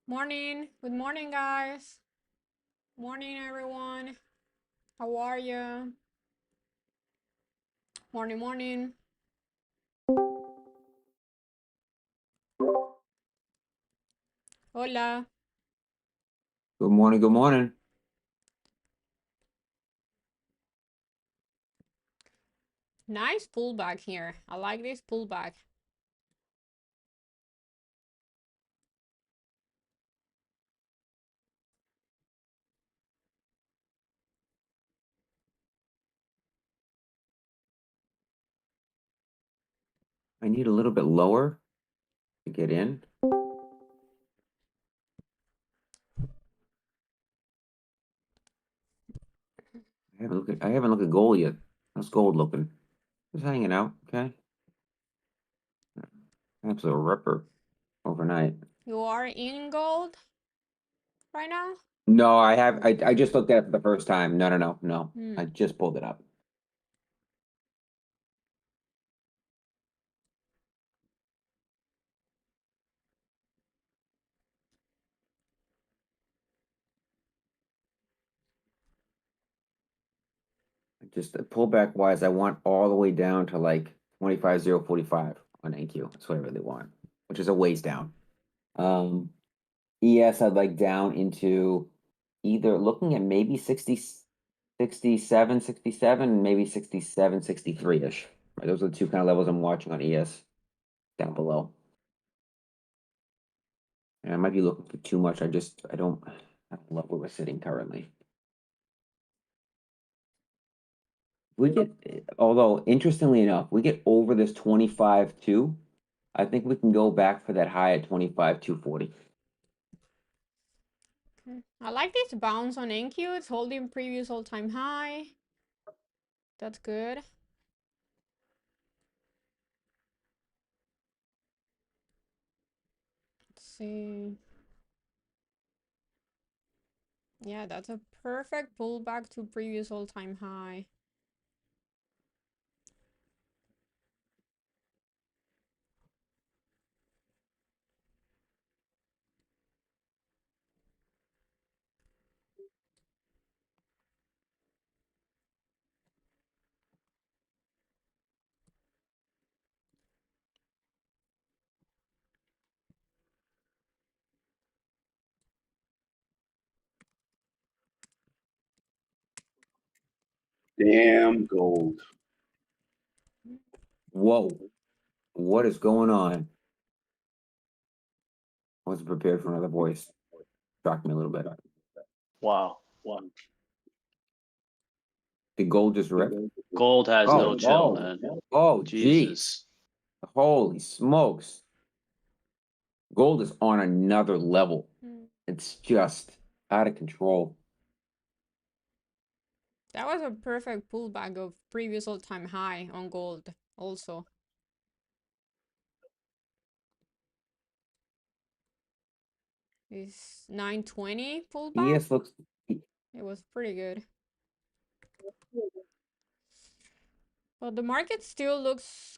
Morning. Good morning, guys. Morning, everyone. How are you? Morning, morning. Hola. Good morning, good morning. Nice pullback here. I like this pullback. I need a little bit lower to get in. I haven't looked at gold yet. How's gold looking? Just hanging out, okay? Absolute ripper overnight. You are in gold right now? No, I just looked at it for the first time. No. I just pulled it up. Just pullback wise, I want all the way down to like 25,045 on NQ. That's what I really want, which is a ways down. ES I'd like down into either looking at maybe 67, 67, maybe 67, 63-ish. Right, those are the two kind of levels I'm watching on ES down below. And I might be looking for too much. I don't love where we're sitting currently. Although interestingly enough, we get over this 25.2. I think we can go back for that high at 25,240. I like this bounce on NQ. It's holding previous all-time high. That's good. Let's see. Yeah, that's a perfect pullback to previous all-time high. Damn gold. Whoa. What is going on? I wasn't prepared for another voice. Shocked me a little bit. Wow. The gold just ripped. Gold has no chill, man. Oh, Jesus. geez. Holy smokes. Gold is on another level. It's just out of control. That was a perfect pullback of previous all-time high on gold also. Is 920 pullback? ES looks It was pretty good. But the market still looks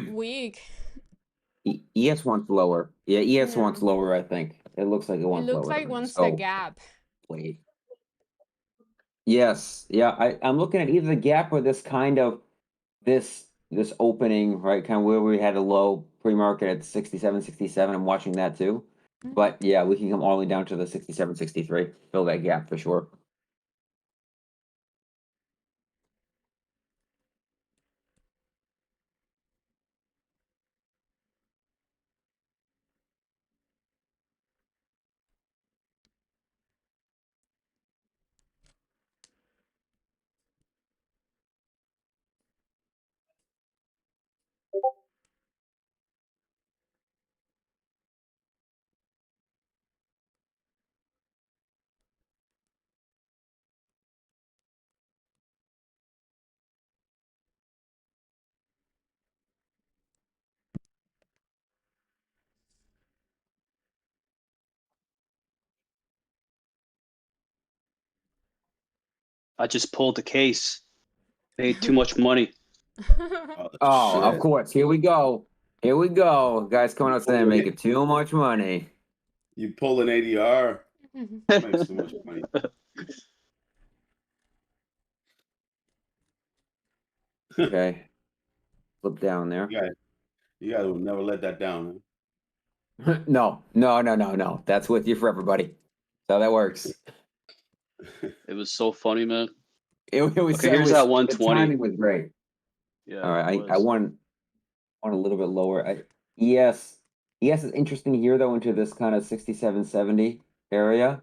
weak. ES wants lower. Yeah, ES wants lower, I think. It looks like it wants lower. It looks like it wants the So gap. wait. Yes, yeah. I'm looking at either the gap or this kind of this opening, right? Kind of where we had a low pre-market at 67, 67. I'm watching that too. But yeah, we can come all the way down to the 67, 63. Fill that gap for sure. I just pulled the case. Paid too much money. Oh, of course. Here we go. Here we go. Guys coming out saying making too much money. You pull an ADR, that makes too much money. Okay. Flip down there. You gotta never let that down. No. That's with you for everybody. That's how that works. It was so funny, man. It was. Okay, here's it was, that the 120. timing was great. Yeah. All right, it I was. want a little bit lower. ES is interesting here though into this kind of 67-70 area.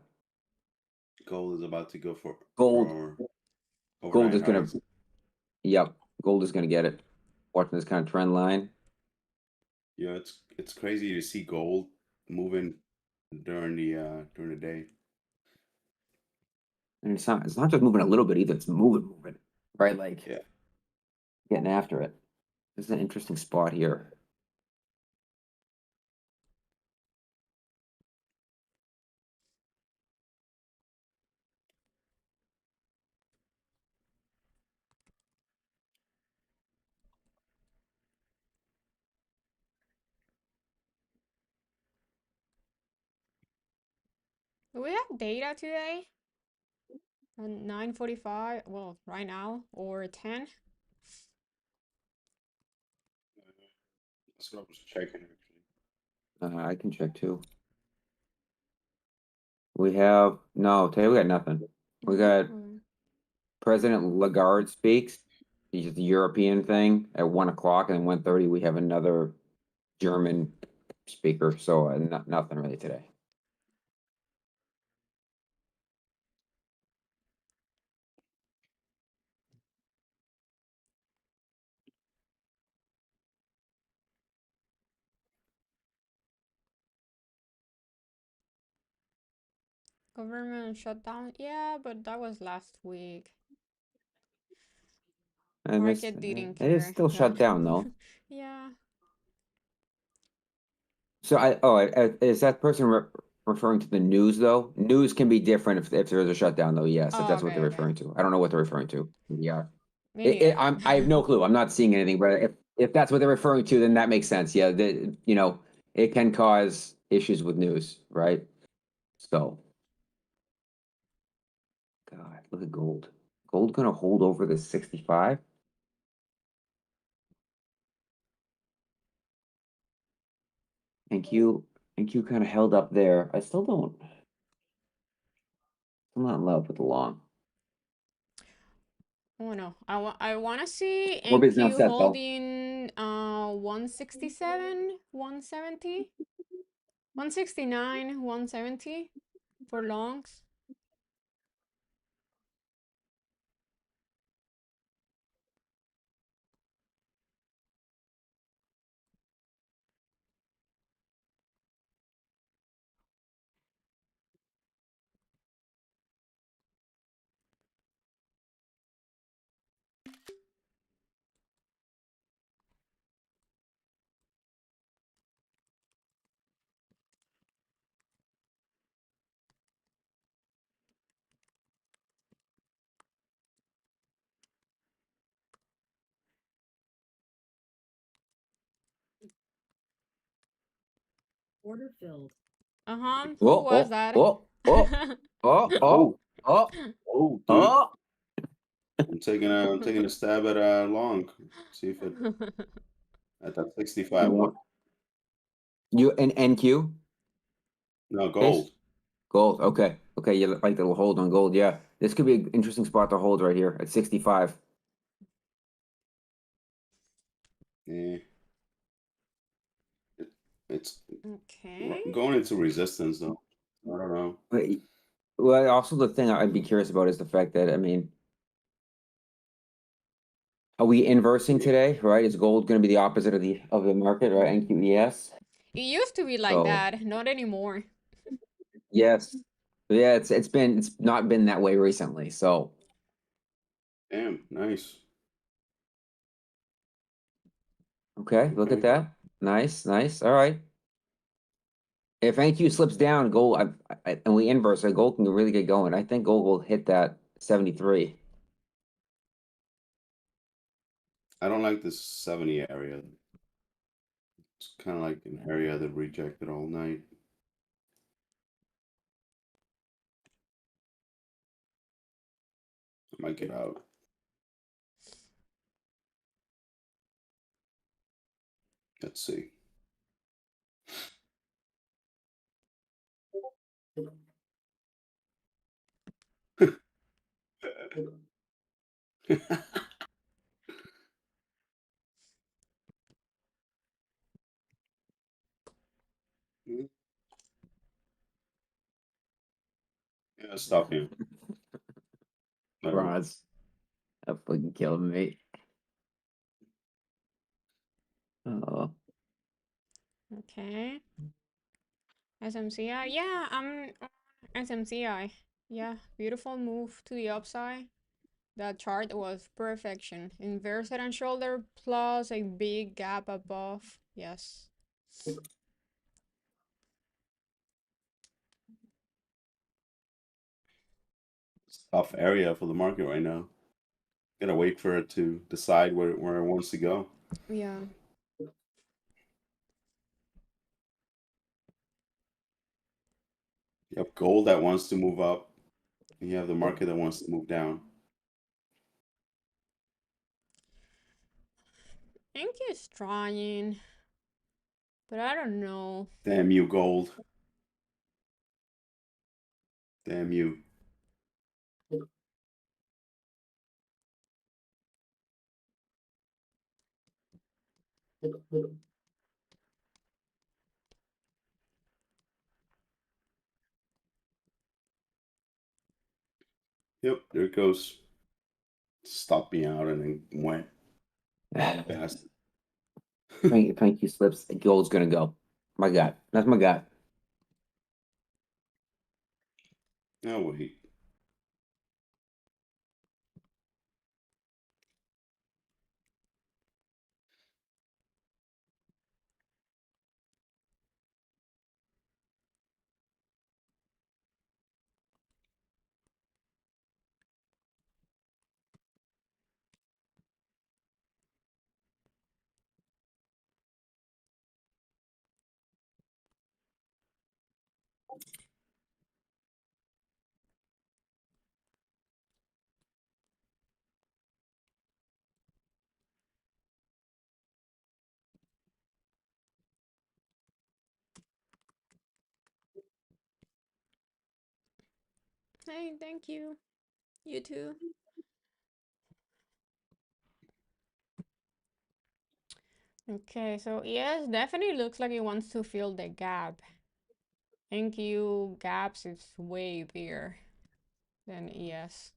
Gold is about to go for Gold overnight is gonna. highs. Yep, gold is gonna get it. Watching this kind of trend line. Yeah, it's crazy to see gold moving during the day. And it's not just moving a little bit either. It's moving, right? Like Yeah. getting after it. This is an interesting spot here. Do we have data today? At 9:45? Well, right now or 10? That's what I was checking actually. I can check too. We have today we got nothing. We got President Lagarde speaks. He's the European thing at 1:00, and then 1:30 we have another German speaker. So nothing really today. Government shutdown? Yeah, but that was last week. And Market didn't it is care. still shut down though. Yeah. So is that person referring to the news though? News can be different if there's a shutdown though. Yes, if Oh, that's what they're okay. referring to. I don't know what they're referring to. Yeah. Me neither. I have no clue. I'm not seeing anything, but if that's what they're referring to, then that makes sense. Yeah, it can cause issues with news, right? So, God, look at gold. Gold gonna hold over the 65. And Q kind of held up there. I still don't. I'm not in love with the long. Oh no, I want to see More business NQ set though. holding 167, 170, 169, 170 for longs. Order filled. Who Oh, was that? oh, oh, oh, oh, oh, Oh, dude. oh. I'm taking a stab at long. See if it at that 65. You an NQ? No, Case? gold. Gold. Okay. You like the little hold on gold. Yeah. This could be an interesting spot to hold right here at 65. Yeah. It's Okay. going into resistance though. I don't know. But, well, also the thing I'd be curious about is the fact that are we inversing today? Right? Is gold going to be the opposite of the market? Right? NQES. It used to be like So that, not anymore. yes, yeah. It's not been that way recently. So Damn, nice. okay, look at that. Nice. All right. If NQ slips down, gold, and we inverse, gold can really get going. I think gold will hit that 73. I don't like this 70 area. It's kind of like an area that rejected all night. Might get out. Let's see. Yeah, stop him. Bronze. That fucking killing me. Oh. Okay. SMCI. Yeah, I'm on SMCI. Yeah, beautiful move to the upside. That chart was perfection. Inverse head and shoulder plus a big gap above. Yes. It's a tough area for the market right now. Gotta wait for it to decide where it wants to go. Yeah. You have gold that wants to move up, and you have the market that wants to move down. Ink is trying, but I don't know. Damn you, gold. Damn you. Yep, there it goes. Stopped me out and then went fast. Thank you, Slips. Gold's gonna go. My God. That's my God. Now wait. Hey, thank you. You too. Okay, so yes, definitely looks like it wants to fill the gap. NQ gaps is way bigger than ES.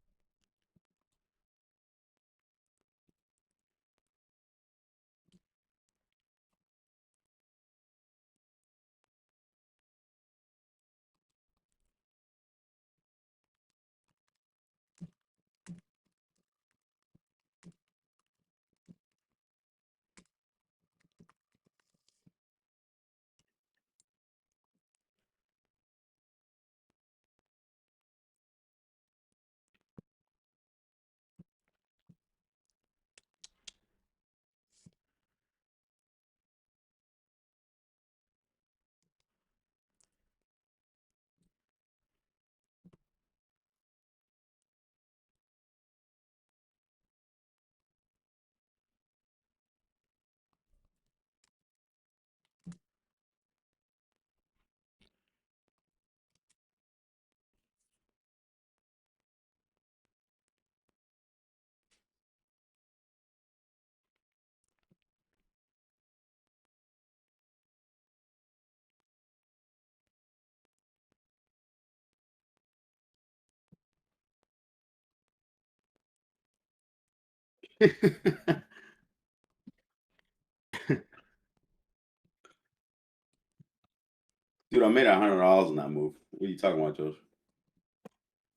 Dude, I made $100 on that move. What are you talking about, Josh?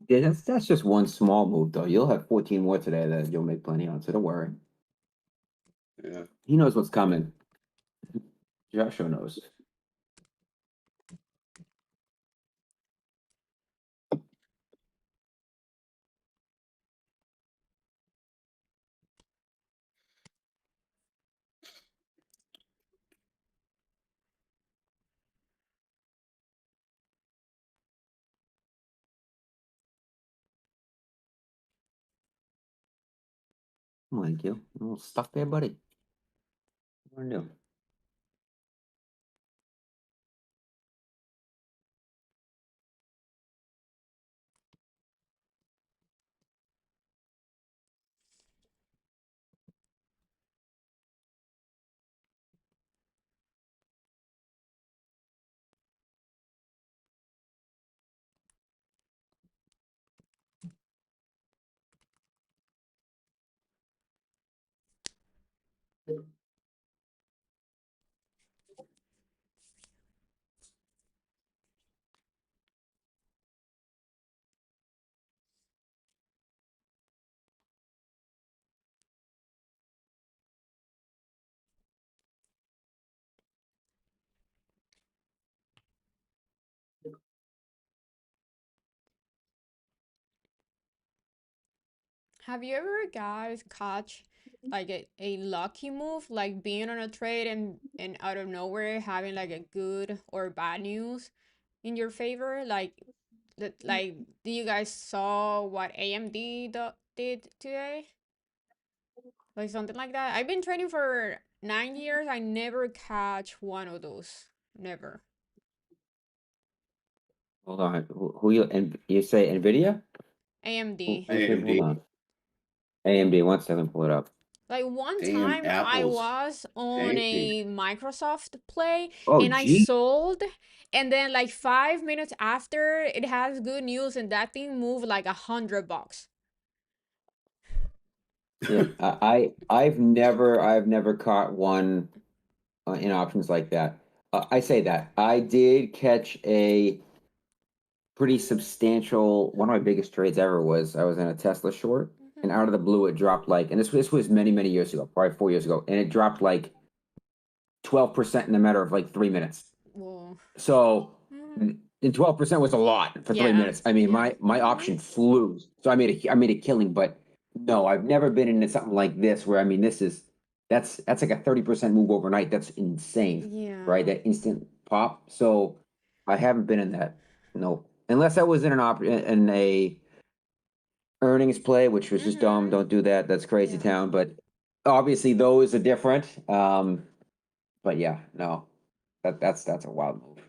Yeah, that's just one small move though. You'll have 14 more today that you'll make plenty on, so don't worry. Yeah. He knows what's coming. Joshua knows. Thank you. A little stuff there, buddy. What do I do? Have you ever guys catch like a lucky move, like being on a trade and out of nowhere having like a good or bad news in your favor? Like that, like do you guys saw what AMD did today? Like something like that. I've been trading for 9 years. I never catch one of those. Never. Hold on. Who you and you say Nvidia? AMD. Okay, hold AMD. on. AMD. 1 second, pull it up. Like one Damn, time I Apple's was on tanking. a Microsoft play Oh, and I gee. sold, and then like 5 minutes after it has good news and that thing moved like $100. Yeah, I've never caught one in options like that. I say that I did catch a pretty substantial. One of my biggest trades ever was I was in a Tesla short, and out of the blue it dropped like, and this was many years ago, probably 4 years ago, and it dropped like 12% in a matter of like 3 minutes. Whoa. So, Mhm. and 12% was a lot for three Yeah. minutes. I mean, Yeah. my option flew, so I made a killing. But no, I've never been into something like this where I mean, that's like a 30% move overnight. That's insane, right? Yeah. That instant pop. So I haven't been in that. No, unless I was in in a earnings play, which was just dumb. Don't do that. That's crazy Yeah. town. But obviously those are different. But yeah, no, that's a wild move.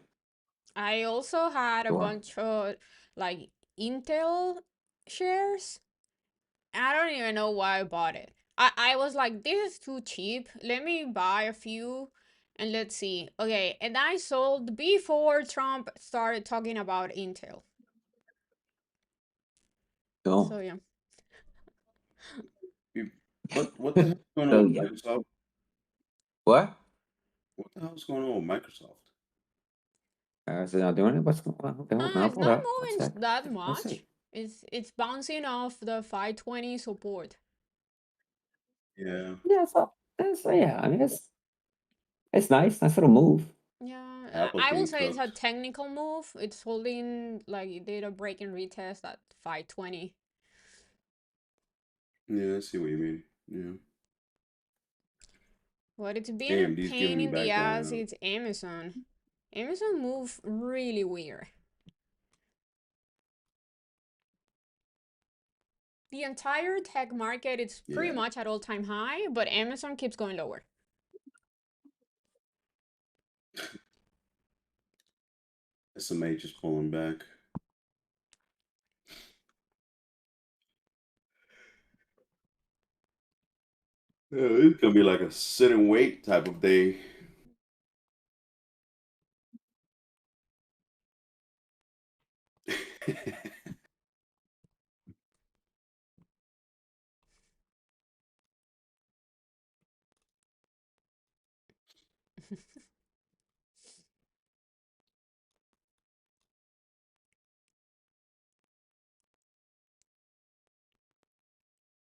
I also had a Sure. bunch of like Intel shares. I don't even know why I bought it. I was like, this is too cheap. Let me buy a few and let's see. Okay, and I sold before Trump started talking about Intel. Cool. So yeah. What the hell's going So on with yeah. Microsoft? What? What the hell's going on with Microsoft? Is it not doing it? What's going on? Okay, hold on, It's hold not up. One moving sec. that Let's see. much. It's bouncing off the 520 support. Yeah, Yeah, yeah. I mean, it's nice, nice little move. Yeah, Apple's I will getting say it's a cooked. technical move. It's holding like it did a break and retest at 520. Yeah, I see what you mean. Yeah, What it's been a AMD's pain giving you in the back ass, that. it's Amazon. Amazon move really weird. The entire tech market is pretty Yeah, much at all-time high, but Amazon keeps going lower. SMA just pulling back. Yeah, it's gonna be like a sit and wait type of day.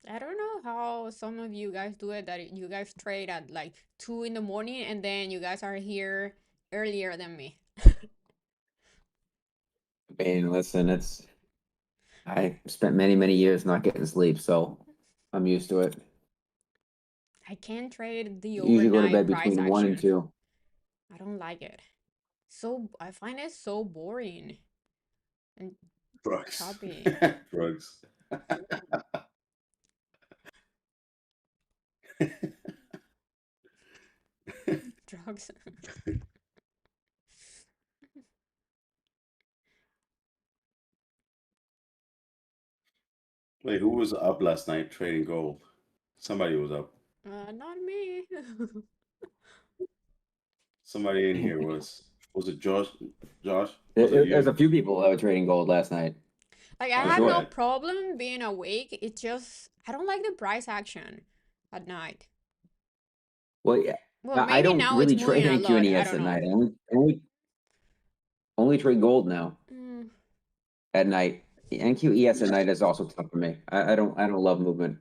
I don't know how some of you guys do it, that you guys trade at like 2 in the morning and then you guys are here earlier than me. I mean, listen, I spent many years not getting sleep, so I'm used to it. I can't trade the Usually go to overnight bed price between 1 and action. 2. I don't like it. So I find it so boring and Drugs. choppy. Drugs. Drugs. Wait, who was up last night trading gold? Somebody was up. Not me. Somebody in here was. Was it Josh? Josh? Was it There's you? a few people that were trading gold last night. Like, I For have no sure. Okay. problem being awake. It's just I don't like the price action at night. Well, yeah. Well, I maybe don't now it's really moving trade a NQ and lot. I ES don't at know. night. I only trade gold now Mm. at night. NQ ES at night is also tough for me. I don't love movement.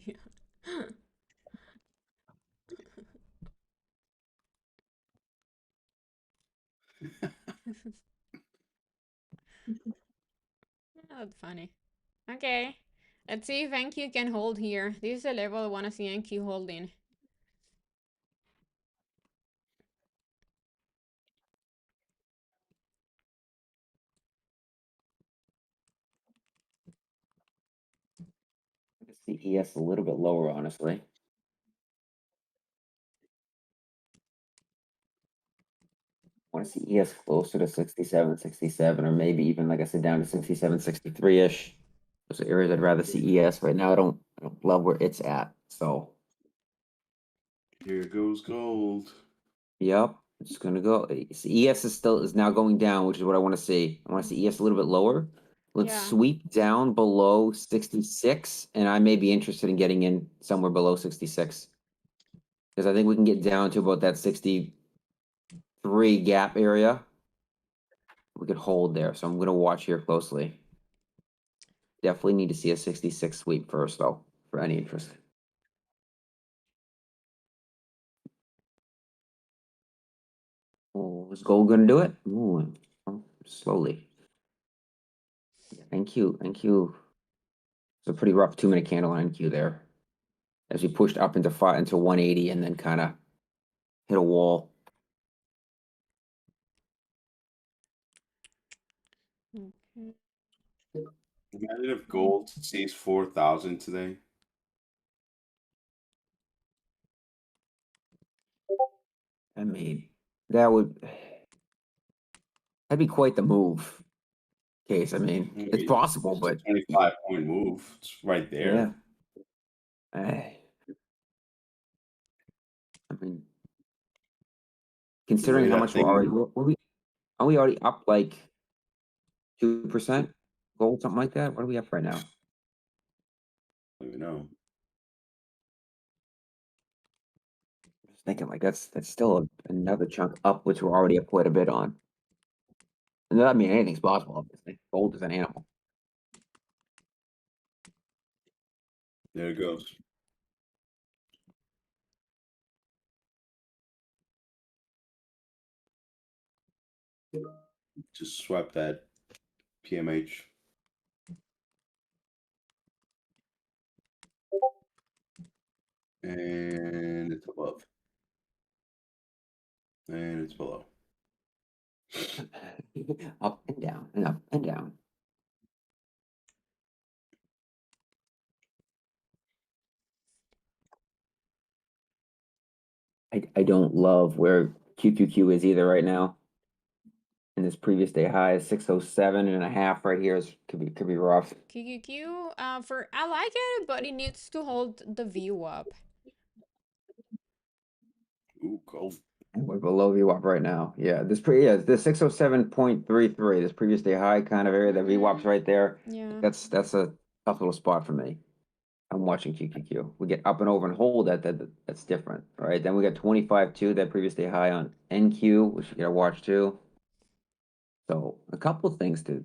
Yeah. That's funny. Okay. Let's see if NQ can hold here. This is the level I want to see NQ holding. The ES a little bit lower, honestly. I want to see ES closer to 67, 67, or maybe even, like I said, down to 67, 63-ish. Those are areas I'd rather see ES right now. I don't love where it's at. So, Here goes gold. yep, it's gonna go. ES is now going down, which is what I want to see. I want to see ES a little bit lower. Let's Yeah. sweep down below 66, and I may be interested in getting in somewhere below 66. Because I think we can get down to about that 63 gap area. We could hold there, so I'm gonna watch here closely. Definitely need to see a 66 sweep first, though, for any interest. Oh, is gold gonna do it? Ooh, slowly. NQ. It's a pretty rough 2-minute candle on NQ there. As we pushed up into 180 and then kind of hit a wall. Okay. Imagine if gold sees 4,000 today. I mean, that'd be quite the move. Case, I mean, I it's mean, possible, it's a but 25-point move. It's right yeah. there. I mean, The way considering how that much we're already, thing, are we already up like 2% gold, something like that? What are we up right now? I don't even know. Just thinking like that's still another chunk up, which we're already up quite a bit on. And I mean, anything's possible, obviously. Gold is an animal. There it goes. Just swipe that PMH. And it's above. And it's below. Up and down and up and down. I don't love where QQQ is either right now. And this previous day high is 607.5 right here. Could be rough. QQQ, I like it, but it needs to hold the view up. Ooh, cold. And we're below VWAP right now. Yeah, this 607.33. This previous day high kind of area. The VWAP's right there. Yeah. That's a tough little spot for me. I'm watching QQQ. We get up and over and hold that's different, right? Then we got 25.2, that previous day high on NQ, which you gotta watch too. So a couple of things to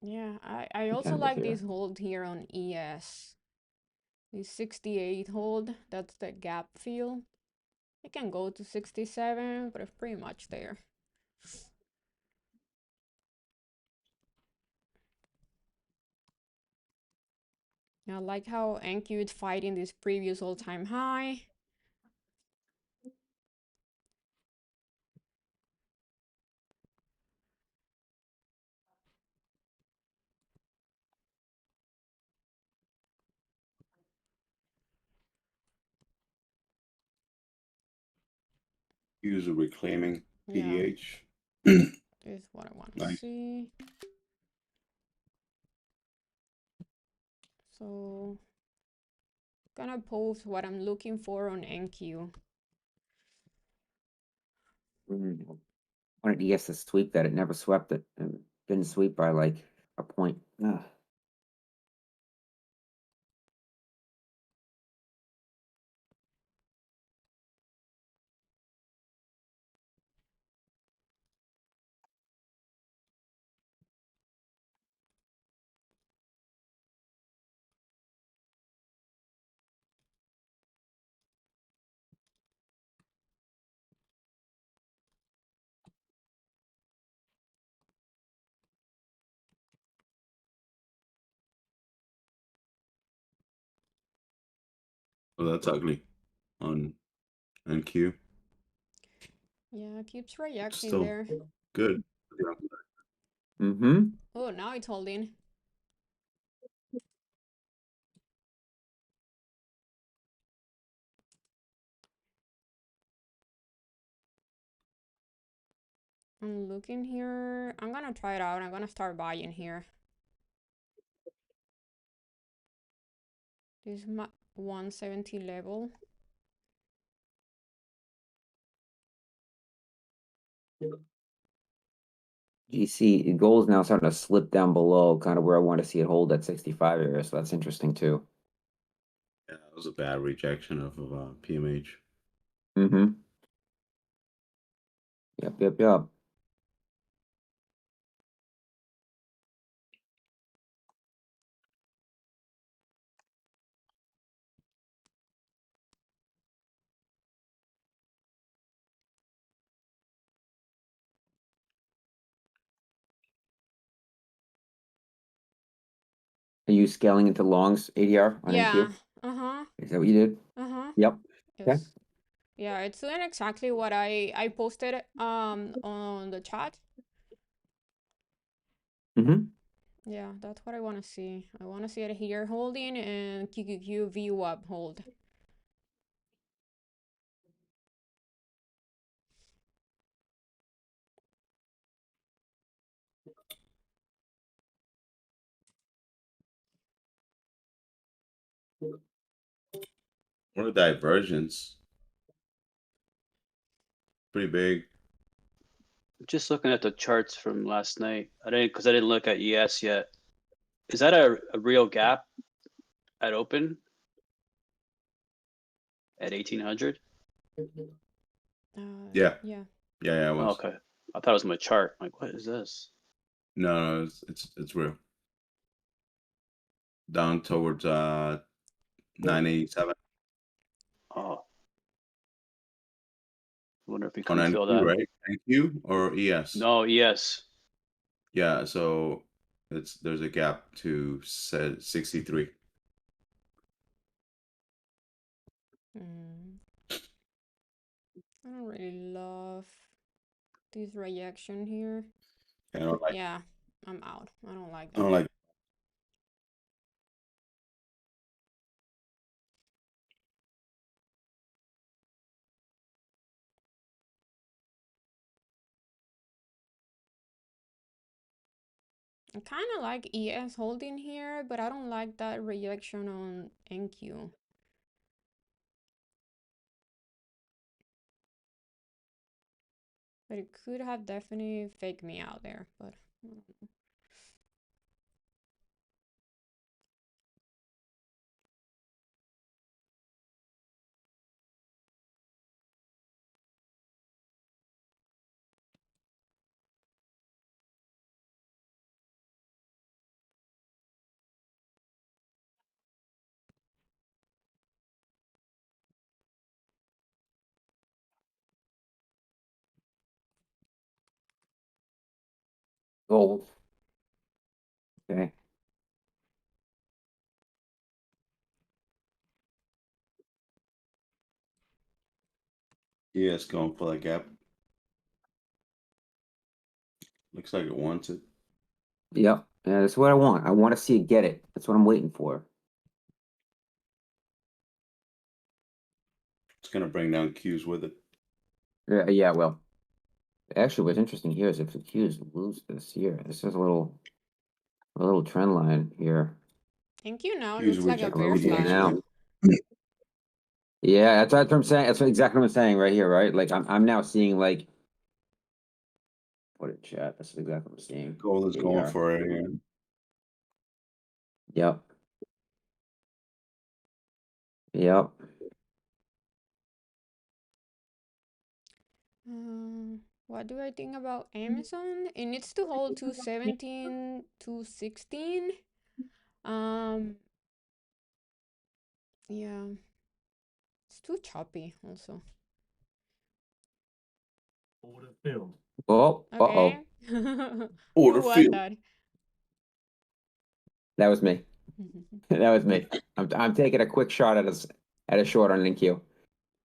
Yeah, I also contend with like here. this hold here on ES. This 68 hold, that's the gap fill. It can go to 67, but it's pretty much there. I like how NQ is fighting this previous all-time high. User reclaiming Yeah, PDH. this is what I want to Nice. see. So, gonna post what I'm looking for on NQ. Wanted ES to sweep that. It never swept it. And didn't sweep by like a point. Ugh. Oh, that's ugly on NQ. Yeah, keeps reacting Still there. good. Mm-hmm. Oh, now it's holding. I'm looking here. I'm gonna try it out. I'm gonna start buying here. This is my 170 level. GC gold is now starting to slip down below kind of where I want to see it hold at 65 area. So that's interesting too. Yeah, that was a bad rejection of PMH. Mm-hmm. Yep. Are you scaling into longs ADR on Yeah. NQ? Uh-huh. Is that what you did? Uh-huh. Yep. Okay. Yes. Yeah, it's doing exactly what I posted on the chat. Mm-hmm. Yeah, that's what I want to see. I want to see it here holding and QQQ view up hold. What a divergence. Pretty big. Just looking at the charts from last night. I didn't look at ES yet. Is that a real gap at open at 1800? Yeah. Yeah. Yeah, it Oh, was. okay. I thought it was my chart. Like, what is this? No, it's real. Down towards 987 Oh, I wonder if we on couldn't fill NQ, that. right? NQ or ES? No, ES. Yeah, so there's a gap to 63. I don't really love this reaction here. I don't like. Yeah, I'm out. I don't like I that. don't like. I kind of like ES holding here, but I don't like that rejection on NQ. But it could have definitely faked me out there, but I don't know. Gold. Okay. Yeah, it's going for that gap. Looks like it wants it. Yep. Yeah, that's what I want. I want to see it get it. That's what I'm waiting for. It's gonna bring down Qs with it. Yeah, well, actually, what's interesting here is if the Qs lose this here, this is a little trend line here. NQ now Qs looks like a bear rejection flag. now. Yeah, that's what I'm saying. That's exactly what I'm saying right here, right? Like I'm now seeing like put it in chat. This is exactly what I'm seeing. Gold is going for it here. Yep. Yep. What do I think about Amazon? It needs to hold 217, 216. Yeah, it's too choppy also. Oh, Okay. Order Who was field. that? that was me. That was me. I'm taking a quick shot at a short on NQ.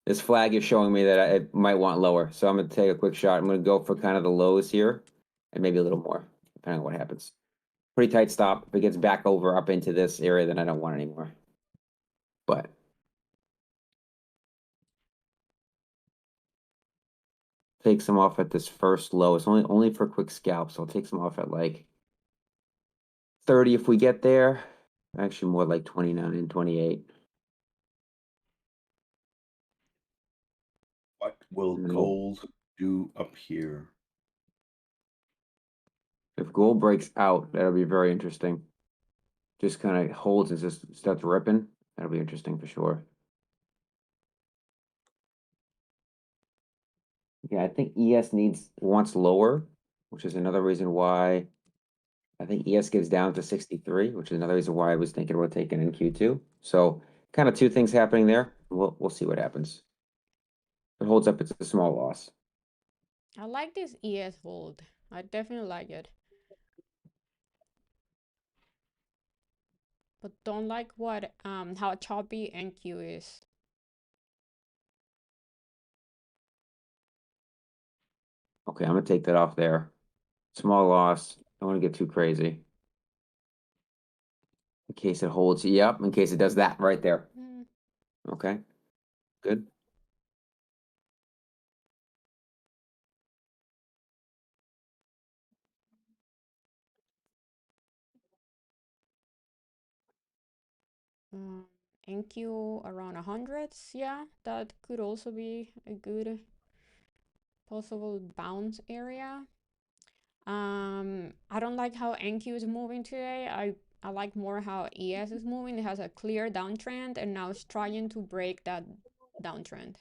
This flag is showing me that I might want lower, so I'm gonna take a quick shot. I'm gonna go for kind of the lows here, and maybe a little more, depending on what happens. Pretty tight stop. If it gets back over up into this area, then I don't want anymore. But take some off at this first low. It's only for quick scalps. So I'll take some off at like 30 if we get there. Actually, more like 29, 28. What will No. gold do up here? If gold breaks out, that'll be very interesting. Just kind of holds and just starts ripping. That'll be interesting for sure. Yeah, I think ES wants lower, which is another reason why I think ES gives down to 63, which is another reason why I was thinking about taking in Q2. So kind of two things happening there. We'll see what happens. If it holds up, it's a small loss. I like this ES hold. I definitely like it. But don't like what how choppy NQ is. Okay, I'm gonna take that off there. Small loss. Don't want to get too crazy. In case it holds. Yep, in case it does that right there. Mm. Okay, good. NQ around 100s, yeah, that could also be a good possible bounce area. I don't like how NQ is moving today. I like more how ES is moving. It has a clear downtrend and now it's trying to break that downtrend.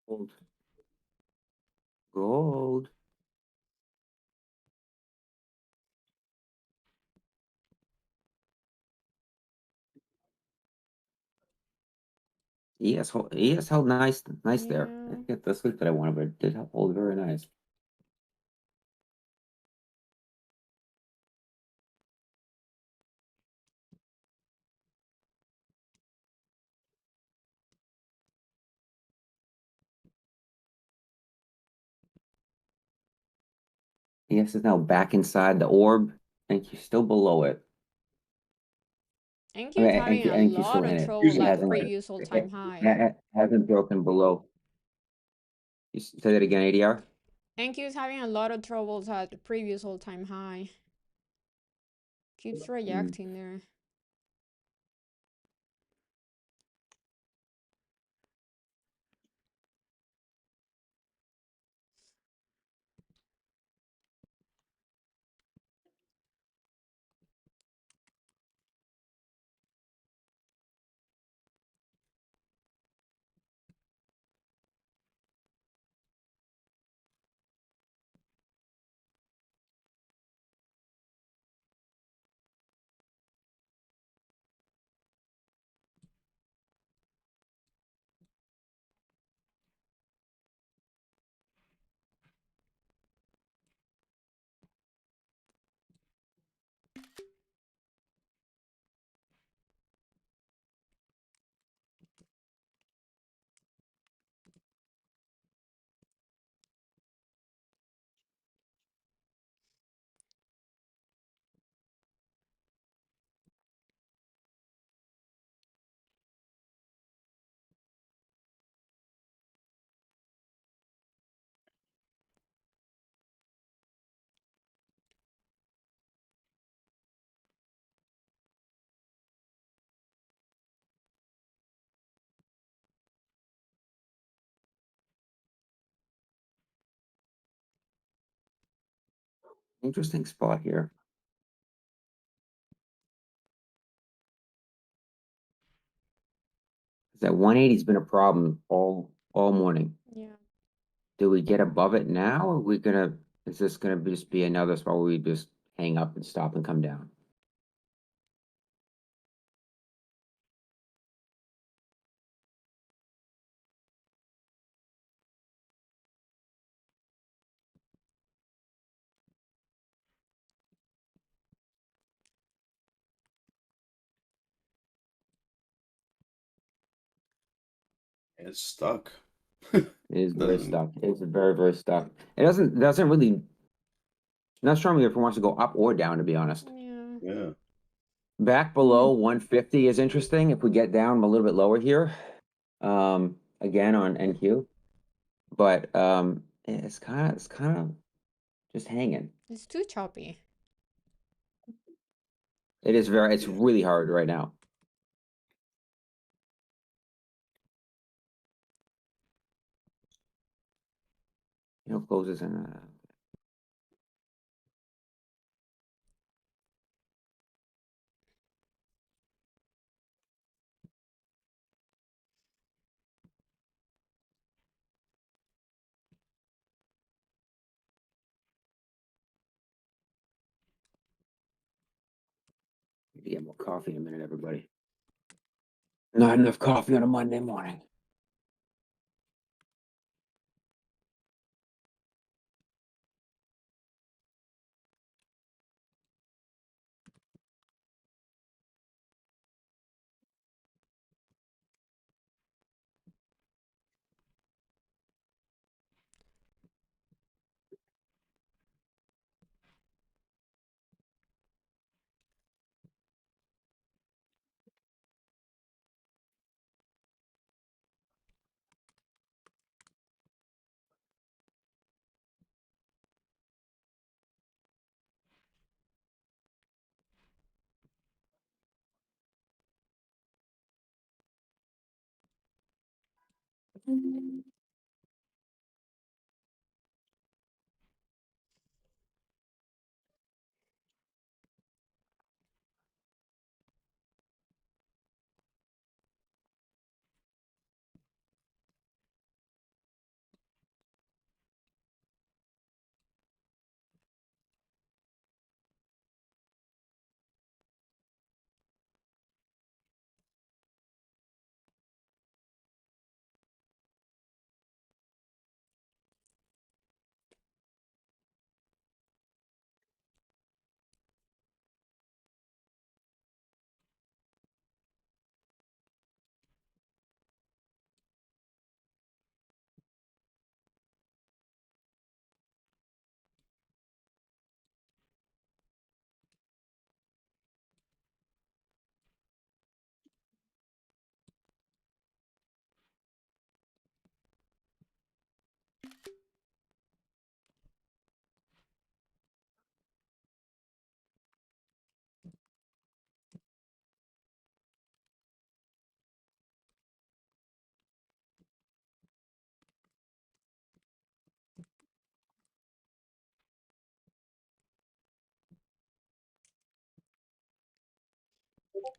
Gold. Gold. ES held nice there. I Yeah. didn't get the sweep that I wanted, but it did hold very nice. ES is now back inside the orb. Thank you, still below it. NQ's having a NQ's still lot in of it. trouble Excuse It me. at hasn't previous all-time high. hasn't broken below. You say that again, ADR? NQ's having a lot of troubles at the previous all-time high. Keeps reacting there. Interesting spot here. That 180's been a problem all morning. Yeah. Do we get above it now, or is this gonna just be another spot where we just hang up and stop and come down? It's stuck. It is very Doesn't- stuck. It's very, very stuck. It doesn't really, not showing me if it wants to go up or down, to be honest. Yeah. Yeah. Back below 150 is interesting if we get down a little bit lower here. Again on NQ. But it's kind of just hanging. It's too choppy. It's Yeah. really hard right now. Closes in need to get more coffee in a minute, everybody. Not enough coffee on a Monday morning.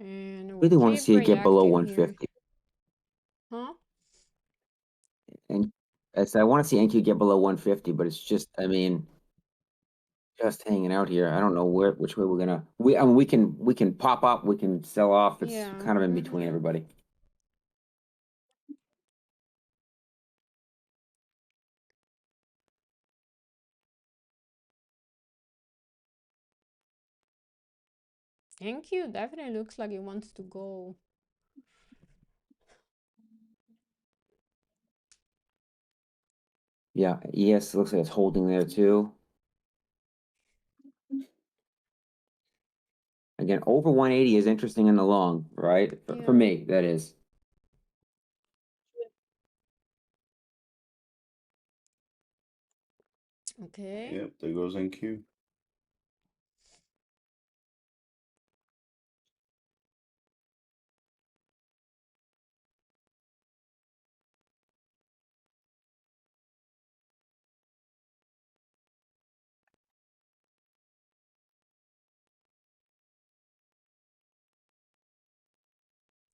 And we Really want to keep see it get below reacting here. 150. Huh? And I want to see NQ get below 150, but it's just, I mean, just hanging out here. I don't know which way we're gonna. I mean, we can pop up, we can sell off. It's Yeah. kind of in between everybody. NQ definitely looks like it wants to go. Yeah, ES looks like it's holding there too. Again, over 180 is interesting in the long, right? For Yeah. me, that is. Okay. Yep, there goes NQ.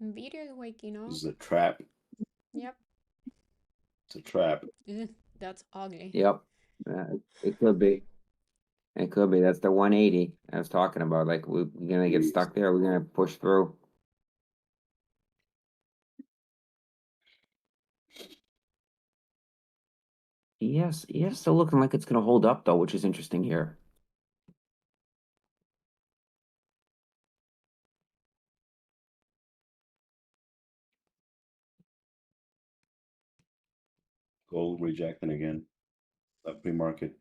Nvidia is waking up. This is a trap. Yep. It's a trap. That's ugly. Yep. It could be. It could be. That's the 180 I was talking about. Like we're gonna get stuck there. We're gonna push through. Yes, still looking like it's gonna hold up though, which is interesting here. Gold rejecting again. That pre-market.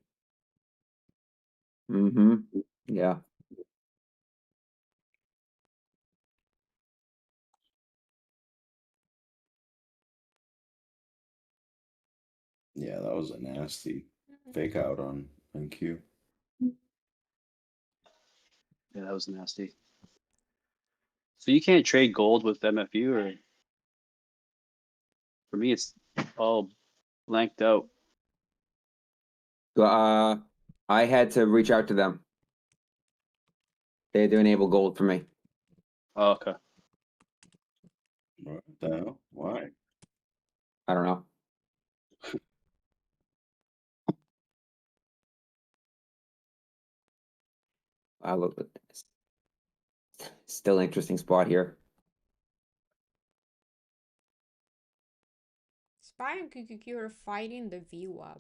Mm-hmm. Yeah. Yeah, that was a nasty fake out on NQ. Yeah, that was nasty. So you can't trade gold with MFU, or for me it's all blanked out. I had to reach out to them. They had to enable gold for me. Oh, okay. What the hell? Why? I don't know. I look at this. Still interesting spot here. Spy and QQQ are fighting the VWAP.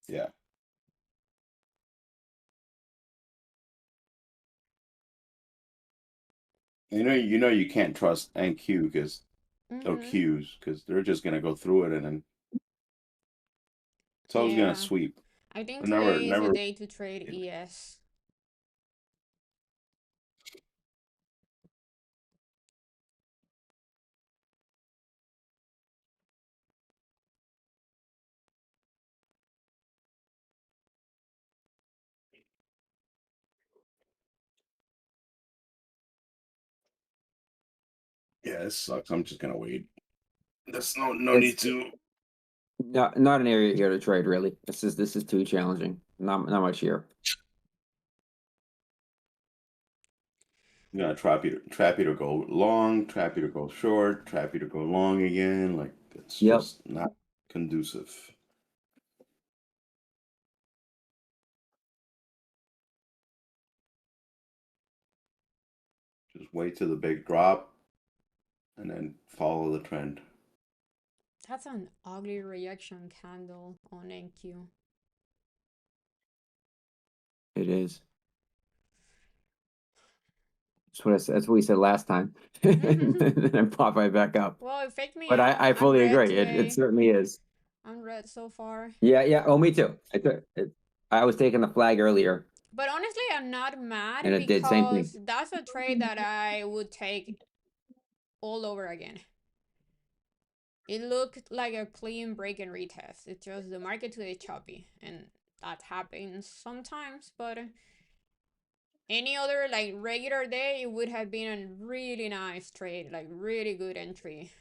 Yeah. You know you can't trust NQ because or Qs because they're just gonna go through it and then it's always gonna Yeah. sweep. I think But never, today is the never. day to trade ES. Yeah, this sucks. I'm just gonna wait. There's no It's need to. not an area here to trade really. This is too challenging. Not much here. I'm gonna trap you to go long, trap you to go short, trap you to go long again. Like it's Yep. just not conducive. Just wait till the big drop and then follow the trend. That's an ugly reaction candle on NQ. It is. That's what we said last time. And then pop right back up. Well, it faked me But out. I I'm fully red agree. today. It certainly is. I'm red so far. Yeah. Oh, me too. I was taking the flag earlier, But honestly, I'm not mad and it did same thing. because that's a trade that I would take all over again. It looked like a clean break and retest. It's just the market today is choppy, and that happens sometimes. But any other like regular day, it would have been a really nice trade, like really good entry.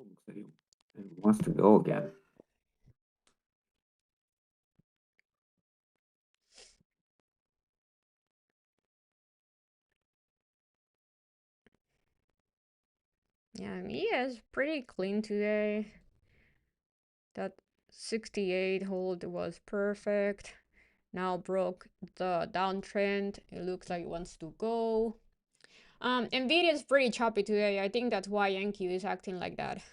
Looks like it wants to go again. Yeah, Mia is pretty clean today. That 68 hold was perfect. Now broke the downtrend. It looks like it wants to go. Nvidia is pretty choppy today. I think that's why NQ is acting like that.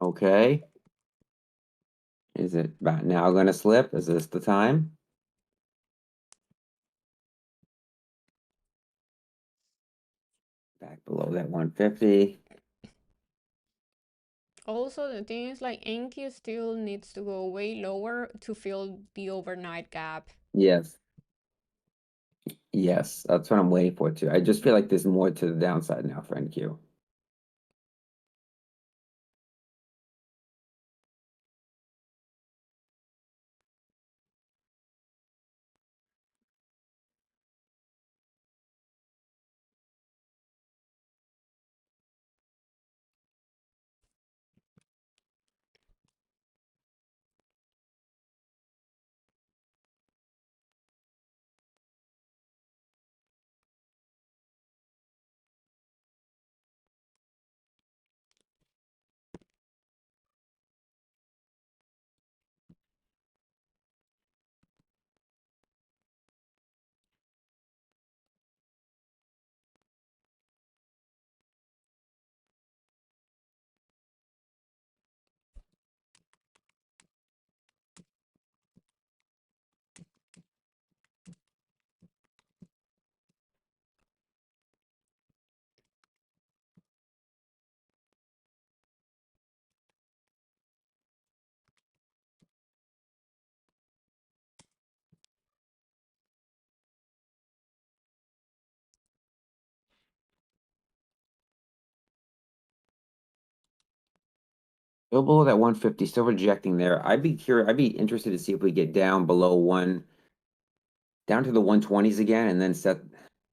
Okay. Is it about now going to slip? Is this the time? Back below that 150. Also, the thing is like NQ still needs to go way lower to fill the overnight gap. Yes. Yes, that's what I'm waiting for too. I just feel like there's more to the downside now for NQ. Still below that 150, still rejecting there. I'd be curious, I'd be interested to see if we get down below down to the 120s again, and then set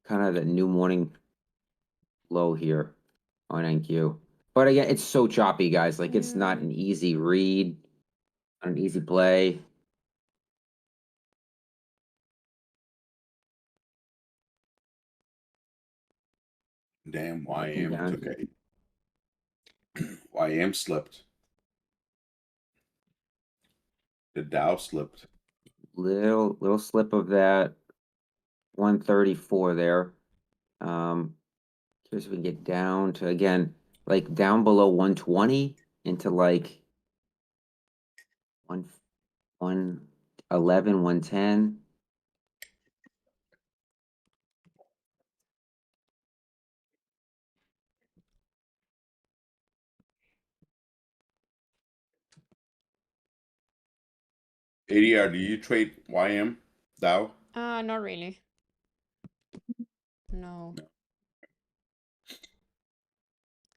kind of the new morning low here on NQ. But again, it's so choppy, guys. Like it's not an easy read, not an easy play. Damn, Breaking YM down. took a YM slipped. The Dow slipped. Little slip of that 134 there. Curious if we can get down to again, like down below 120 into like 111, 110. ADR, do you trade YM Dow? Not really. No.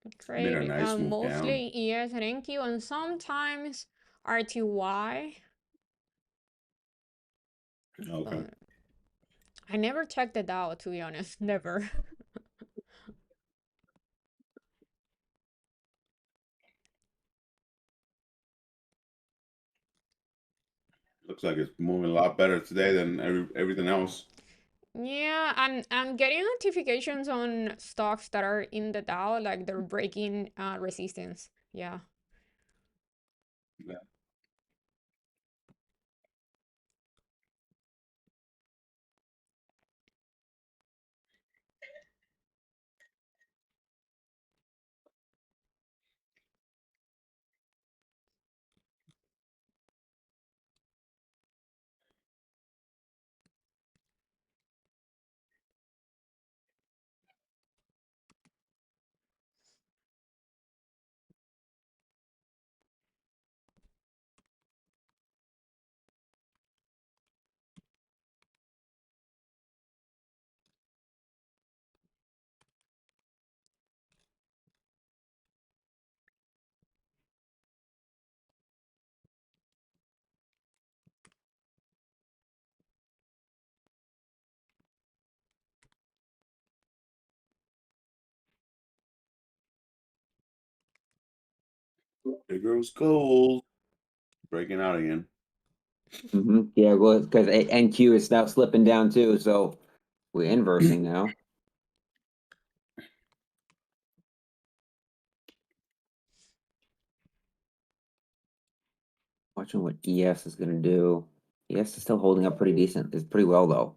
Made a Trade nice move down. mostly ES and NQ and sometimes RTY. Okay. But I never checked it out, to be honest. Never. Looks like it's moving a lot better today than everything else. Yeah, I'm getting notifications on stocks that are in the Dow, like they're breaking resistance. Yeah. Yeah. There goes gold. Breaking out again. Yeah, well, because NQ is now slipping down too, so we're inversing now. Watching what ES is gonna do. ES is still holding up pretty decent. It's pretty well though.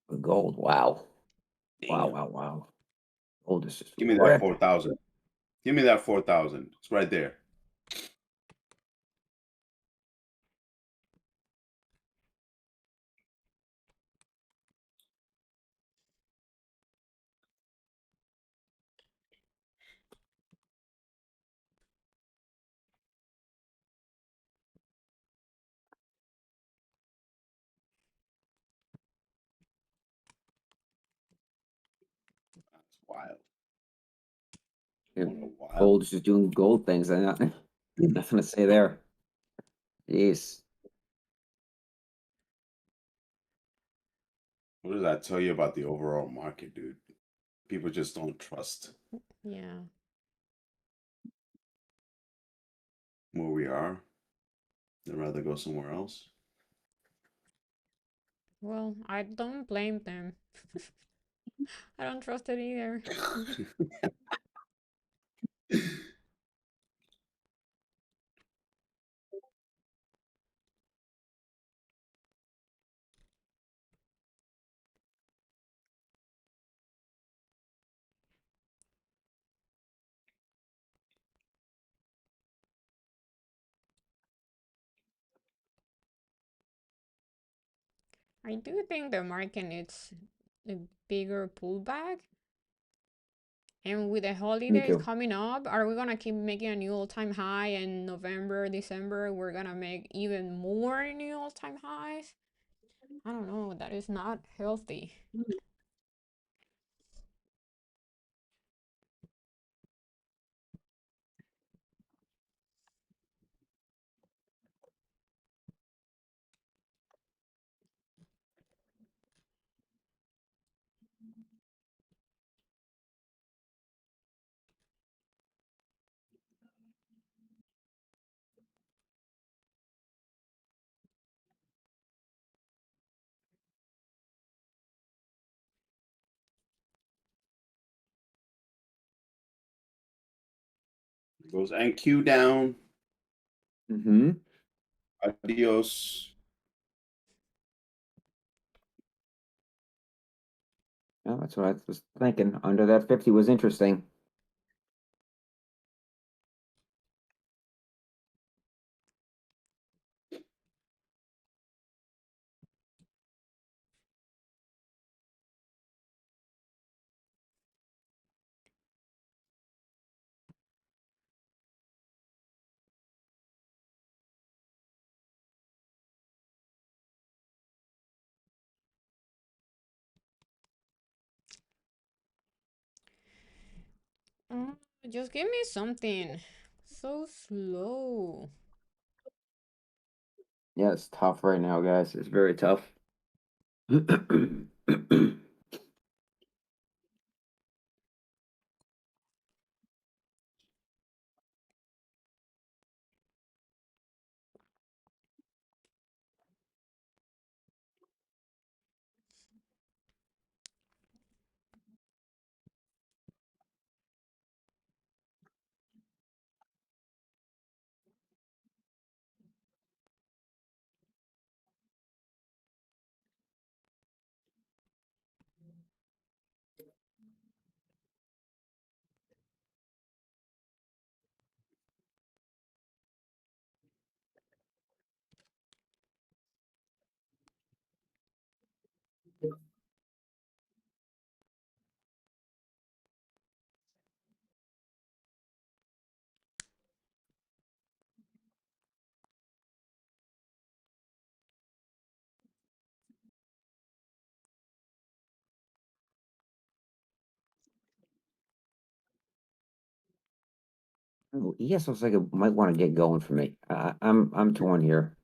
With gold, wow. Damn. Wow. Gold is just Give me that ripping. 4,000. Give me that 4,000. It's right there. That's wild. Yeah, What a wild. Gold is just doing gold things. I nothing to say there. Jeez. What does that tell you about the overall market, dude? People just don't trust Yeah. where we are. They'd rather go somewhere else. Well, I don't blame them. I don't trust it either. I do think the market needs a bigger pullback. And with the Me holidays too. coming up, are we gonna keep making a new all-time high in November, December? We're gonna make even more new all-time highs? I don't know. That is not healthy. Goes NQ down. Adios. Yeah, that's what I was thinking. Under that 50 was interesting. Mm, just give me something. So slow. Yeah, it's tough right now, guys. It's very tough. Oh, ES looks like it might want to get going for me. I'm torn here.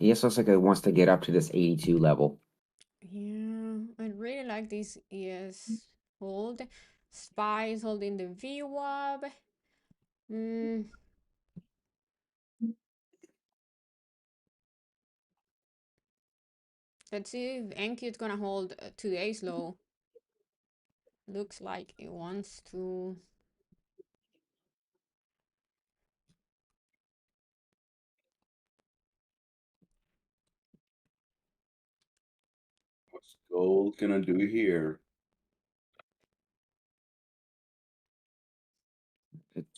ES looks like it wants to get up to this 82 level. Yeah, I really like this ES hold. Spies holding the VWAP. Mm, let's see if NQ is gonna hold today's low. Looks like it wants to. What's gold gonna do here?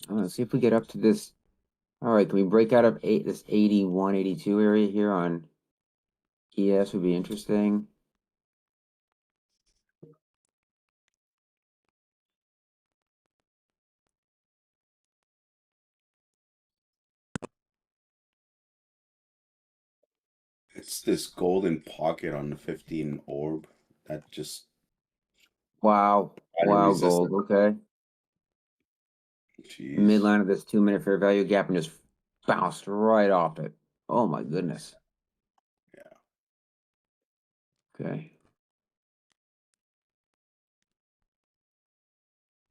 Let's see if we get up to this. All right, can we break out of this 81, 82 area here on ES would be interesting. It's this golden pocket on the 15 orb that just Wow. trying to Wow, resist. gold. Okay. Jeez. Midline of this 2-minute fair value gap and just bounced right off it. Oh my goodness. Yeah. Okay.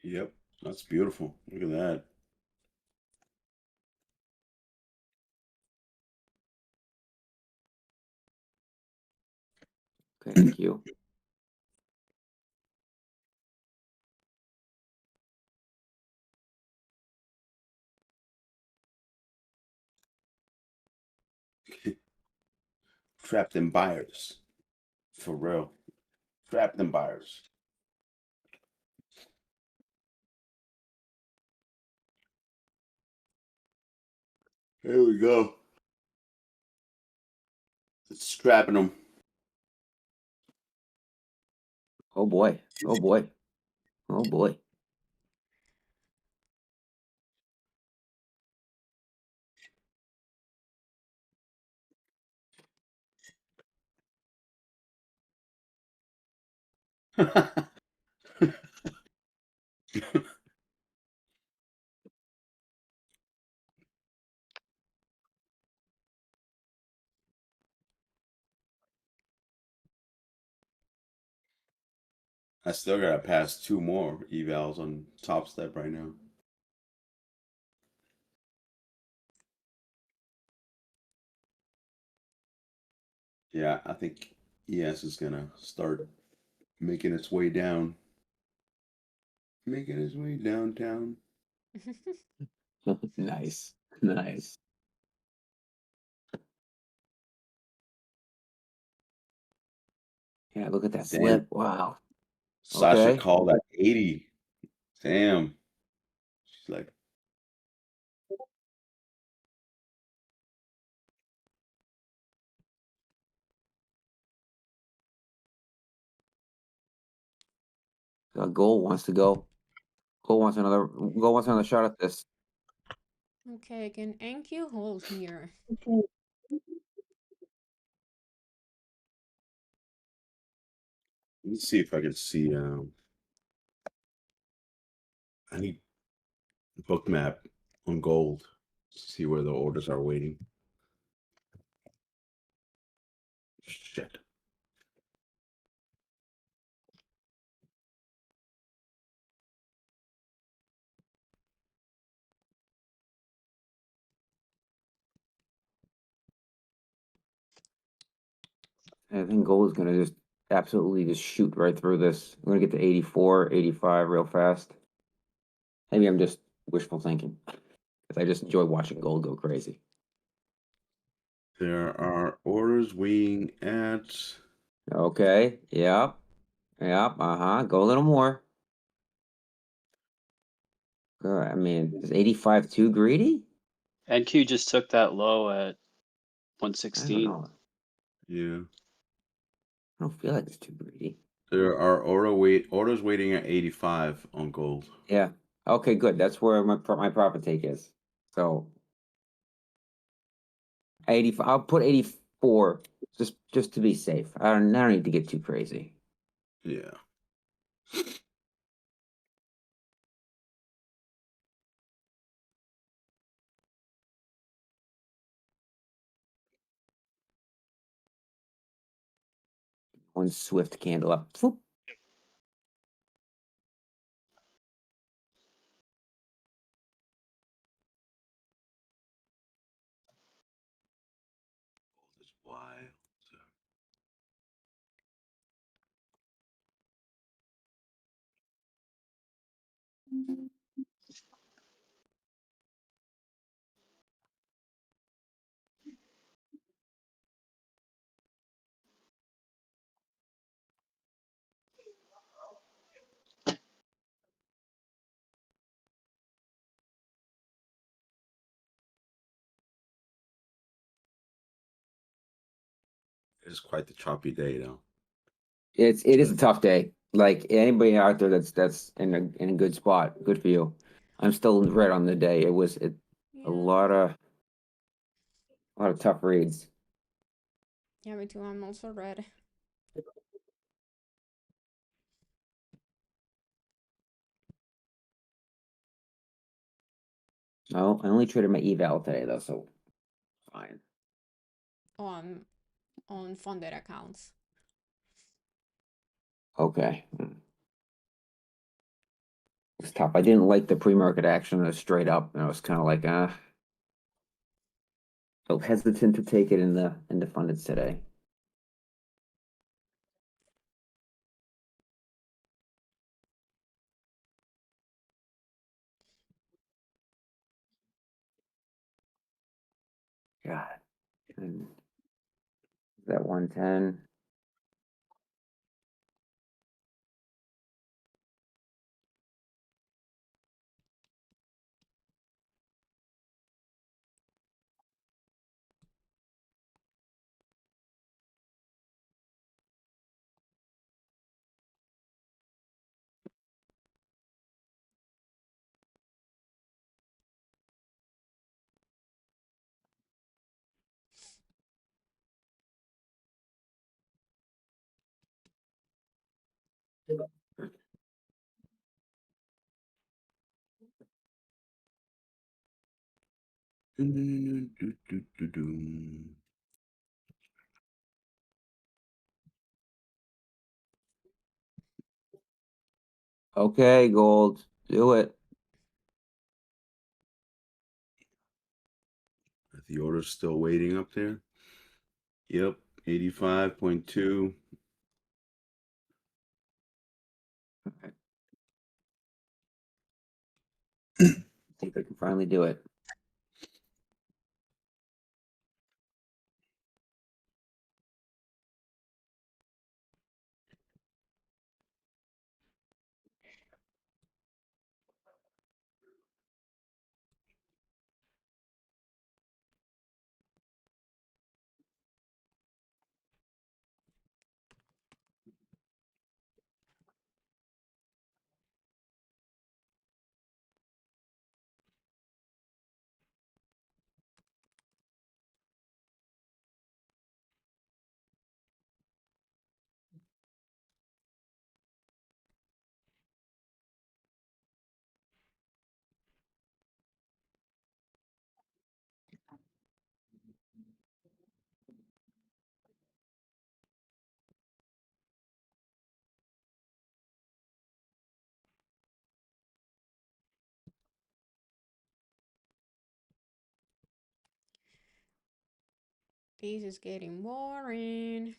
Yep. That's beautiful. Look at that. Okay, thank you. Trapped in buyers. For real. Trapped in buyers. Here we go. It's strapping them. Oh boy. Oh boy. Oh boy. I still gotta pass 2 more evals on Top Step right now. Yeah, I think ES is gonna start making its way down. Making its way downtown. Nice. Nice. Yeah, look at that Damn. slip. Wow. Sasha Okay. called at 80. Damn. She's like, Gold wants to go. Gold wants another shot at this. Okay, can NQ hold here? let's see if I can see. I need book map on gold. See where the orders are waiting. Shit. I think gold is gonna just absolutely just shoot right through this. I'm gonna get to 84, 85 real fast. Maybe I'm just wishful thinking. Because I just enjoy watching gold go crazy. There are orders waiting at. Okay. Yep. Yep. Uh-huh. Go a little more. I mean, is 85 too greedy? NQ just took that low at I don't 116. know. Yeah. I don't feel like it's too greedy. There are orders waiting at 85 on gold. Yeah. Okay, good. That's where my profit take is. So 85. I'll put 84 just to be safe. I don't need to get too crazy. Yeah. One swift candle up. Swoop. It's wild. It's quite the choppy day, though. It is a tough day. Like anybody out there that's in a good spot, good for you. I'm still right on the day. It was a Yeah. lot of tough reads. Yeah, me too. I'm also red. No, I only traded my eval today though, so fine. On funded accounts. Okay. It's tough. I didn't like the pre-market action. It was straight up, and I was kind of like, so hesitant to take it in the funded today. God. And that 110. Okay, gold. Do it. The order's still waiting up there. Yep, 85.2. See if I can finally do it. This is getting boring.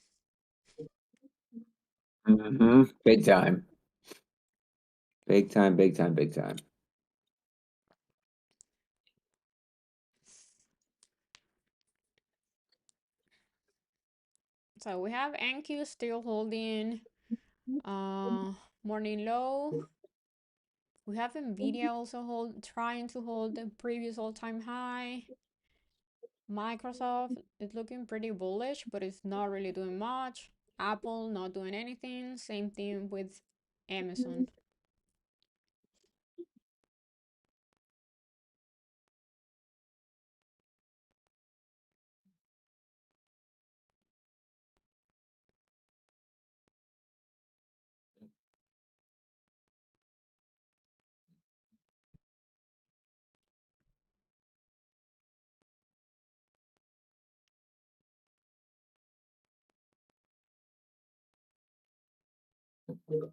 Big time. Big time, big time, big time. So we have NQ still holding morning low. We have Nvidia also trying to hold the previous all-time high. Microsoft is looking pretty bullish, but it's not really doing much. Apple not doing anything. Same thing with Amazon. I'm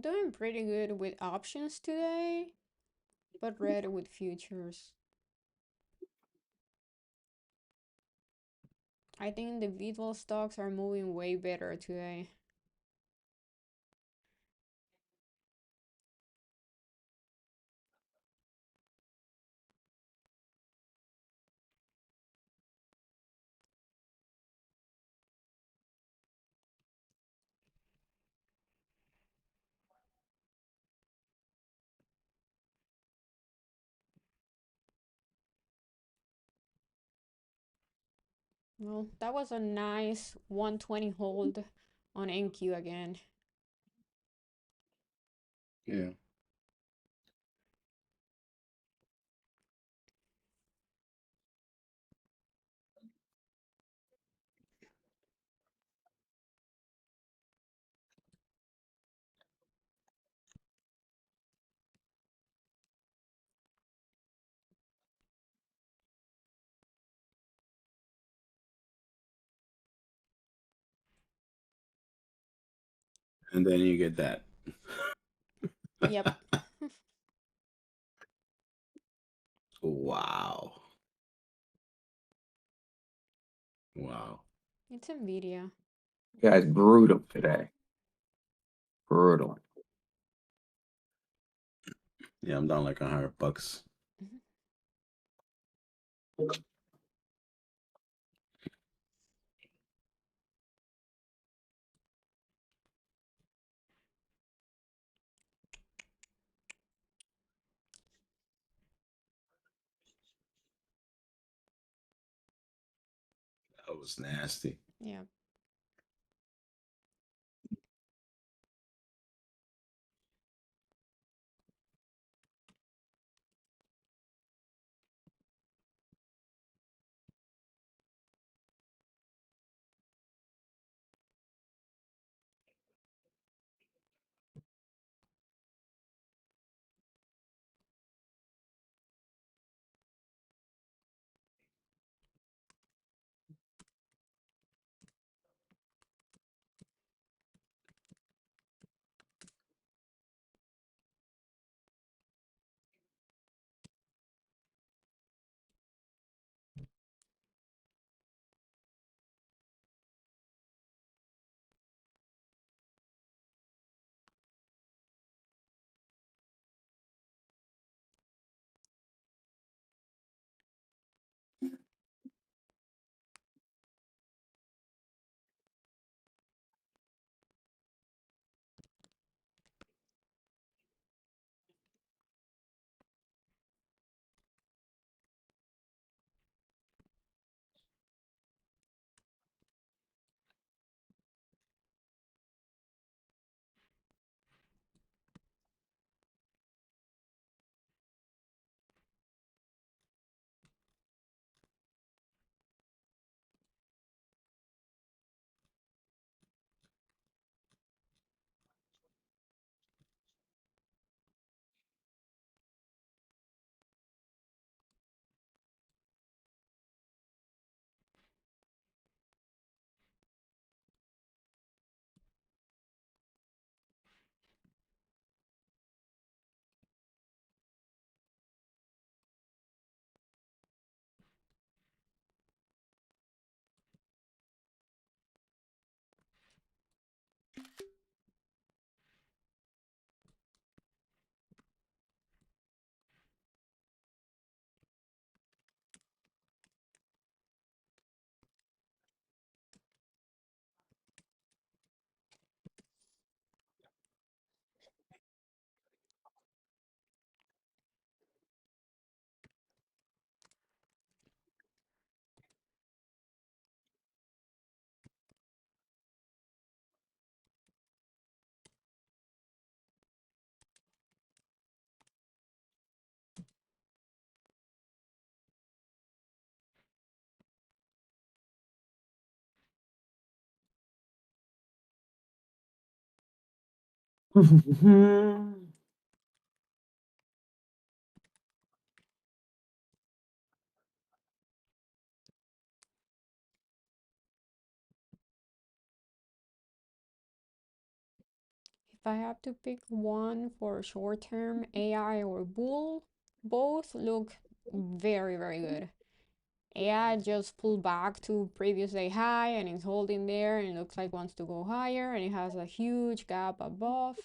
doing pretty good with options today, but red with futures. I think individual stocks are moving way better today. Well, that was a nice 120 hold on NQ again. Yeah. And then you get that. Yep. Wow. Wow. It's Nvidia. Guys, brutal today. Brutal. Yeah, I'm down like $100. That was nasty. Yeah. If I have to pick one for short term, AI or bull, both look very, very good. AI just pulled back to previous day high and it's holding there and it looks like wants to go higher and it has a huge gap above.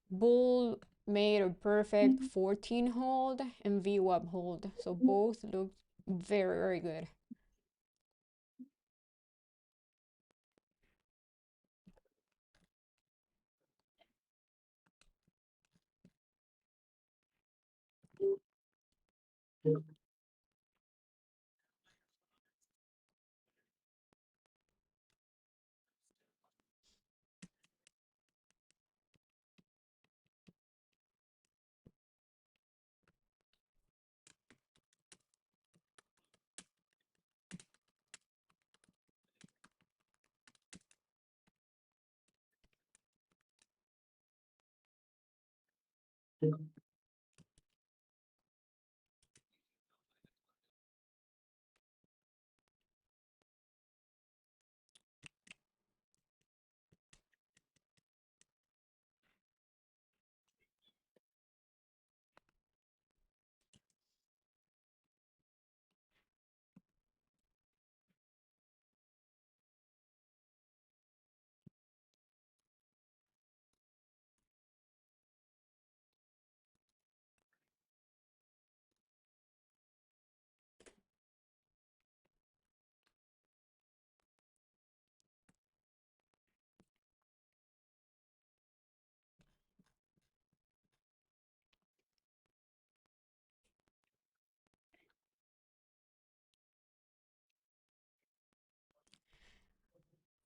Bull made a perfect 14 hold and VWAP hold. So both look very, very good.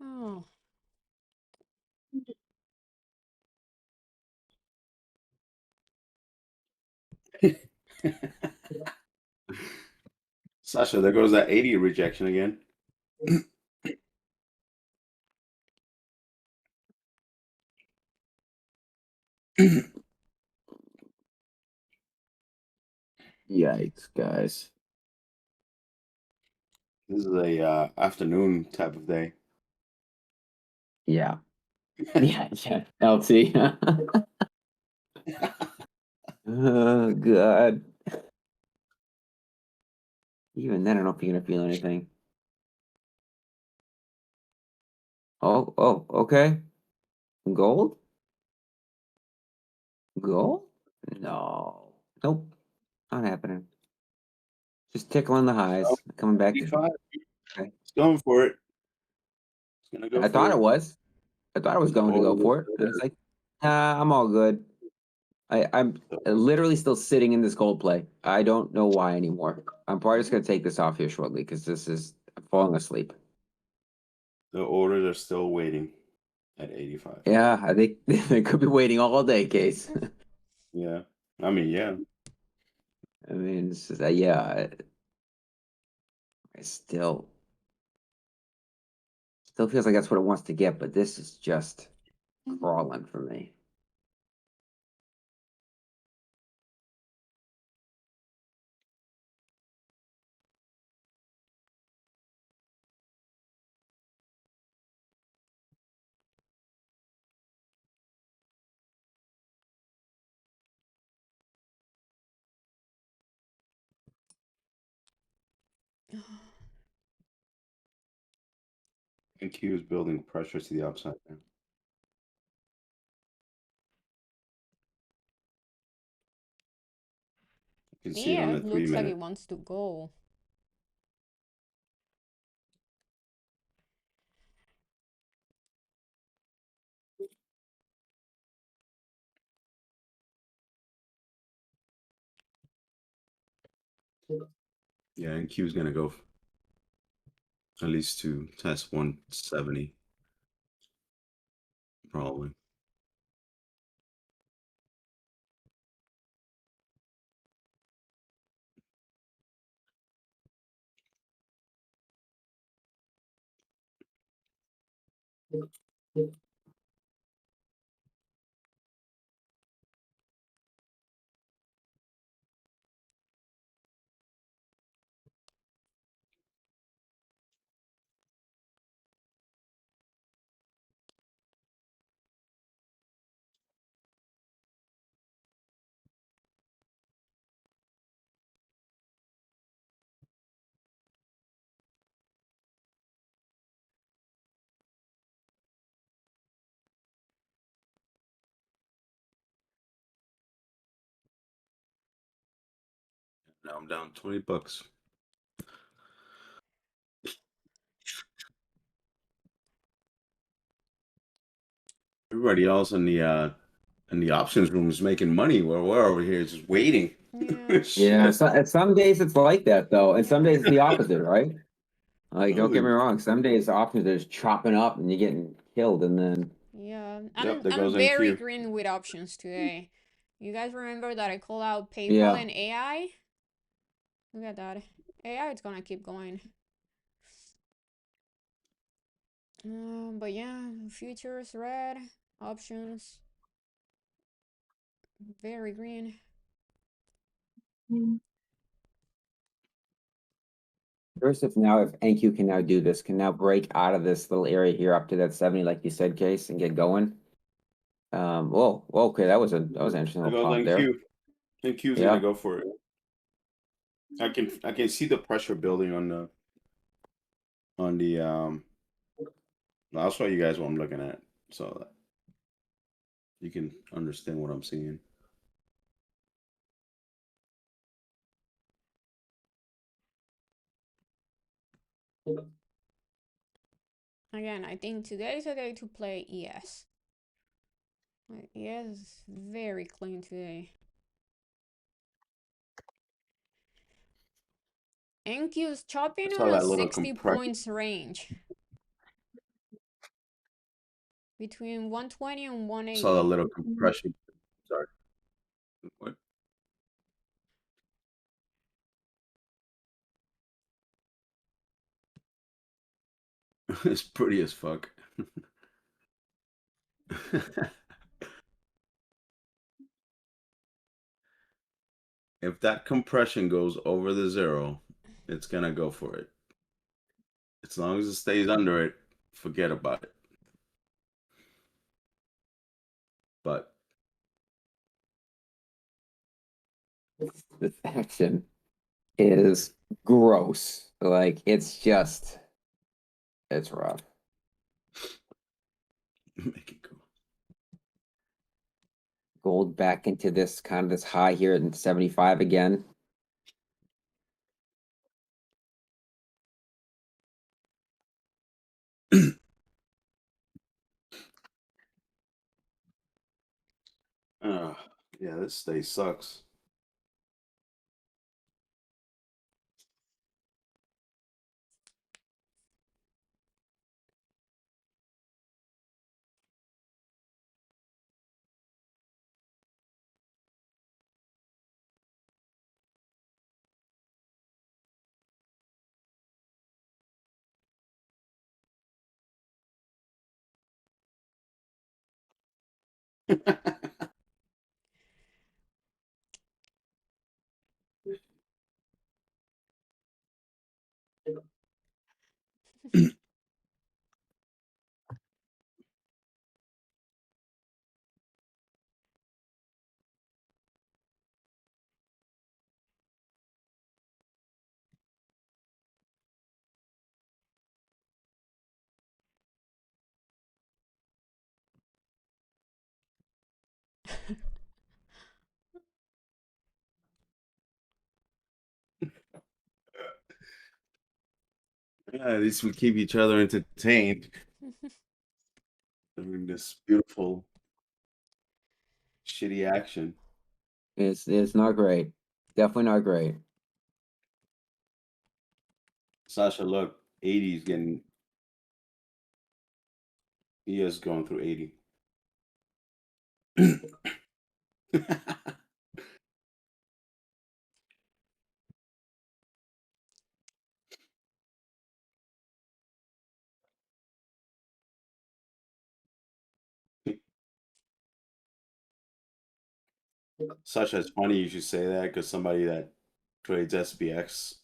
Oh, Sasha, there goes that 80 rejection again. Yikes, guys. This is a afternoon type of day. Yeah. Yeah, yeah. LT. Oh, God. Even then, I don't know if you're gonna feel anything. Oh, okay. Gold? Gold? No. Nope. Not happening. Just tickling the highs. Coming back. 85. Okay. It's going for it. It's gonna go I for thought it it. was. I thought I was going to go Order for it. And it's like, nah, I'm all good. I'm literally still sitting in this gold play. I don't know why anymore. I'm probably just gonna take this off here shortly because this is I'm falling asleep. The orders are still waiting at 85. Yeah, I think they could be waiting all day, Case. Yeah. I mean, yeah. I mean, it's just, yeah, I still feels like that's what it wants to get, but this is just crawling for me. And Q is building pressure to the upside now. You can see it on yeah, the it looks like 3-minute. it wants to go. Yeah, and Q is gonna go at least to test 170. Probably. Now I'm down $20. Everybody else in the options room is making money. We're over here just waiting. Yeah. Yeah, Shit. so, some days it's like that though, and some days it's the opposite, right? Like, don't get me Holy- wrong, some days the options are just chopping up and you're getting killed, and then Yeah. Yep, there I'm goes very NQ. green with options today. You guys remember that I called out PayPal yeah, and AI? Look at that. AI is gonna keep going. But yeah, futures red, options very green. first if now if NQ can now do this, can now break out of this little area here up to that 70, like you said, Case, and get going. Whoa, okay, that was an interesting There little goes pop there. NQ. NQ's Yeah. gonna go for it. I can see the pressure building on the I'll show you guys what I'm looking at so that you can understand what I'm seeing. Again, I think today is a day to play ES. ES is very clean today. NQ is chopping I saw on a that little 60 compression. points range. Between 120 and I 180. saw that little compression. Sorry. What? It's pretty as fuck. If that compression goes over the zero, it's gonna go for it. As long as it stays under it, forget about it. But This action is gross. Like, it's just, it's rough. make it go. Gold back into this kind of this high here at 75 again. Yeah, this stay sucks. Yeah, at least we keep each other entertained during this beautiful, shitty action. It's not great. Definitely not great. Sasha, look, 80 is getting. He is going through 80. Sasha, it's funny you should say that because somebody that trades SPX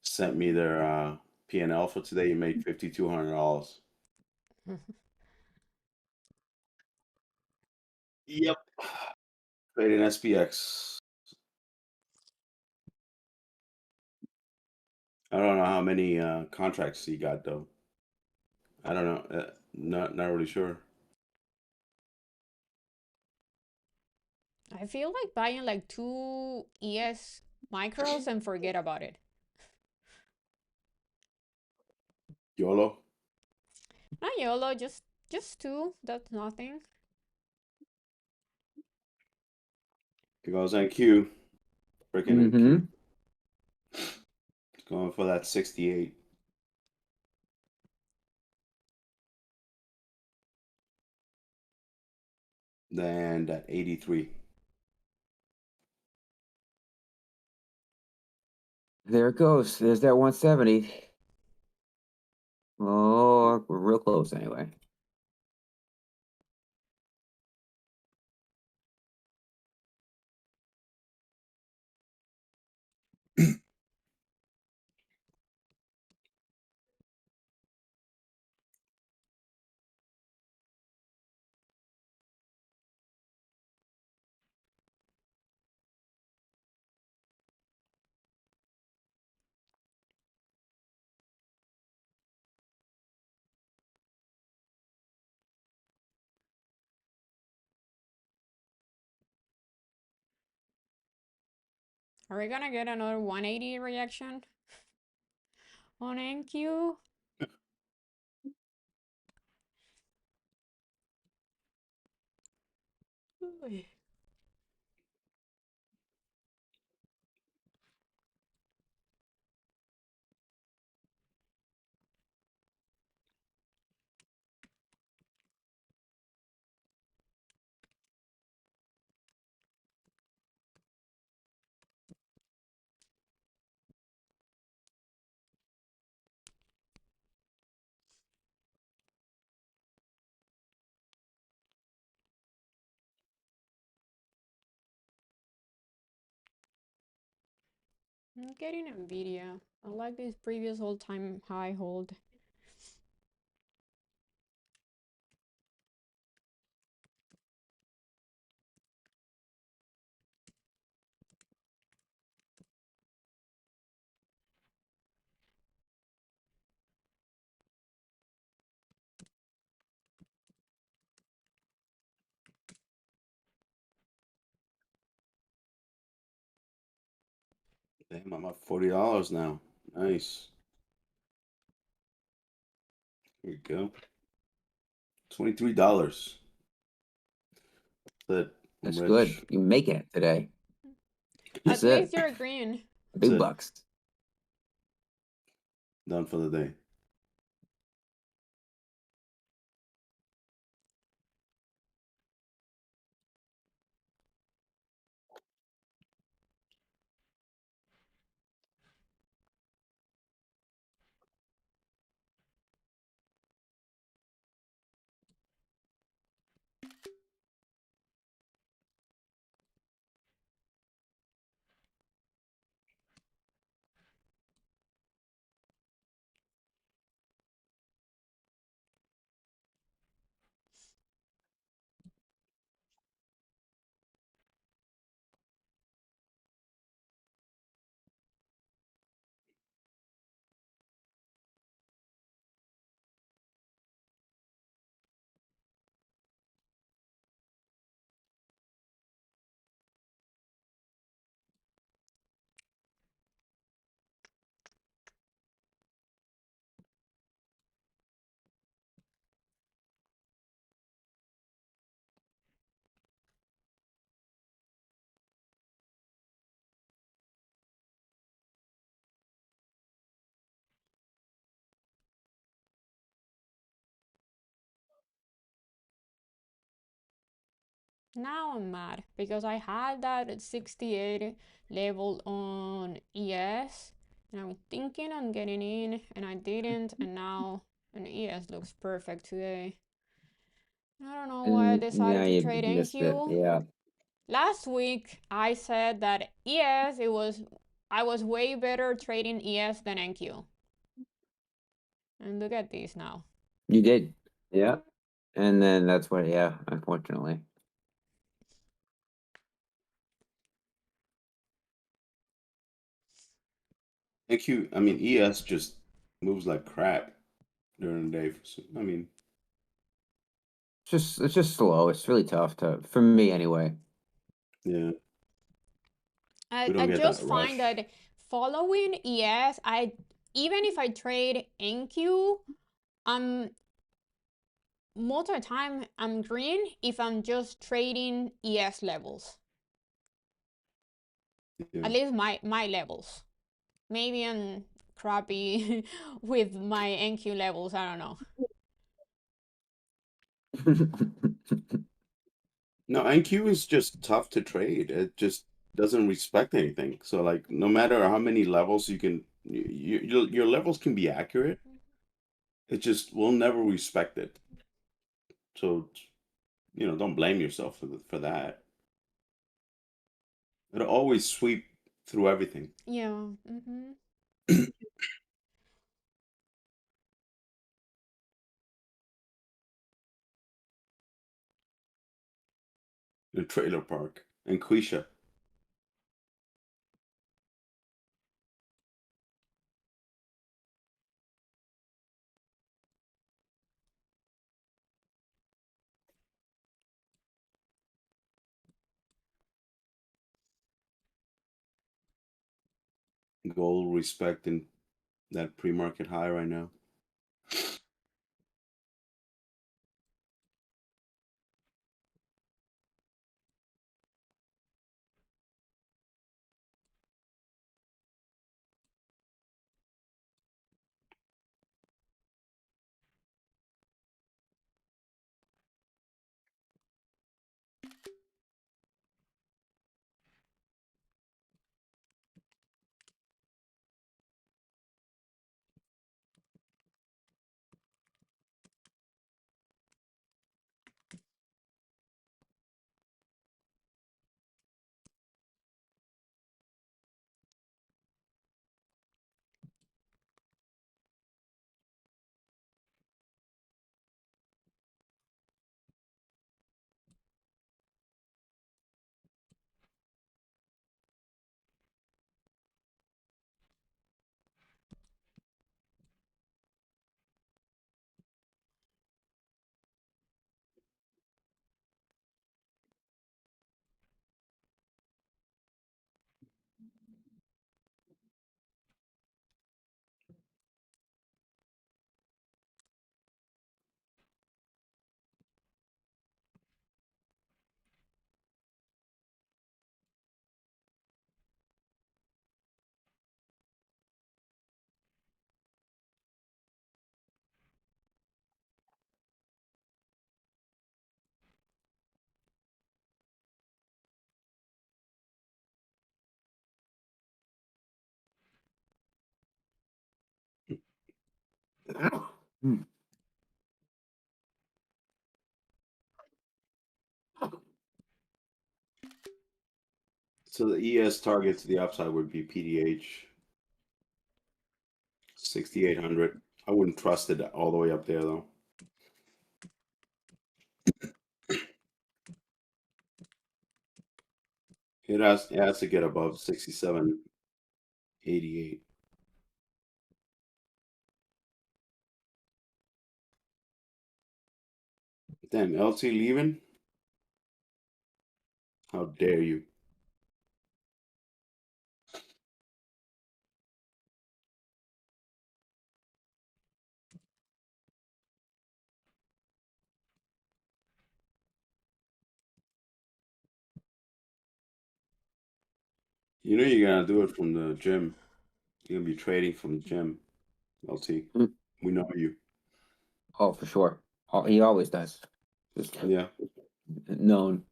sent me their P&L for today. You made $5,200. Yep. Trading SPX. I don't know how many contracts he got though. I don't know. Not really sure. I feel like buying like 2 ES micros and forget about it. YOLO. Not YOLO, just two. That's nothing. Here goes NQ. Freaking NQ. Going for that 68. Then that 83. There it goes. There's that 170. Oh, we're real close anyway. Are we gonna get another 180 reaction on NQ? Ooh. I'm getting Nvidia. I like this previous all-time high hold. Damn, I'm up $40 now. Nice. Here you go. $23. That's it. I'm That's rich. good. You're making it today. At That's least it. you're green. That's Big it. bucks. Done for the day. Now I'm mad because I had that 68 level on ES and I was thinking on getting in and I didn't, and now an ES looks perfect today. I don't know why I And decided yeah, to you trade missed it. NQ. Yeah. Last week I said that ES I was way better trading ES than NQ. And look at this now. You did. Yeah. And then that's what, yeah, unfortunately. NQ, I mean, ES just moves like crap during the day. So, I mean, It's just slow. It's really tough to, for me anyway. yeah. We don't I get just that find rush. that following ES, even if I trade NQ, um, most of the time I'm green if I'm just trading ES levels. Yeah. At least my levels. Maybe I'm crappy with my NQ levels. I don't know. No, NQ is just tough to trade. It just doesn't respect anything. So like, no matter how many levels you can, your levels can be accurate. It just will never respect it. So, don't blame yourself for that. It'll always sweep through everything. Yeah. Mm-hmm. The trailer park and Quisha. Gold respecting that pre-market high right now. Hmm. So the ES target to the upside would be PDH 6,800. I wouldn't trust it all the way up there though. It has to get above 67.88. Damn, LT leaving? How dare you? You know you're gonna do it from the gym. You're gonna be trading from the gym, LT. Hmm. We know you. Oh, for sure. Oh, he always does. Just Yeah. known.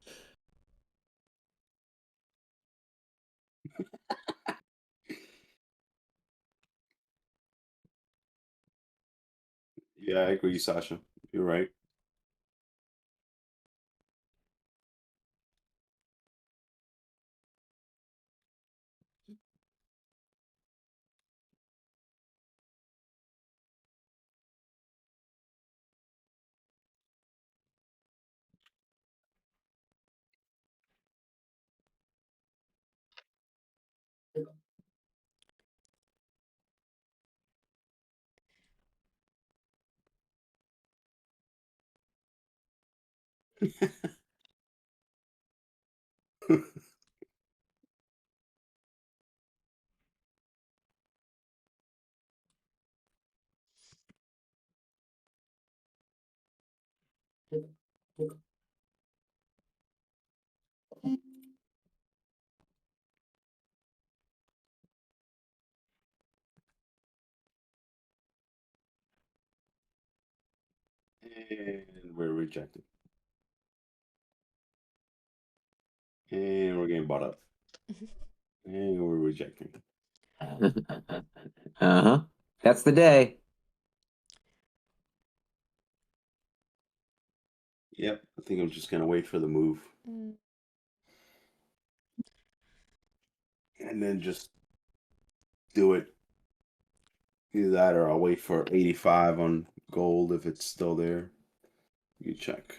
Yeah, I agree, Sasha. You're right. And we're rejected. And we're getting bought up. And we're rejecting. Uh-huh. That's the day. Yep, I think I'm just gonna wait for the move. Mm. And then just do it. Either that or I'll wait for 85 on gold if it's still there. You check.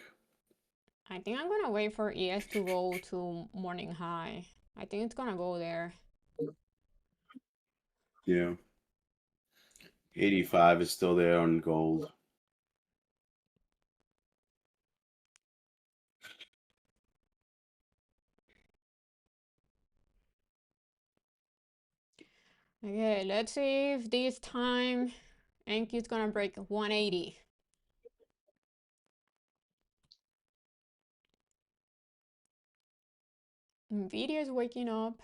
I think I'm gonna wait for ES to go to morning high. I think it's gonna go there. Yeah. 85 is still there on gold. Okay, let's see if this time Enki is gonna break 180. Nvidia is waking up.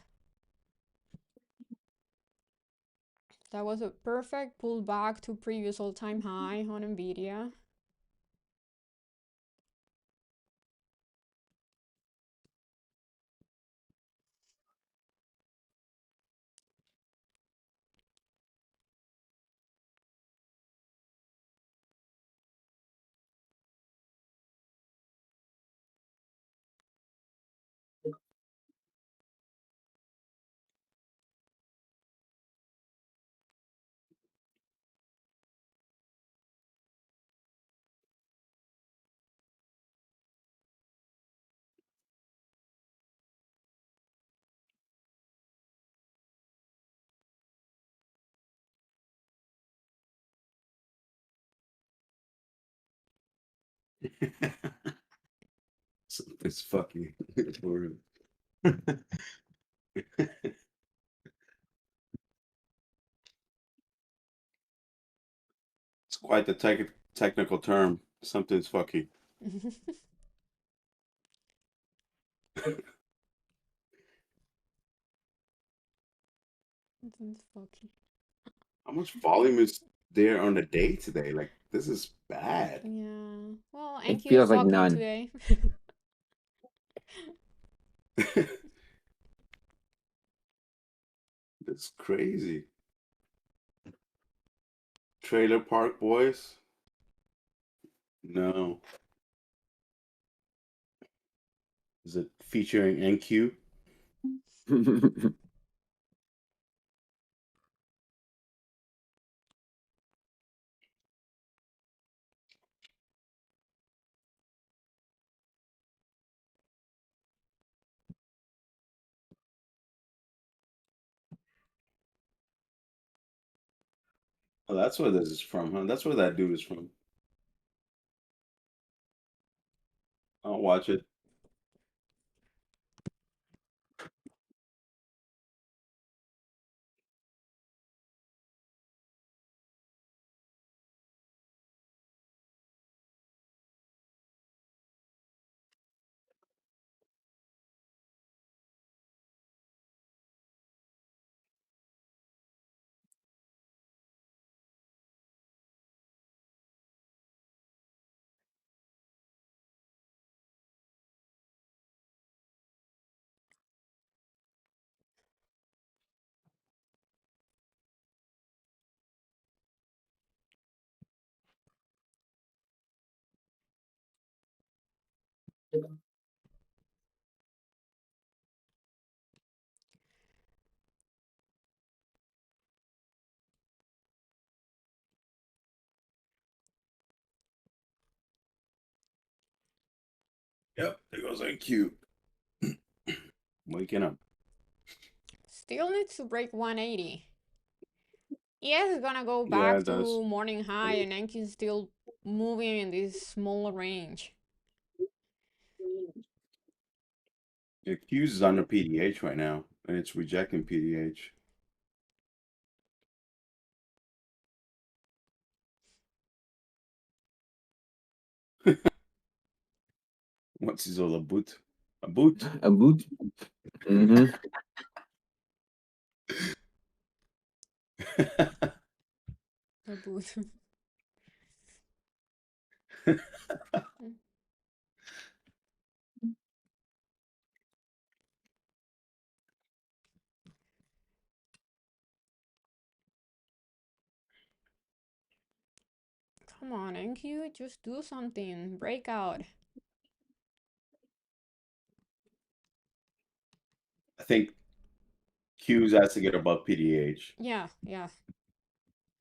That was a perfect pullback to previous all-time high on Nvidia. It's fucking for real. It's quite the technical term. Something's fucky. That's fucking. How much volume is there on the day today? Like, this is bad. Yeah. Well, It Enki is feels like lucky none. today. It's crazy. Trailer Park Boys? No. Is it featuring NQ? Oh, that's where this is from, huh? That's where that dude is from. I'll watch it. Yep, there goes NQ. Waking up. Still needs to break 180. ES is gonna go Yeah, back it does. to morning high, and Enki is still moving in this small range. Yeah, Q's is under PDH right now, and it's rejecting PDH. What's his all a boot? A boot? A boot. Mm-hmm. A booth. Come on, NQ, just do something. Break out. I think Q's has to get above PDH, Yeah, yeah.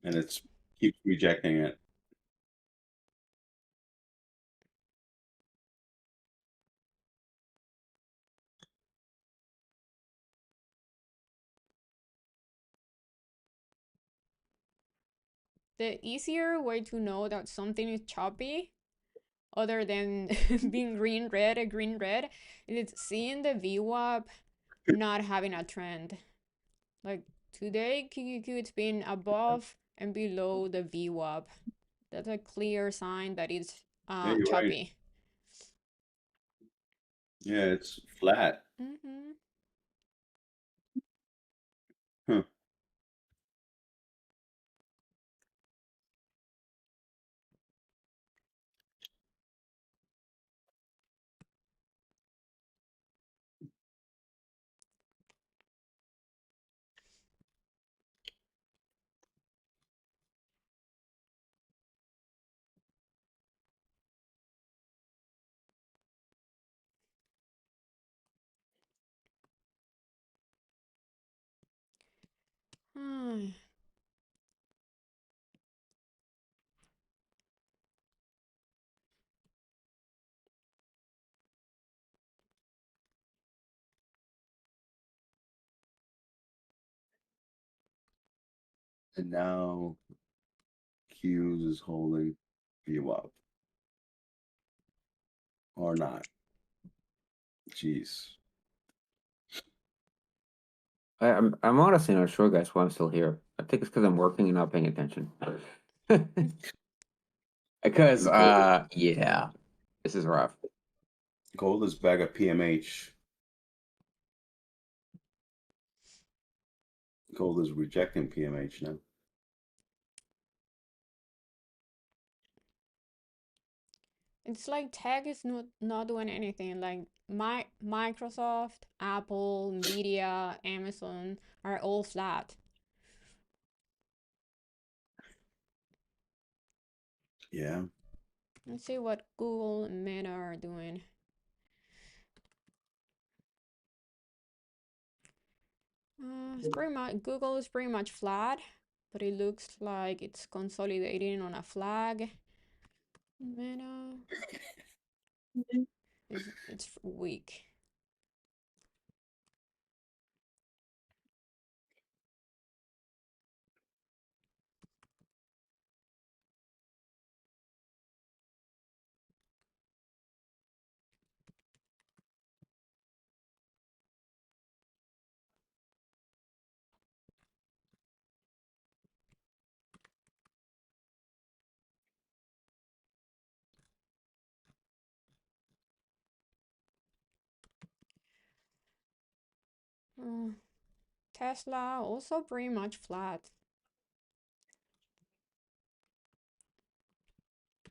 and it's keeps rejecting it. The easier way to know that something is choppy, other than being green red, is seeing the VWAP not having a trend. Like today, QQQ, it's been above and below the VWAP. That's a clear sign that it's Yeah, you're right. choppy. Yeah, it's flat. Mm-hmm. Huh. And now Q's is holding you up. Or not. Jeez. I'm honestly not sure, guys, why I'm still here. I think it's because I'm working and not paying attention. Because yeah, this is rough. Gold is back at PMH. Gold is rejecting PMH now. It's like tech is not doing anything. Like Microsoft, Apple, Nvidia, Amazon are all flat. Yeah. Let's see what Google and Meta are doing. It's pretty much Google is pretty much flat, but it looks like it's consolidating on a flag. Meta is it's weak. Tesla also pretty much flat.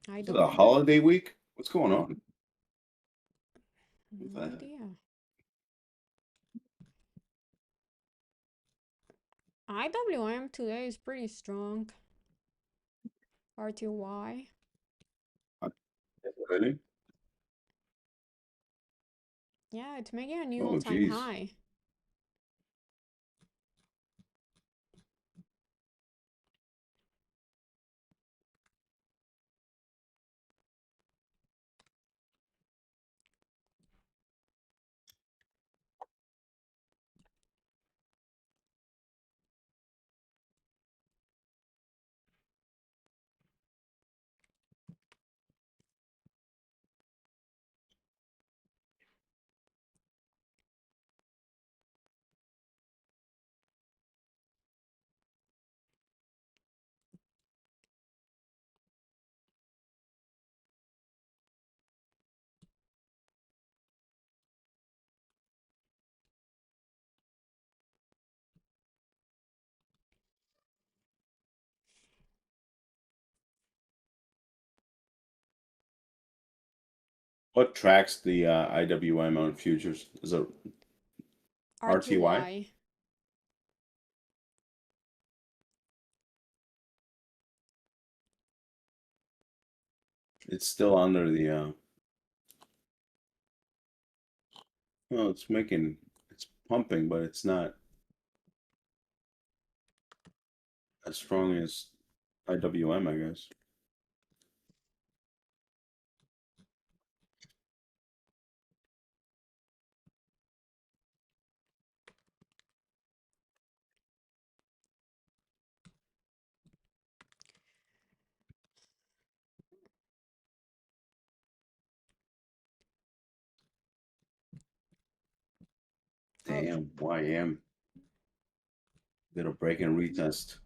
I Is it don't a holiday week? What's going on? no idea. IWM today is pretty strong. RTY. Really? Yeah, it's making a new Oh, all-time geez. high. What tracks the IWM on futures? Is it RTY? RTY. It's still under the. Well, it's pumping, but it's not as strong as IWM, I guess. Oh, Damn, YM. Little break and retest.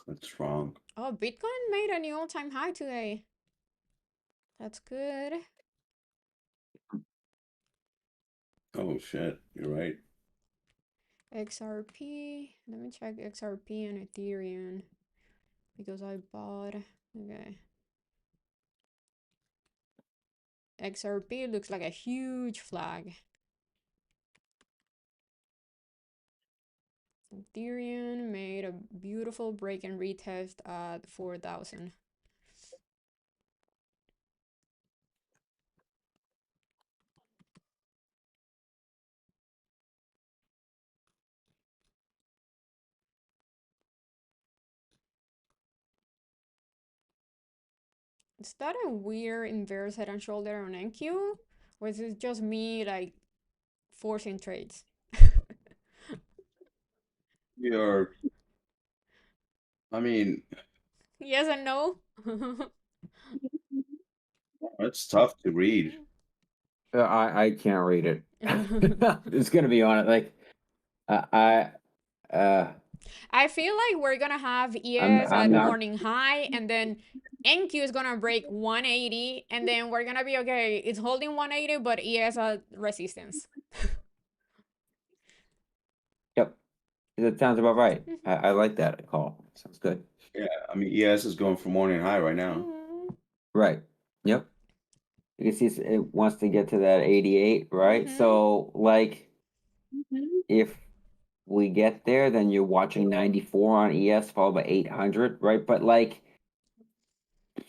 That's strong. oh, Bitcoin made a new all-time high today. That's good. Oh shit, you're right. XRP. Let me check XRP and Ethereum because I bought. Okay. XRP looks like a huge flag. Ethereum made a beautiful break and retest at 4,000. Is that a weird inverse head and shoulder on NQ? Or is it just me like forcing trades? You're. I mean, Yes and no? it's tough to read. I can't read it. It's gonna be on it. Like I feel like we're gonna have I'm ES I'm at not. morning high, and then NQ is gonna break 180, and then we're gonna be okay. It's holding 180, but ES at resistance. Yep, that sounds about right. I like that call. Sounds good. Yeah, I mean, ES is going for morning high right now. Right. Yep. You can see it wants to get to that 88, right? So like if we get there, then you're watching 94 on ES followed by 800, right? But like I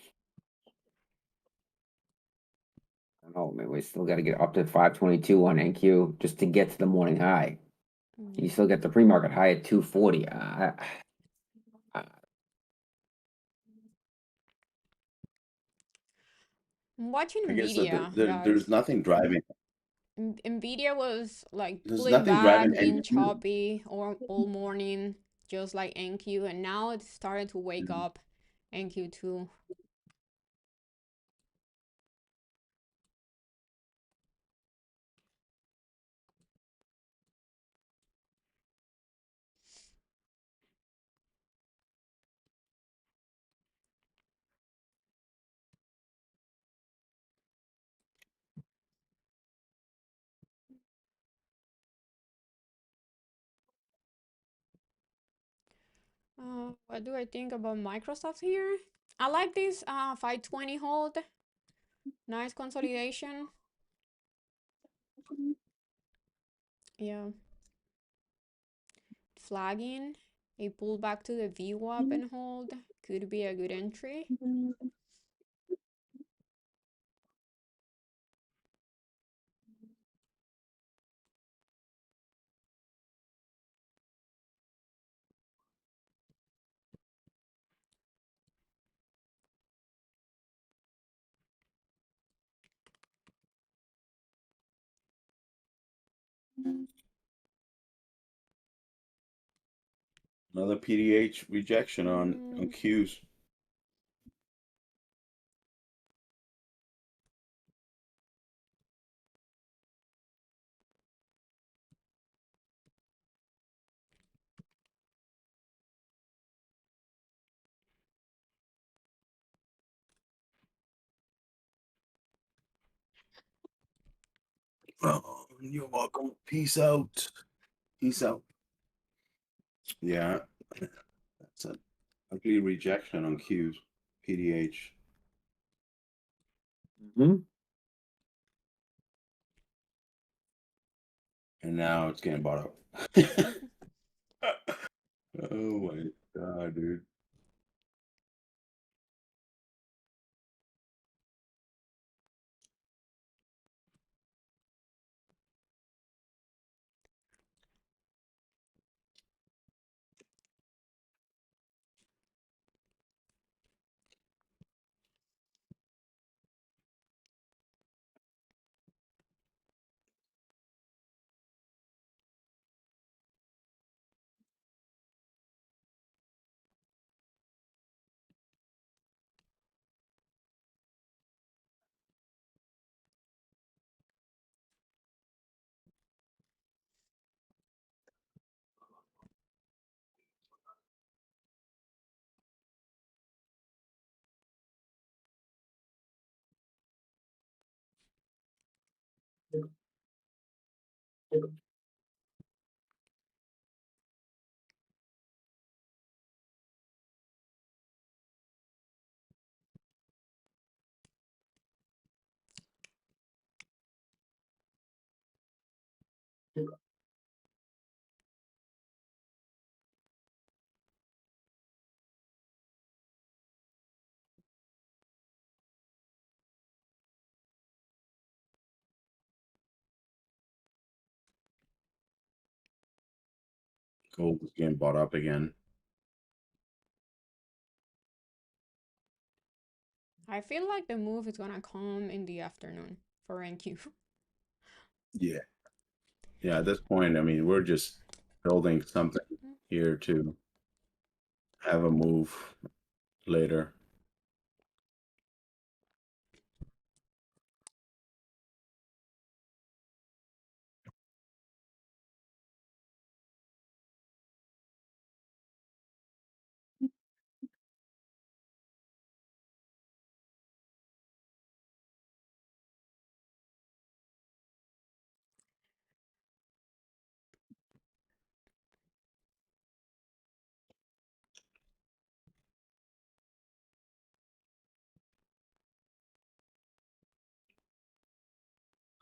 don't know, man, we still got to get up to 522 on NQ just to get to the morning high. You still get the pre-market high at 240. I'm watching I guess that Nvidia, there's guys. nothing driving. Nvidia was like There's pulling nothing back, driving being NQ. choppy all morning, just like NQ, and now it's starting to wake up. NQ too. What do I think about Microsoft here? I like this 520 hold. Nice consolidation. Yeah. Flagging. A pullback to the VWAP and hold. Could be a good entry. Another PDH rejection on Qs. Oh, you're welcome. Peace out. Peace out. Yeah, that's an ugly rejection on Qs. PDH. Hmm. And now it's getting bought up. Oh my god, dude. Gold is getting bought up again. I feel like the move is gonna come in the afternoon for NQ. Yeah. Yeah, at this point, I mean, we're just building something here to have a move later.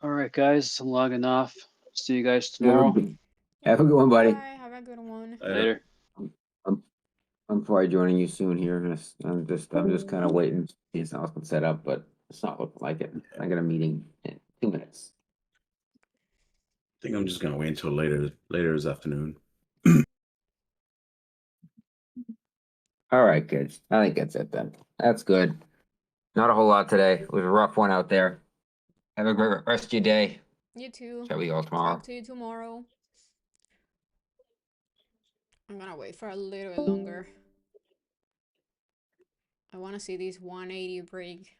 All right, guys, I'm logging off. See you guys Have a tomorrow. good, have a good one, buddy. Bye. Have a good one. Later. I'm probably joining you soon here. I'm just kind of waiting to see if something's been set up, but it's not looking like it. I got a meeting in 2 minutes. I think I'm just gonna wait until later this afternoon. All right, kids. I think that's it then. That's good. Not a whole lot today. It was a rough one out there. Have a great rest of your day. You too. Shall we go tomorrow? Talk to you tomorrow. I'm gonna wait for a little bit longer. I wanna see this 180 break.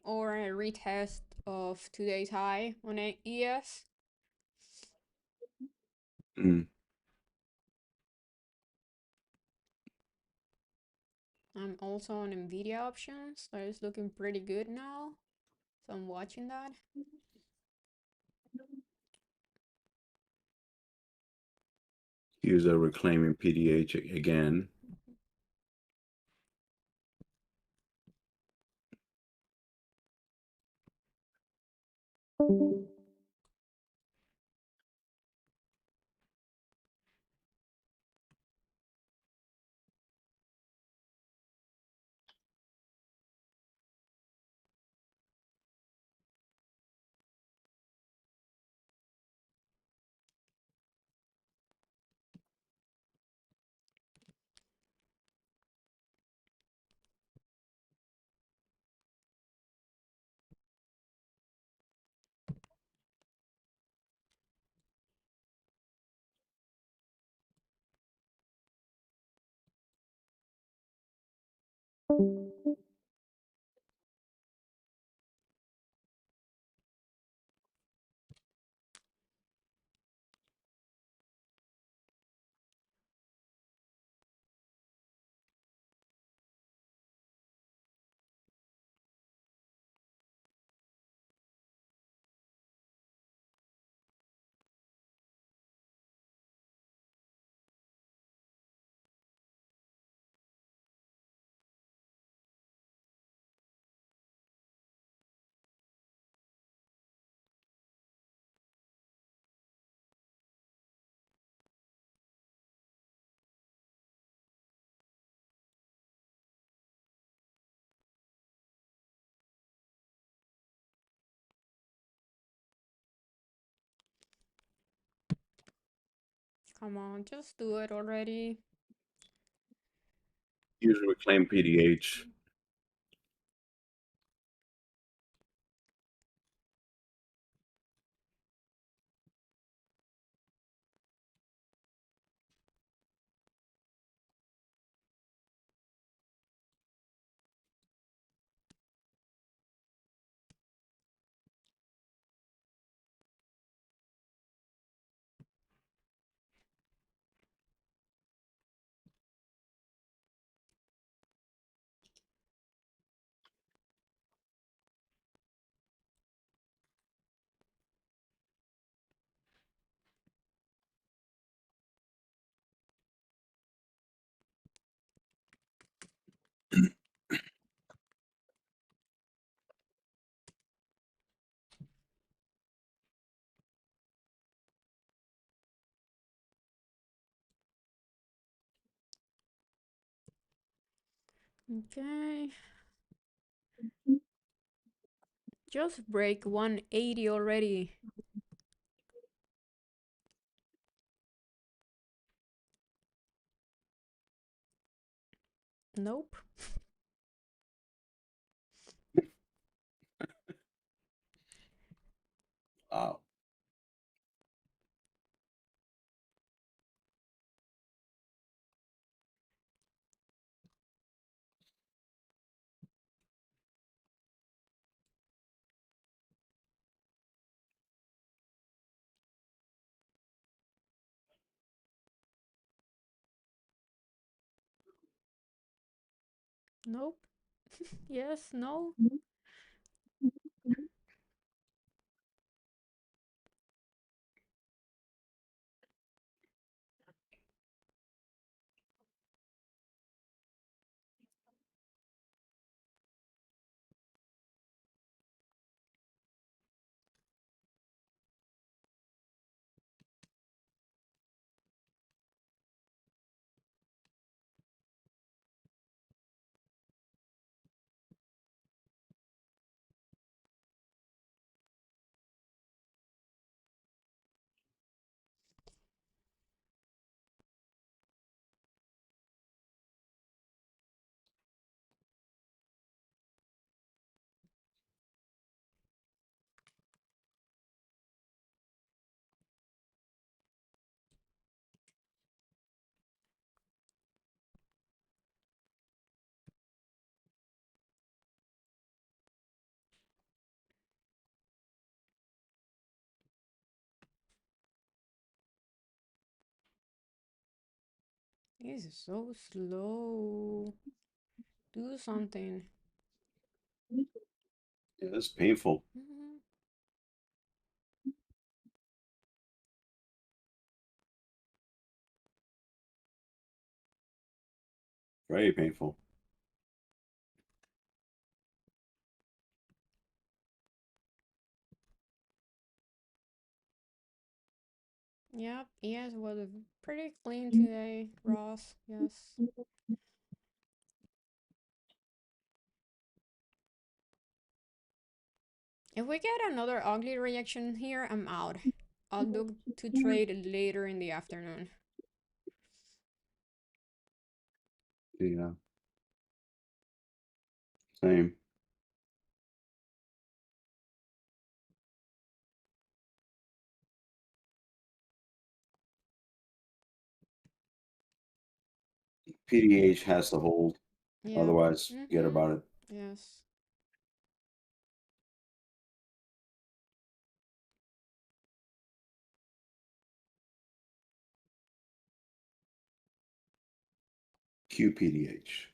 Or a retest of today's high on ES. Mm. I'm also on Nvidia options. That is looking pretty good now. So I'm watching that. Here's a reclaiming PDH again. Come on, just do it already. Use reclaim PDH. Okay. Just break 180 already. Nope. Wow. Nope. Yes, no. This is so slow. Do something. Yeah, that's painful. Mhm. Very painful. Yep, ES was pretty clean today, Ross. Yes. If we get another ugly reaction here, I'm out. I'll look to trade later in the afternoon. Yeah. Same. PDH has to hold. Yeah. Otherwise, forget about it. Yes. QPDH.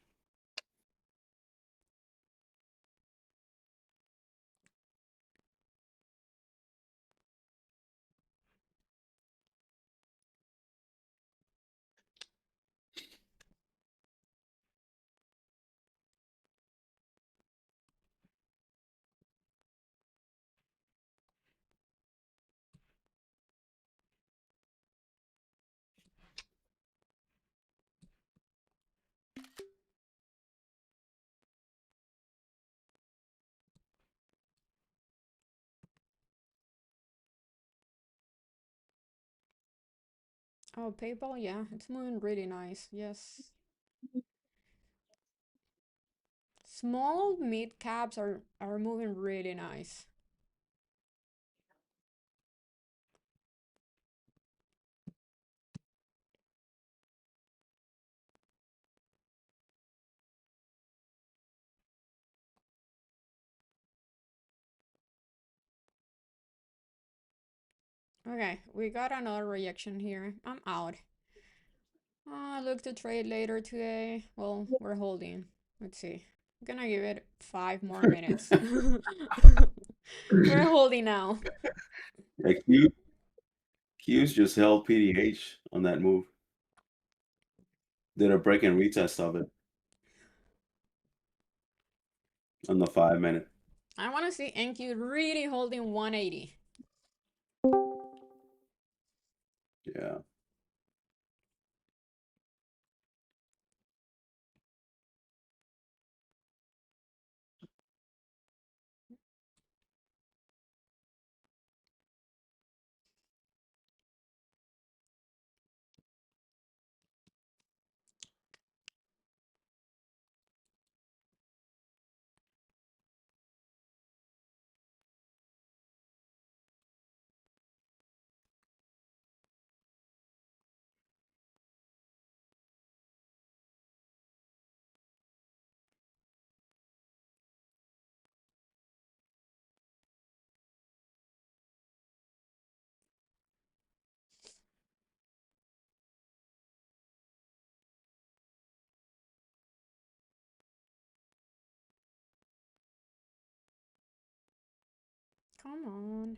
Oh, PayPal, yeah, it's moving really nice. Yes. Small mid caps are moving really nice. Okay, we got another rejection here. I'm out. Look to trade later today. Well, we're holding. Let's see. I'm gonna give it 5 more minutes. We're holding now. Yeah, Q's just held PDH on that move. Did a break and retest of it on the 5 minute. I want to see NQ really holding 180. Yeah. Come on.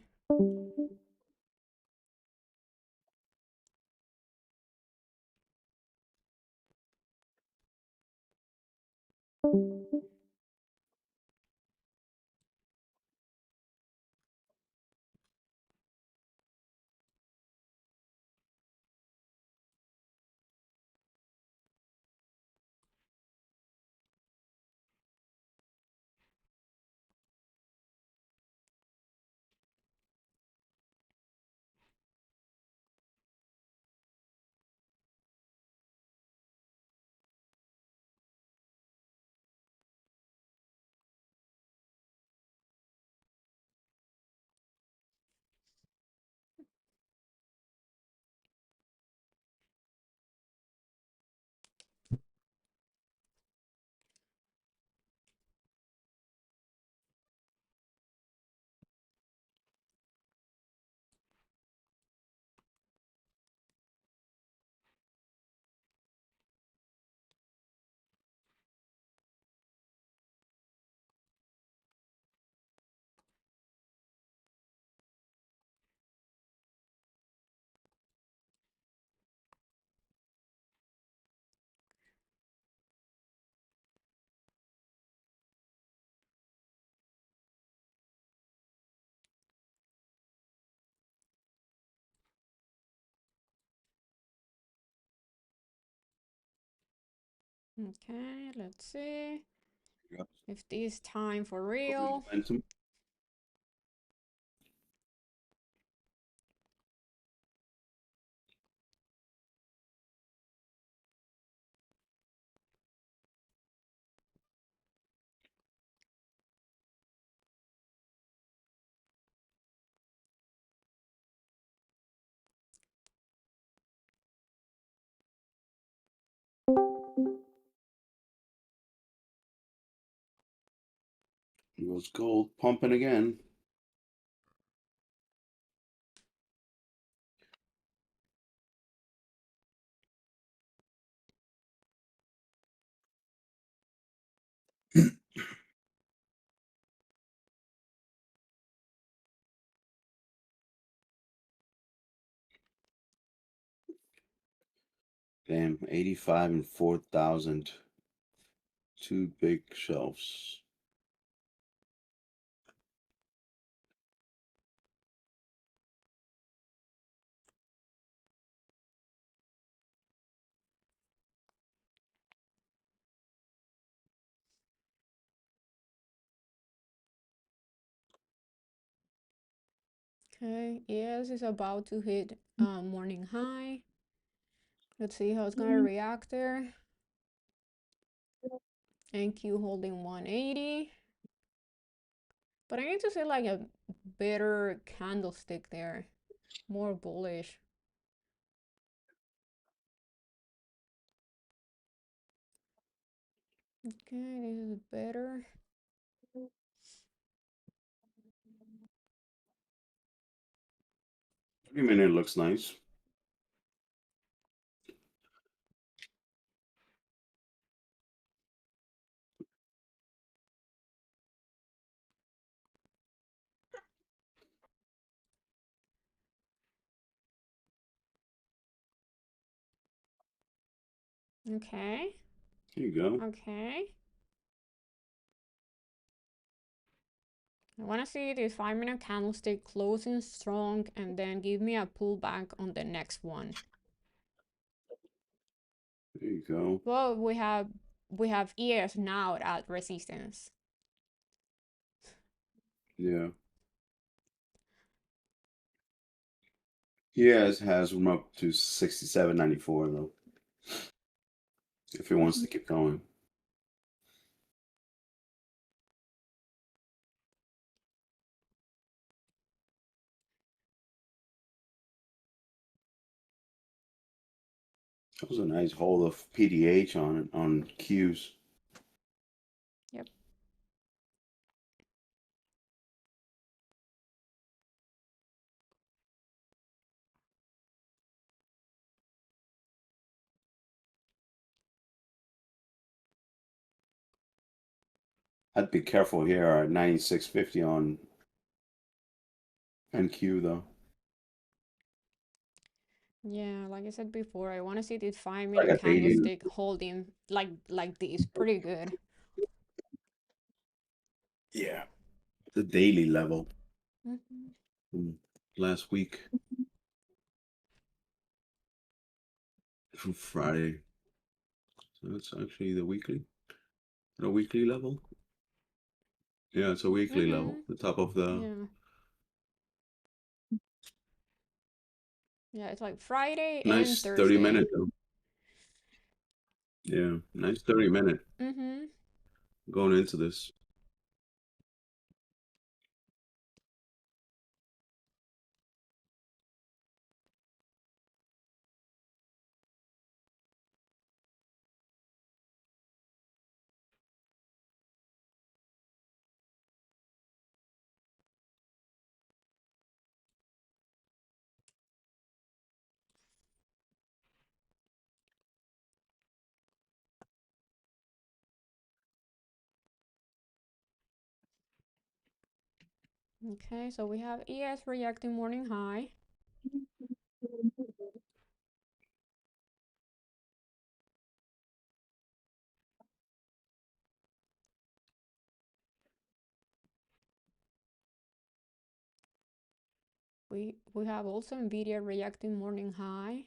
Okay, let's see Yep. if this time for Building real. momentum. It was gold pumping again. Damn, 85 and 4,000. Two big shelves. Okay, yes, it's about to hit morning high. Let's see how it's gonna react there. NQ holding 180. But I need to see like a better candlestick there. More bullish. Okay, this is better. 3-minute looks nice. Okay. Here you go. Okay. I want to see this 5-minute candlestick closing strong and then give me a pullback on the next one. There you go. Well, we have ES now at resistance. Yeah. Yes, has room up to 67.94 though. If it wants to keep going. That was a nice hold of PDH on Qs. Yep. I'd be careful here at 96.50 on NQ though. Yeah, like I said before, I want to see this 5-minute Like a daily, candlestick holding like this. Pretty good. yeah, the daily level Mhm. from last week from Friday. So it's actually the weekly level. Yeah, it's a weekly level. The top of the Yeah. Yeah, it's like Friday and nice 30 Thursday. minute though. Yeah, nice 30 minute Mm-hmm. going into this. Okay, so we have ES reacting morning high. We have also Nvidia reacting morning high.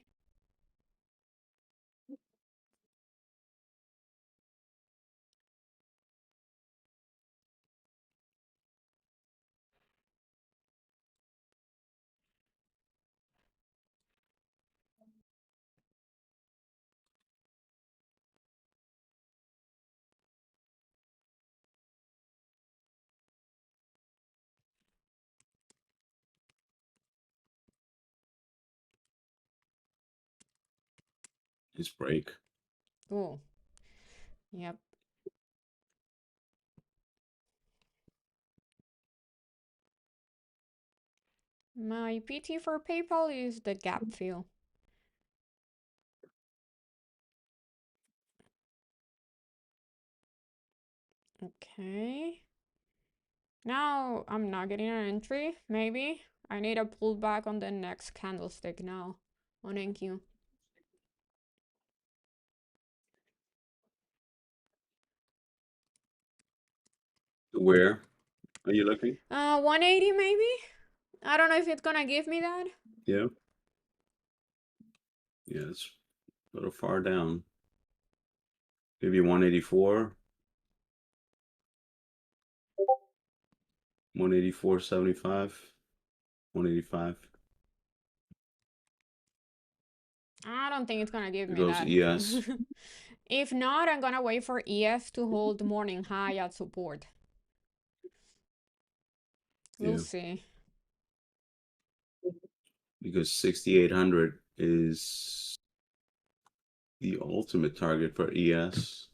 This break. Oh, yep. My PT for PayPal is the gap fill. Okay. Now I'm not getting an entry, maybe. I need a pullback on the next candlestick now on NQ. Where are you looking? 180 maybe? I don't know if it's gonna give me that. Yeah. Yeah, it's a little far down. Maybe 184. 184.75. 185. I don't think it's gonna give It me goes that. ES. If not, I'm gonna wait for EF to hold the morning high at support. We'll Yeah. see. Because 6,800 is the ultimate target for ES.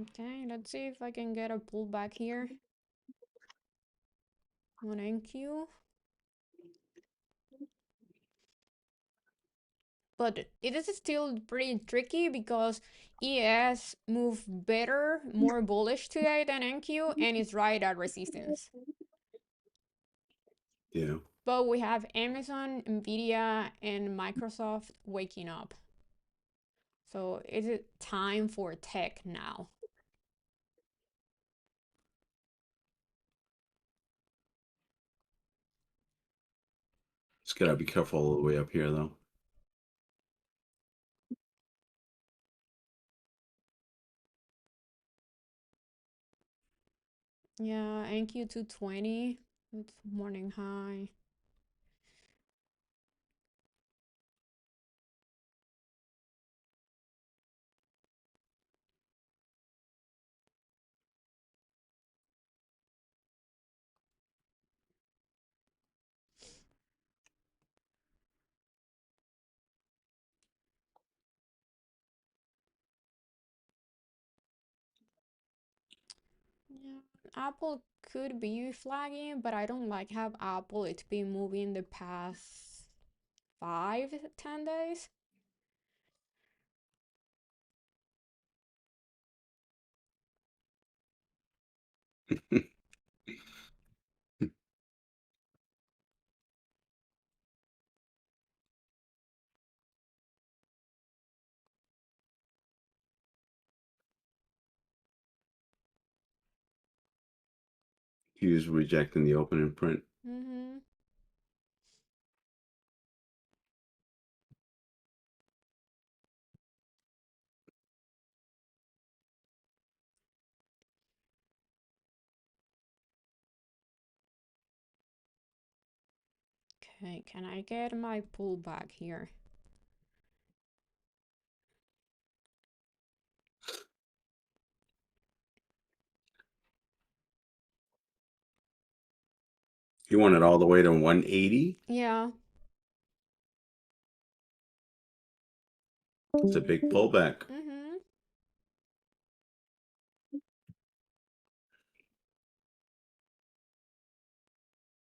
Okay, let's see if I can get a pullback here on NQ. But it is still pretty tricky because ES moved better, more bullish today than NQ, and is right at resistance. Yeah. But we have Amazon, Nvidia, and Microsoft waking up. So is it time for tech now? Just gotta be careful all the way up here, though. Yeah, NQ 220. It's morning high. Yeah, Apple could be flagging, but I don't like how Apple it's been moving the past 5-10 days. He was rejecting the opening print. Mm-hmm. Okay, can I get my pullback here? He wanted all the way to 180. Yeah. It's a big pullback. Mm-hmm.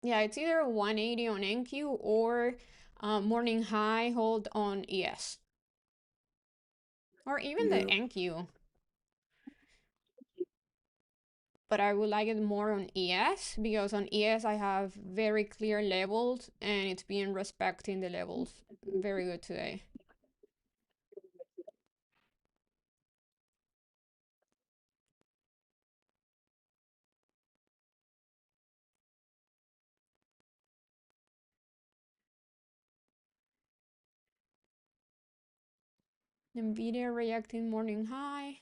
Yeah, it's either 180 on NQ or morning high hold on ES. Or even the Yeah. NQ. But I would like it more on ES because on ES I have very clear levels and it's been respecting the levels very good today. Nvidia reacting morning high.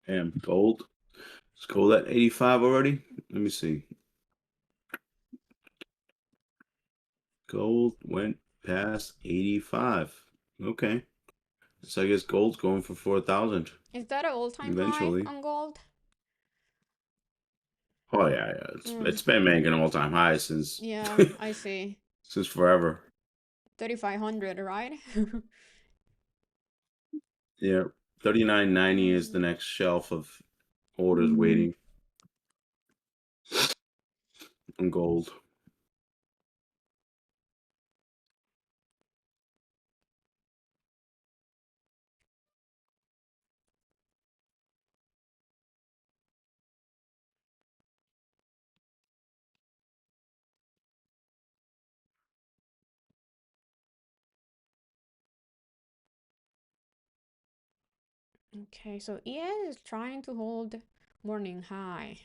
And gold. Is gold at 85 already? Let me see. Gold went past 85. Okay. So I guess gold's going for 4,000 Is that an all-time high eventually. on gold? Oh yeah, it's been making an all-time high since Yeah, I see. since forever. 3,500, right? Yeah, 39.90 is the next shelf of orders waiting on gold. Okay, so ES is trying to hold morning high.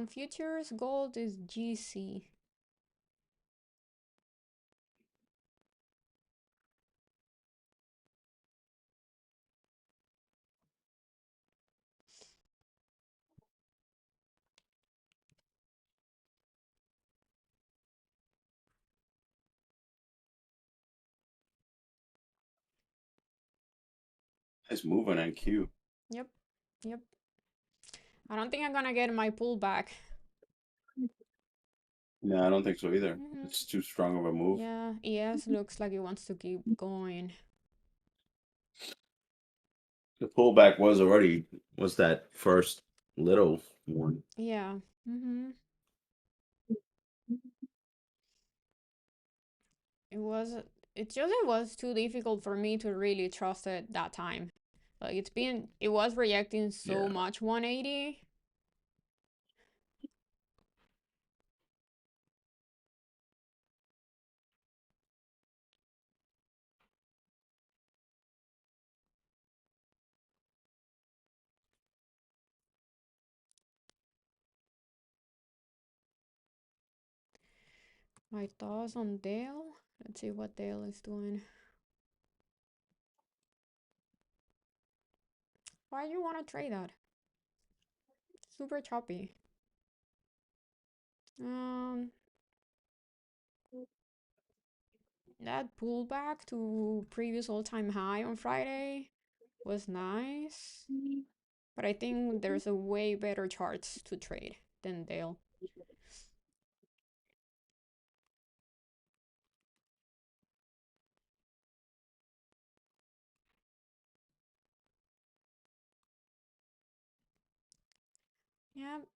Futures gold is GC. It's moving on Q. Yep, yep. I don't think I'm gonna get my pullback. No, I don't think so either. It's too strong of a move. Yeah, ES looks like it wants to keep going. The pullback was that first little one. Yeah. It was it was too difficult for me to really trust it that time. Like it was reacting so Yeah. much 180. My thoughts on Dale. Let's see what Dale is doing. Why do you want to trade that? Super choppy. That pullback to previous all-time high on Friday was nice, but I think there's a way better charts to trade than Dale.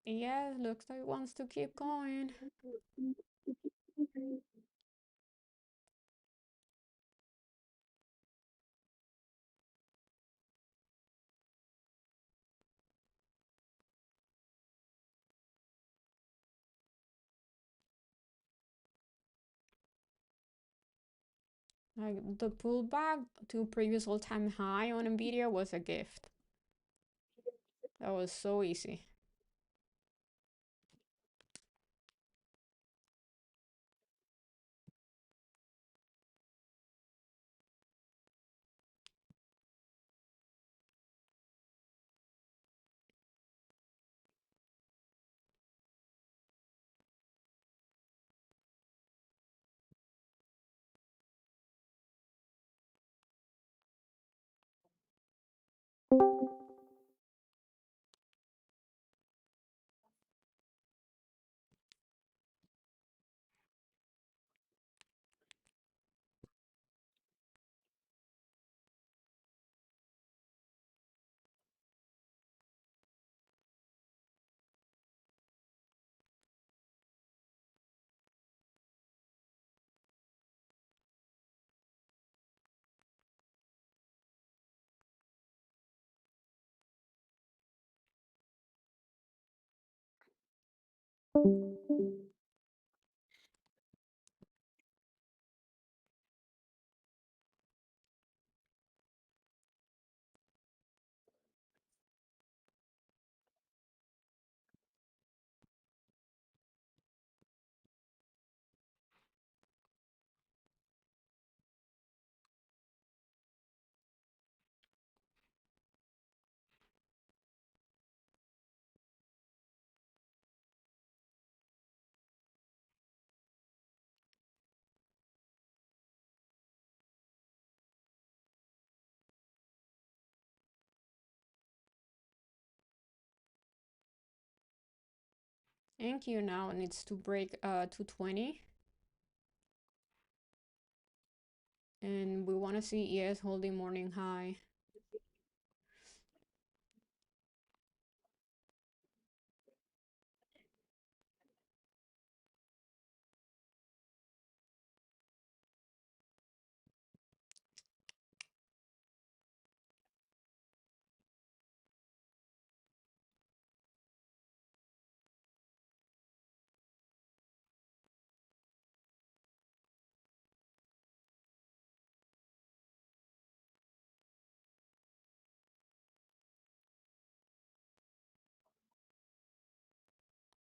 Yeah, looks like it wants to keep going. Like the pullback to previous all-time high on Nvidia was a gift. That was so easy. NQ now needs to break 220. And we want to see ES holding morning high.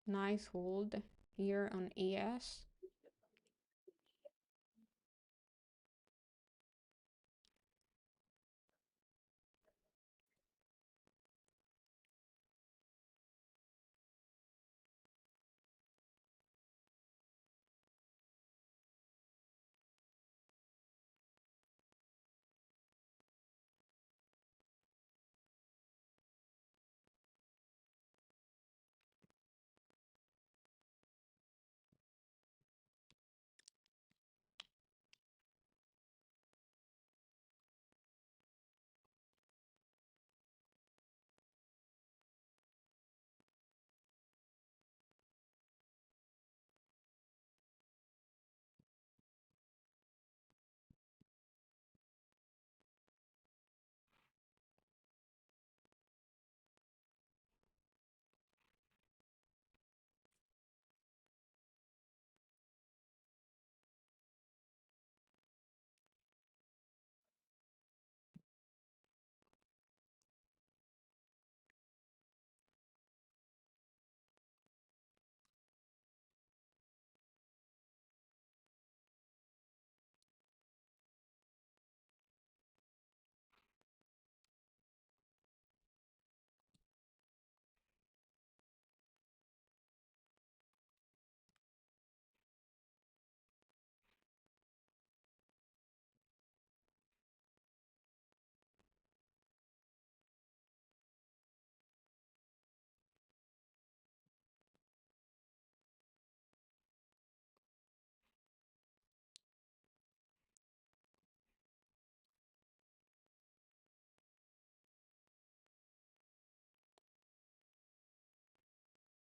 Nice hold here on ES.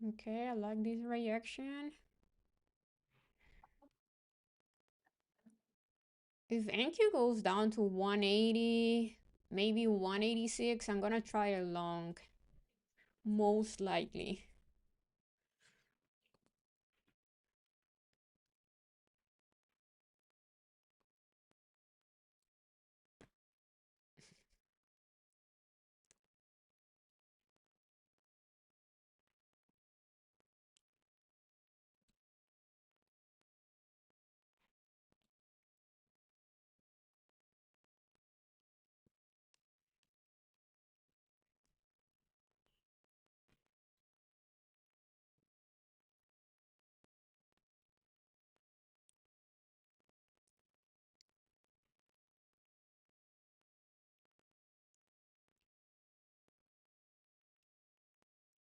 Okay, I like this reaction. If NQ goes down to 180, maybe 186, I'm gonna try a long, most likely.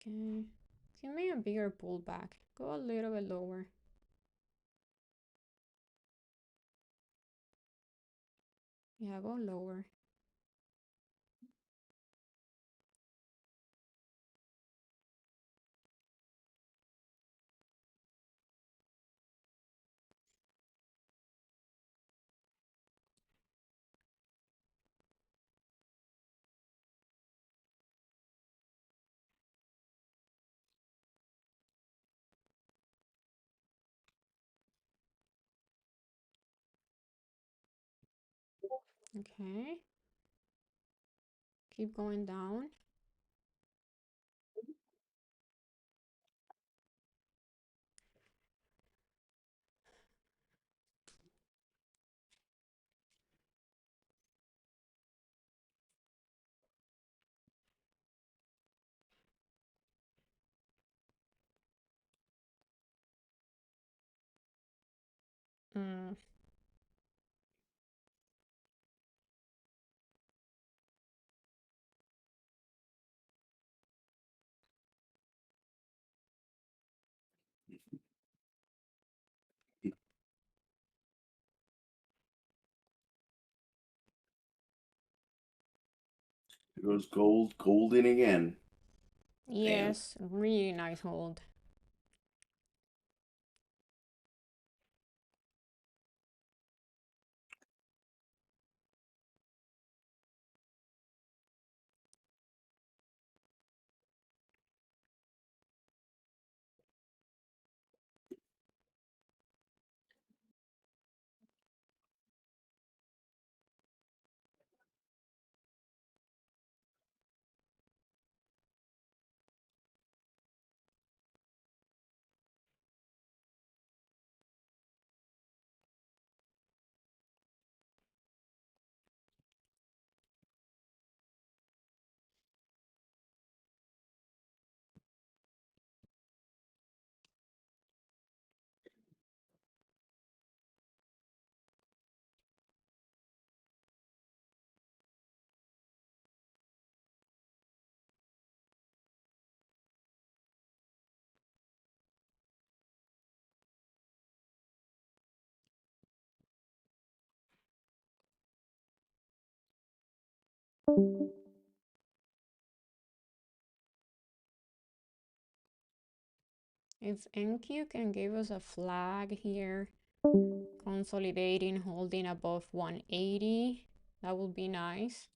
Okay, give me a bigger pullback. Go a little bit lower. Yeah, go lower. Okay, keep going down. Mm, It goes golden again. Yes, really nice hold. If NQ can give us a flag here, consolidating, holding above 180, that would be nice.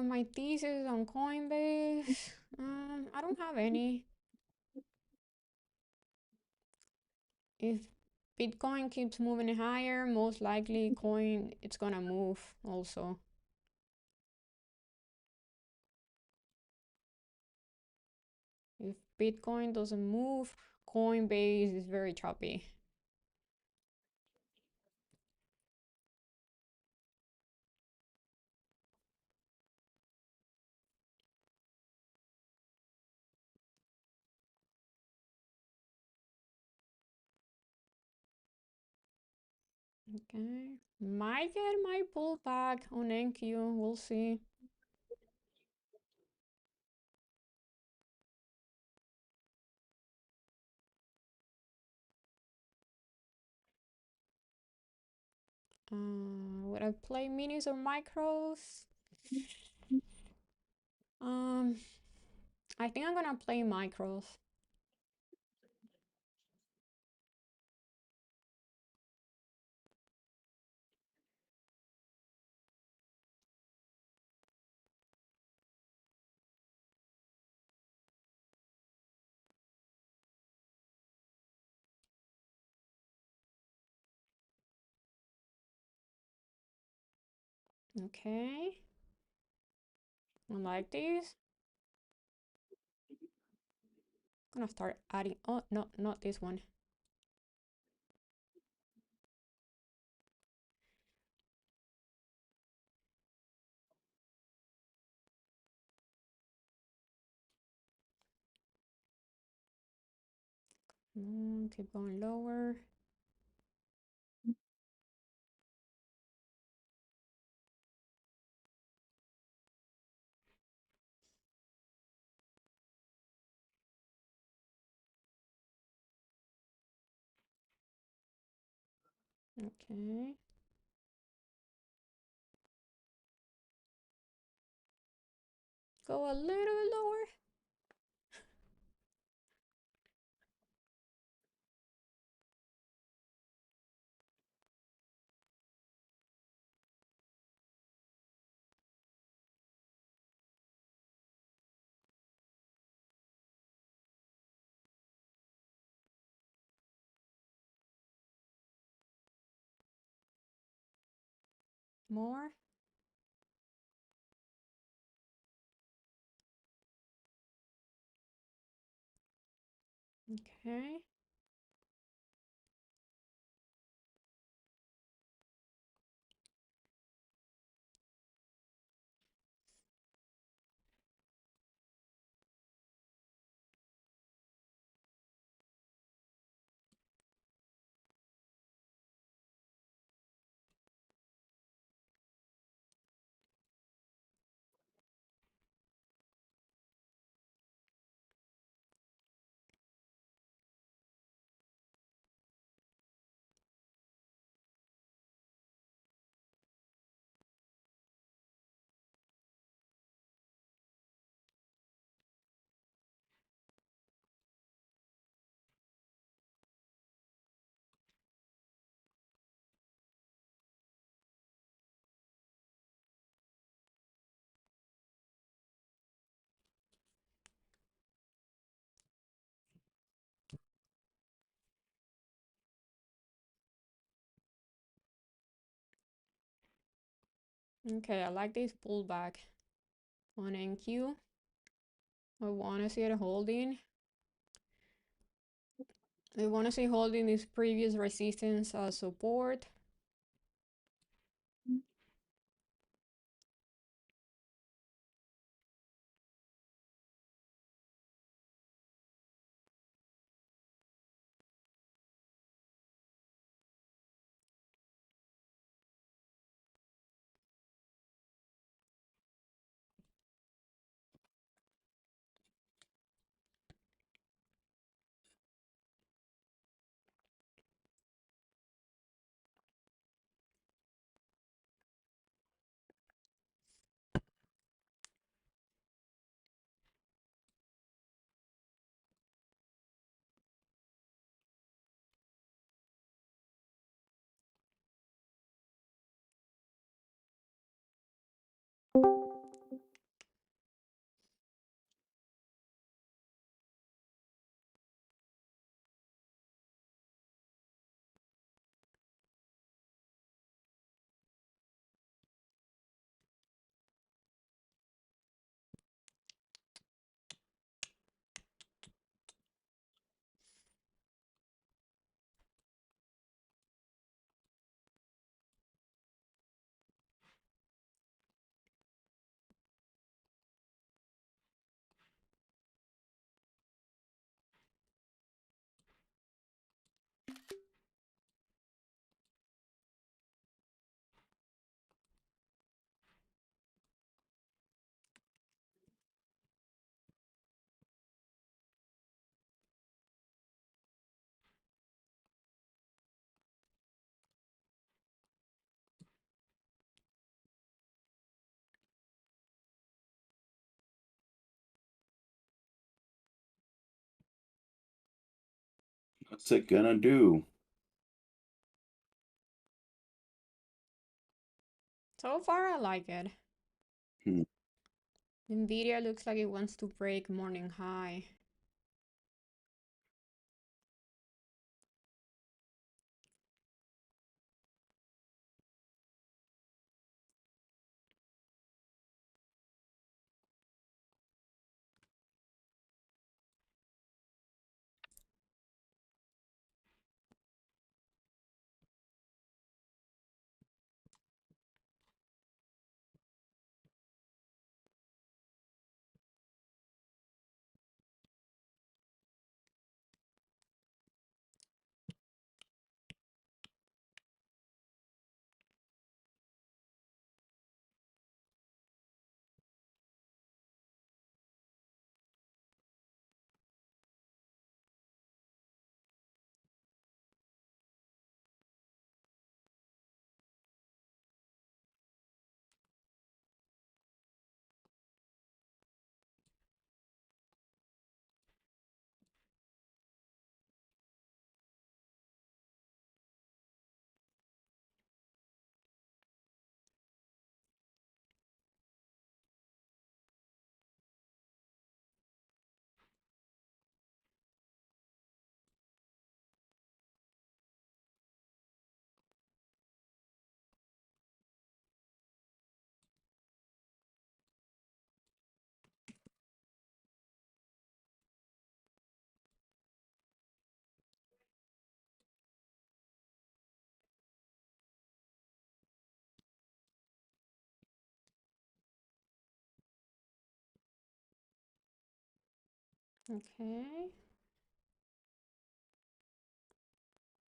My thesis on Coinbase, I don't have any. If Bitcoin keeps moving higher, most likely coin it's gonna move also. If Bitcoin doesn't move, Coinbase is very choppy. Okay, might get my pullback on NQ, we'll see. Would I play minis or micros? I think I'm gonna play micros. Okay. I like these. I'm gonna start adding. Oh, no, not this one. Keep going lower. Okay. Go a little bit lower. More. Okay. Okay, I like this pullback on NQ. I want to see it holding. I want to see holding this previous resistance as support. What's it gonna do? So far, I like it. Hmm. Nvidia looks like it wants to break morning high. Okay.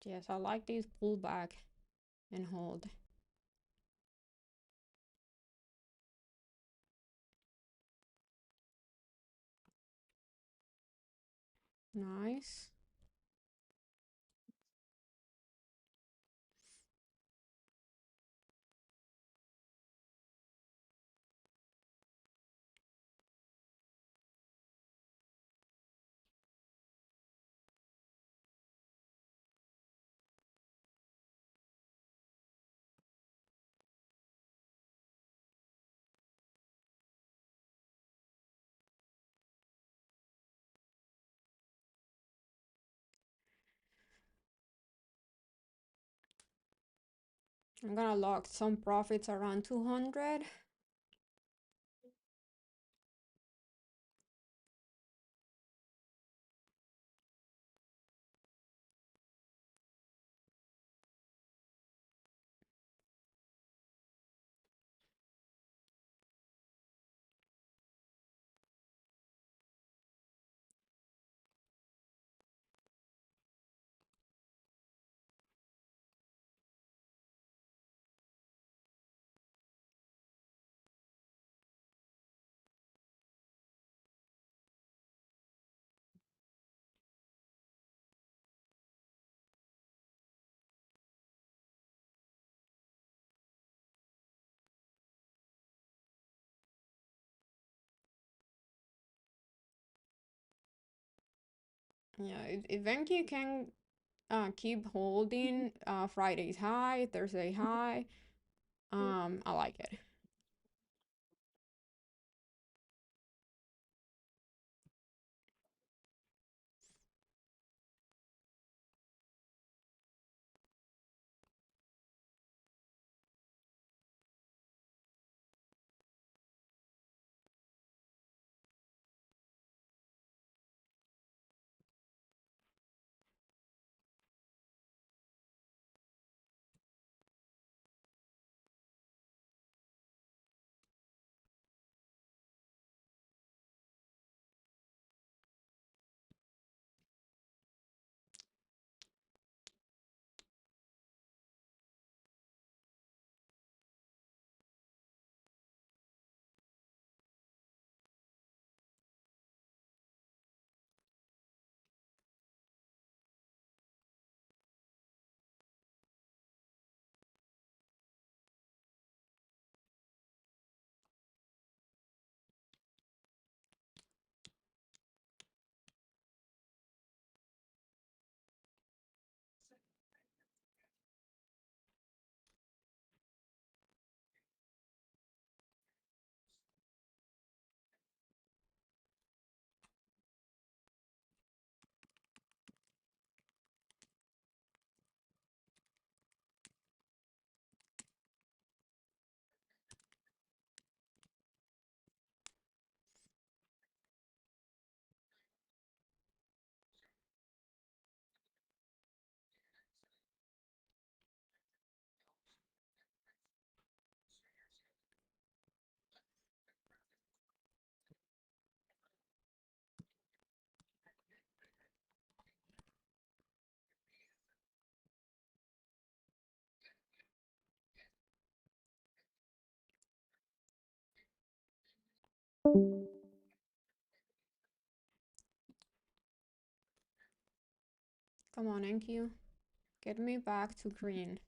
Yes, I like this pullback and hold. Nice. I'm gonna lock some profits around 200. Yeah, if Venki can keep holding Friday's high, Thursday high, I like it. Come on, NQ. Get me back to green.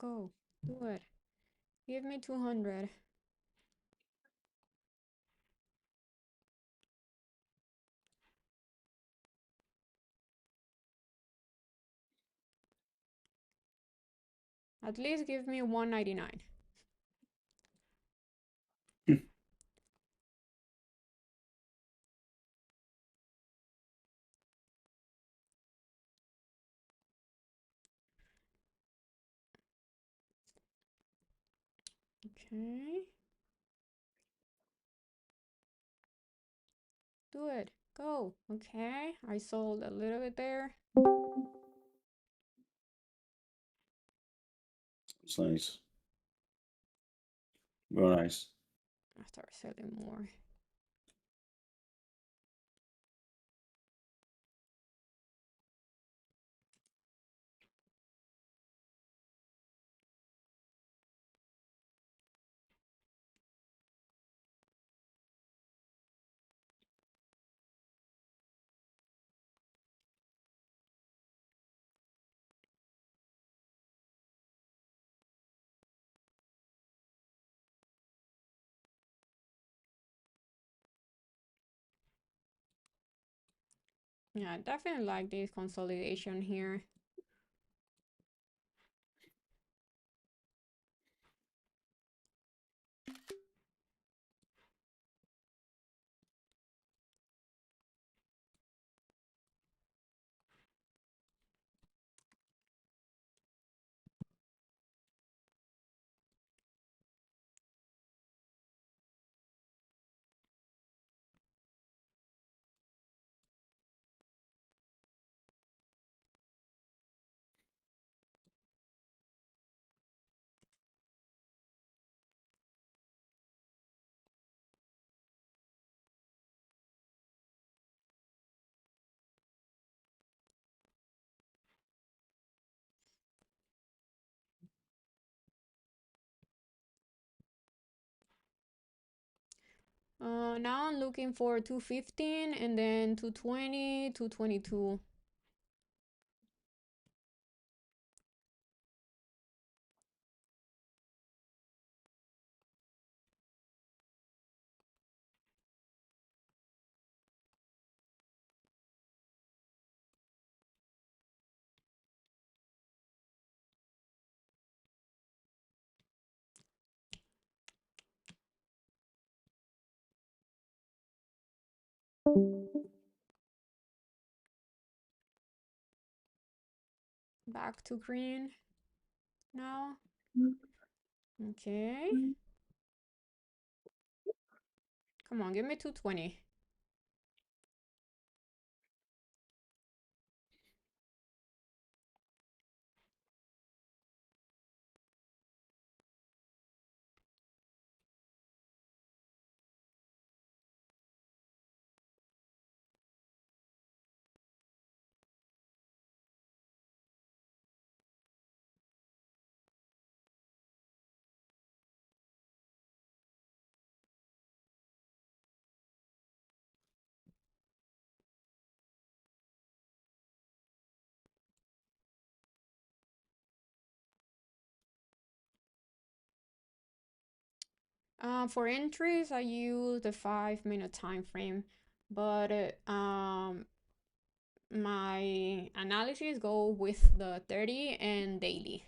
Go, do it. Give me 200. At least give me 199. Okay. Do it. Go. Okay. I sold a little bit there. It's nice. Very nice. I start selling more. Yeah, I definitely like this consolidation here. Now I'm looking for 215 and then 220, 222. Back to green now. Okay. Come on, give me 220. For entries, I use the 5-minute time frame, but my analysis go with the 30 and daily.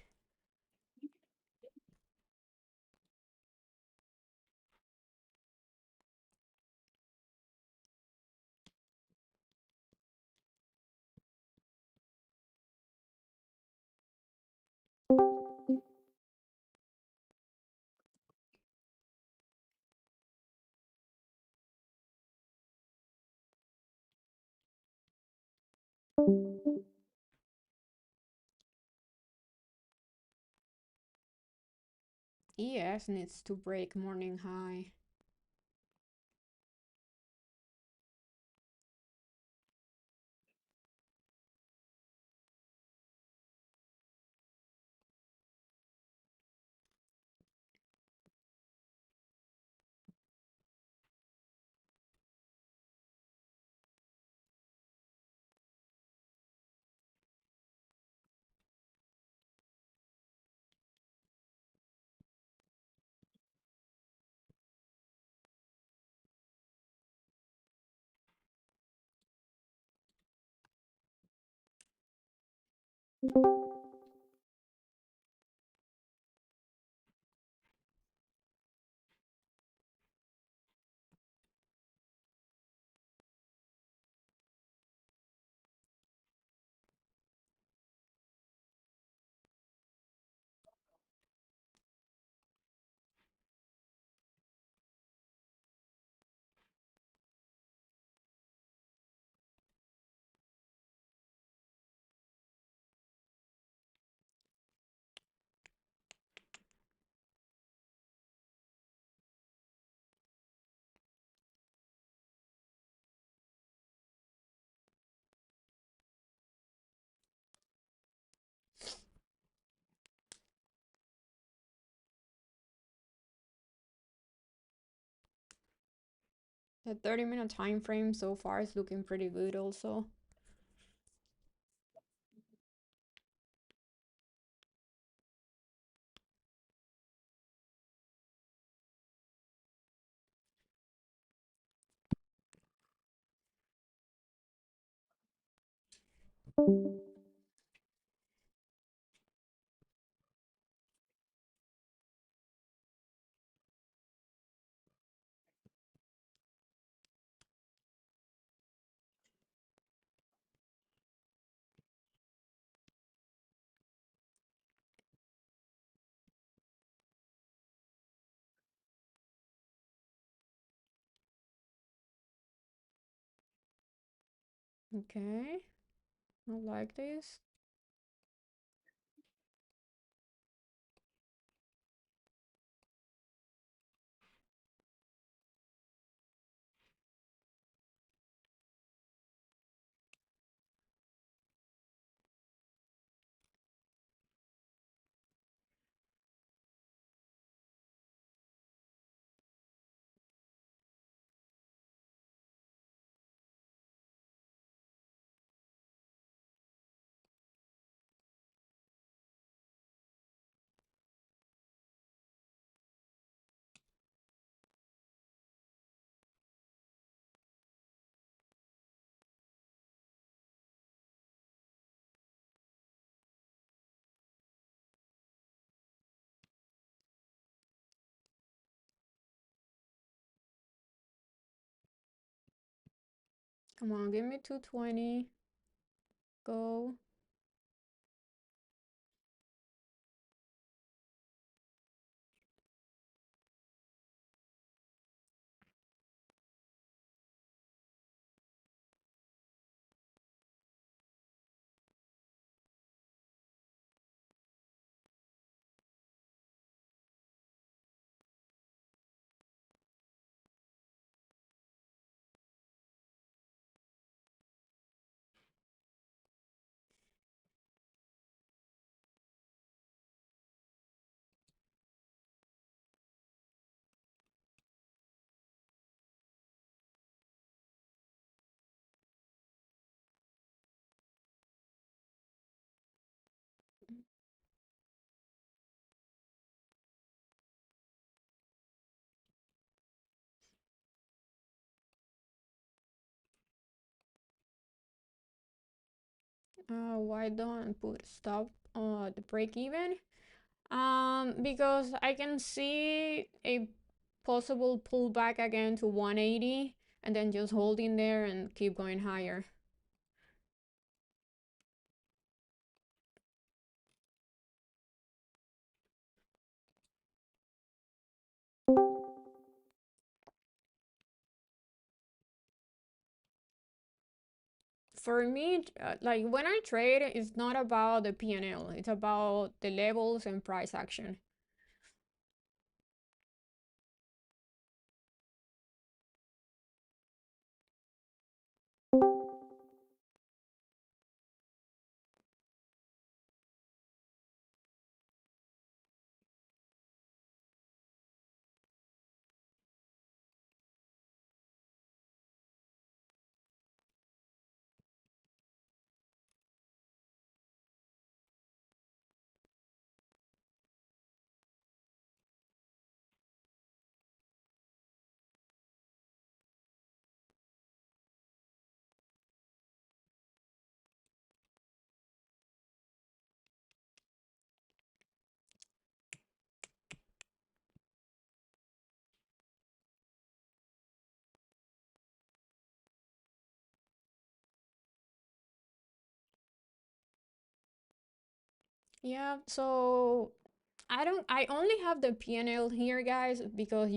ES needs to break morning high. The 30-minute time frame so far is looking pretty good also. Okay, I like this. Come on, give me 220. Go. Why don't I put stop the break even? Because I can see a possible pullback again to 180 and then just hold in there and keep going higher. For me, like when I trade, it's not about the P&L. It's about the levels and price action. Yeah, so I only have the P&L here, guys, because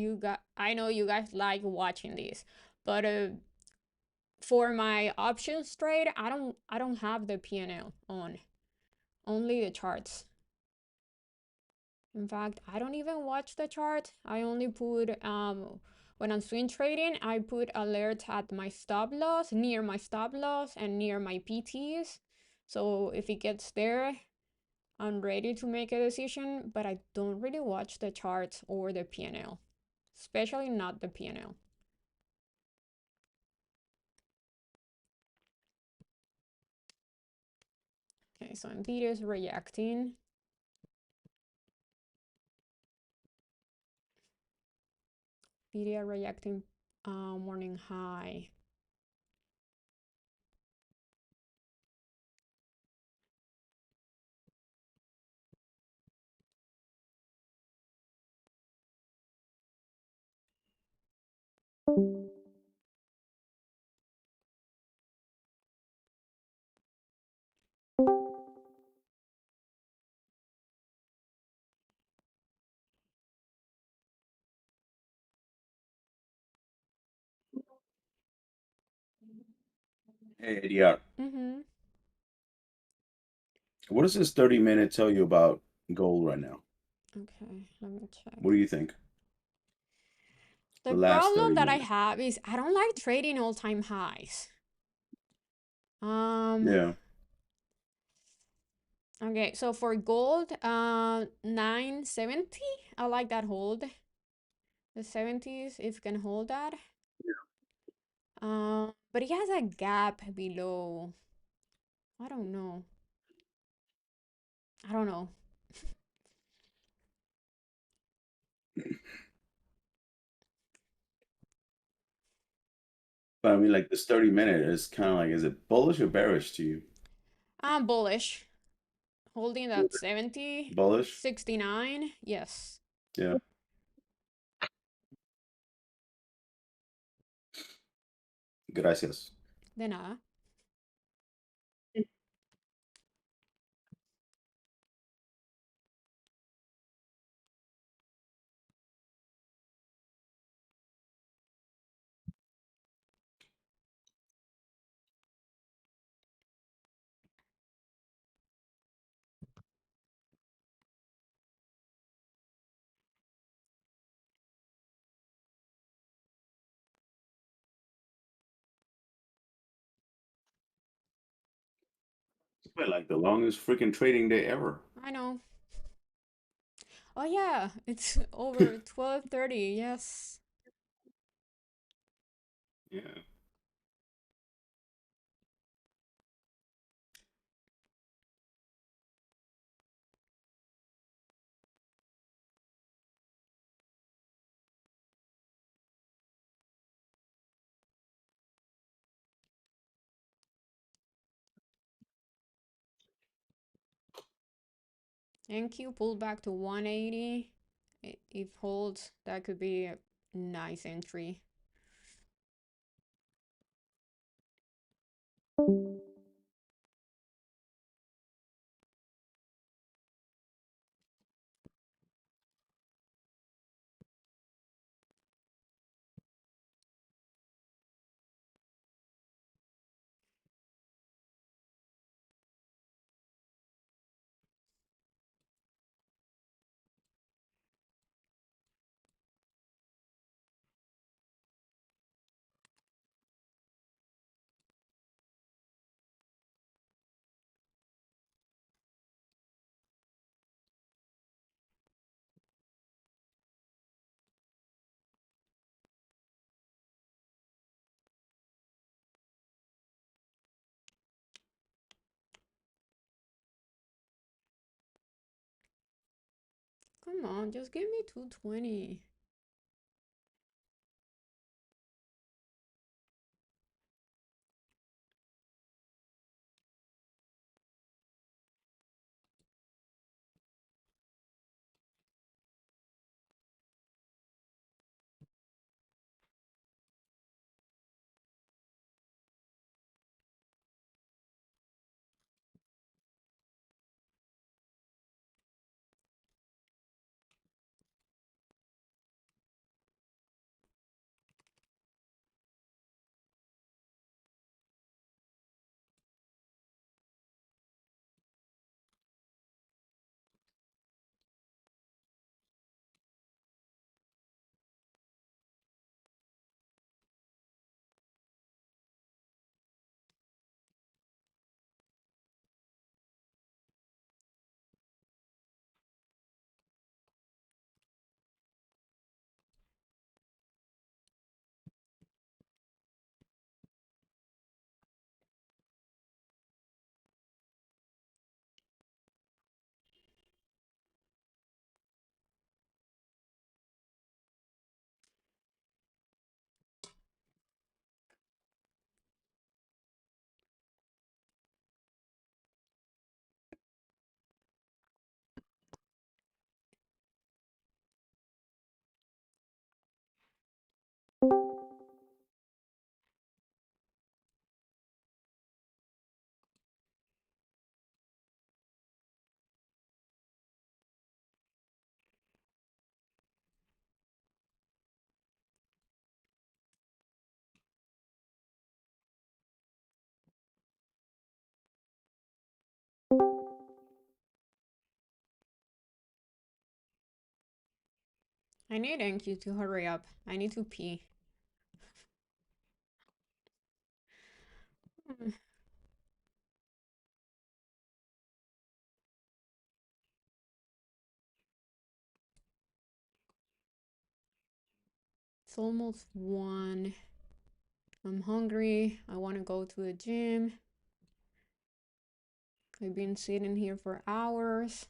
I know you guys like watching this. But for my options trade, I don't have the P&L on. Only the charts. In fact, I don't even watch the chart. I only put when I'm swing trading, I put alerts at my stop loss, near my stop loss and near my PTs. So if it gets there, I'm ready to make a decision, but I don't really watch the charts or the P&L, especially not the P&L. Okay, so Nvidia is reacting. Nvidia reacting morning high. Hey, ADR. Mm-hmm. What does this 30-minute tell you about gold right now? Okay, let me check. What do you think? The last problem 30 that I minutes. have is I don't like trading all-time highs. Yeah. Okay, so for gold, 970, I like that hold. The 70s, if you can hold that. But it has a gap below. I don't know. I don't know. But I mean, like this 30-minute is kind of like, is it bullish or bearish to you? I'm bullish. Holding that 70, Bullish? 69, yes. Yeah. Gracias. De nada. It's been like the longest freaking trading day ever. I know. Oh yeah, it's over 12:30, yes. Yeah. NQ pulled back to 180. If holds, that could be a nice entry. Come on, just give me 220. I need NQ to hurry up. I need to pee. It's almost 1. I'm hungry. I want to go to the gym. I've been sitting here for hours.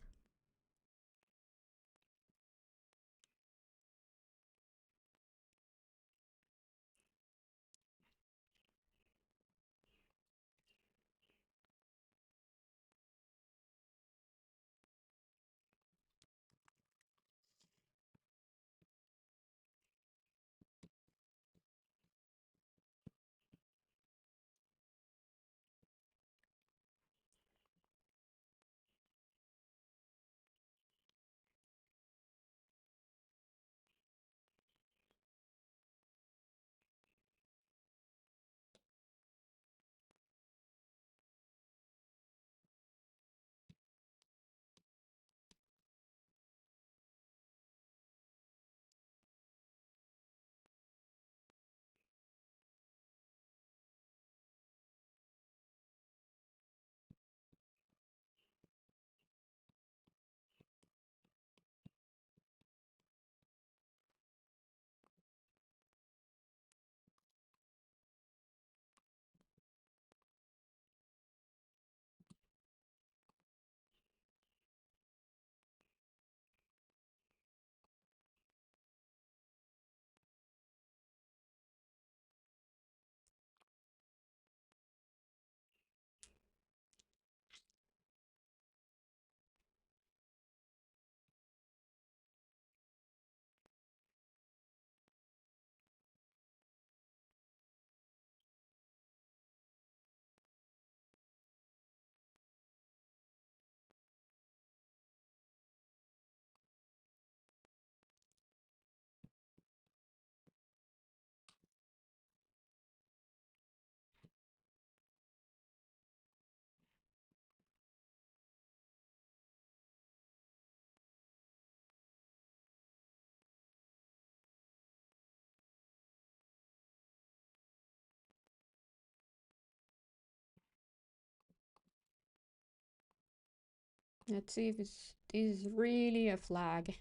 Let's see if this is really a flag.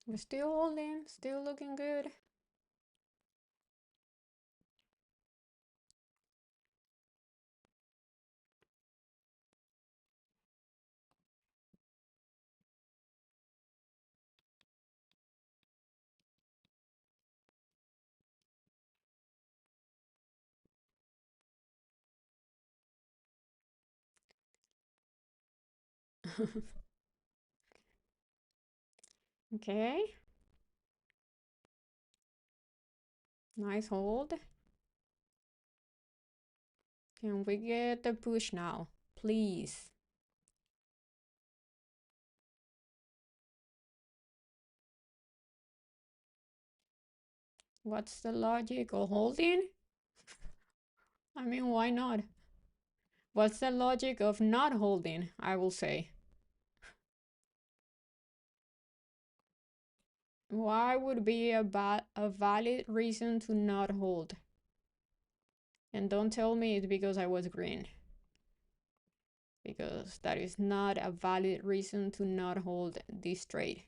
We're still holding, still looking good. Okay. Nice hold. Can we get the push now? Please. What's the logic of holding? I mean, why not? What's the logic of not holding, I will say? Why would be a valid reason to not hold? And don't tell me it's because I was green. Because that is not a valid reason to not hold this trade.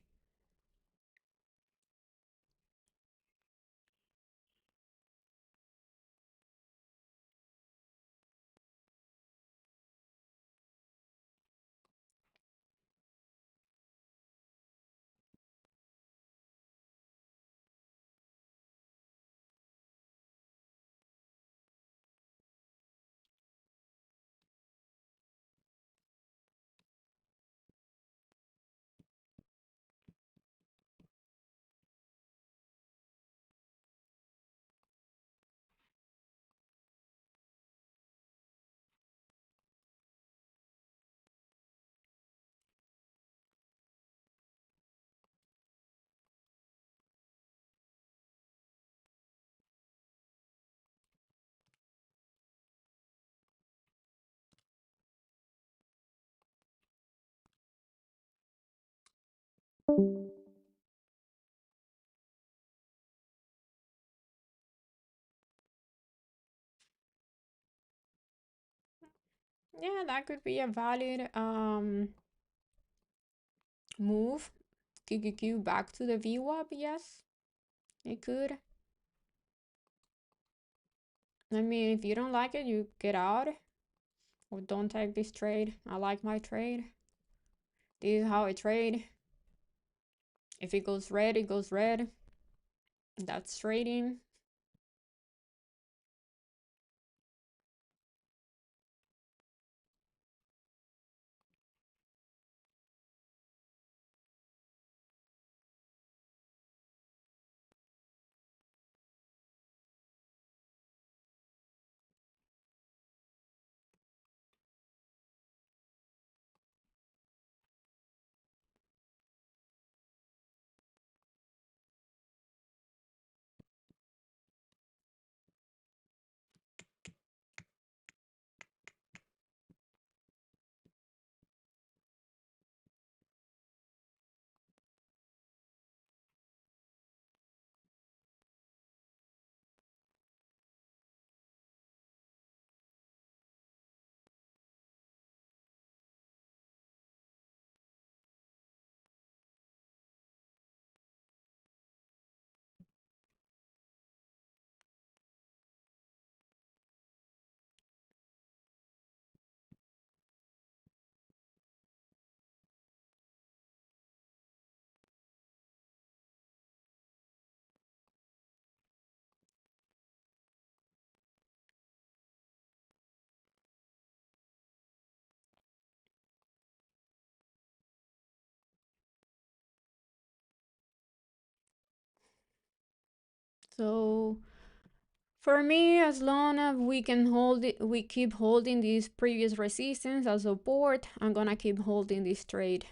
Yeah, that could be a valid move. QQQ back to the VWAP, yes, it could. I mean, if you don't like it, you get out or don't take this trade. I like my trade. This is how I trade. If it goes red, it goes red. That's trading. So for me, as long as we can hold it, we keep holding this previous resistance as support, I'm gonna keep holding this trade.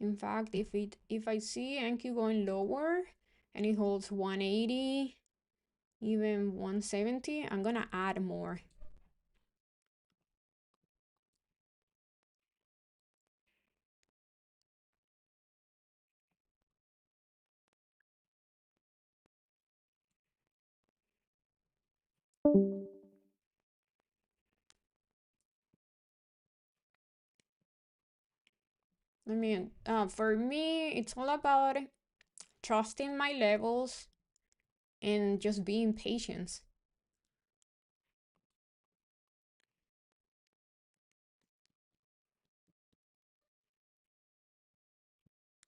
In fact, if I see NQ going lower and it holds 180, even 170, I'm gonna add more. I mean, for me, it's all about trusting my levels and just being patient.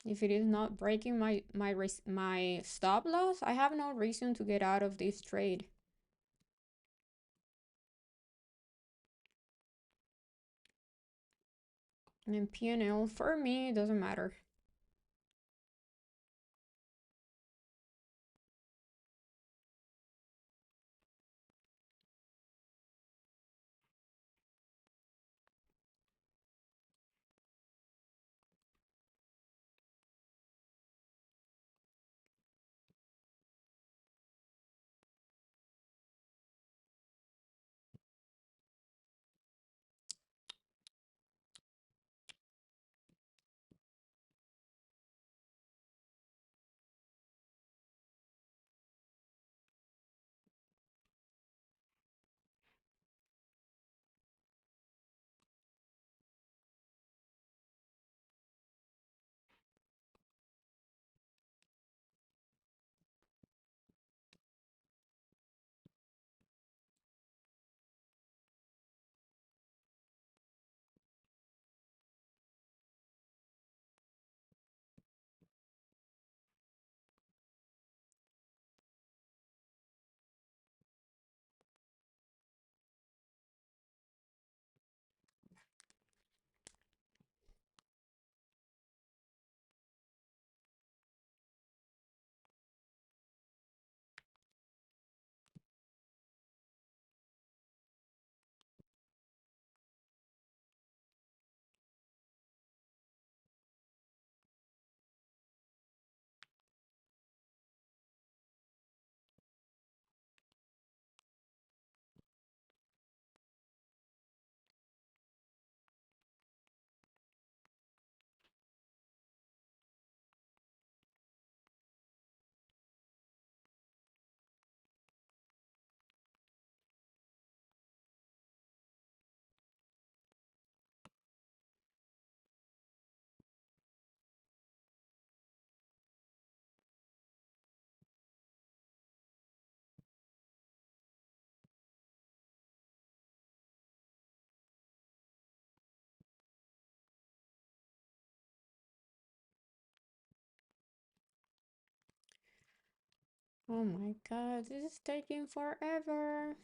If it is not breaking my stop loss, I have no reason to get out of this trade. And then P&L, for me, it doesn't matter. Oh my god, this is taking forever.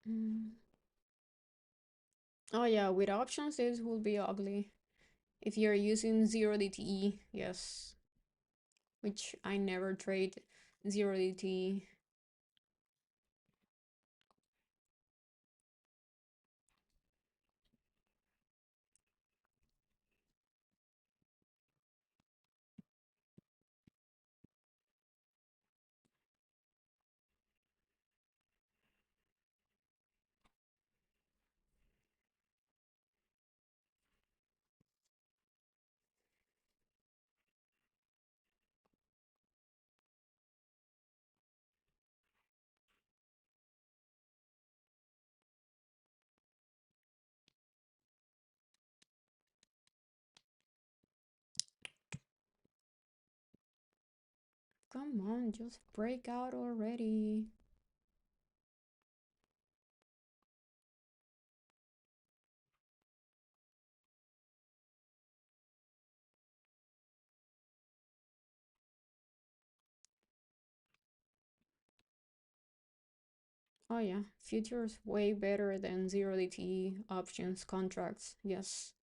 Mm. Oh yeah, with options this will be ugly. If you're using 0 DTE, yes. Which I never trade 0 DTE. Come on, just break out already. Oh yeah, futures way better than 0 DTE options contracts. Yes.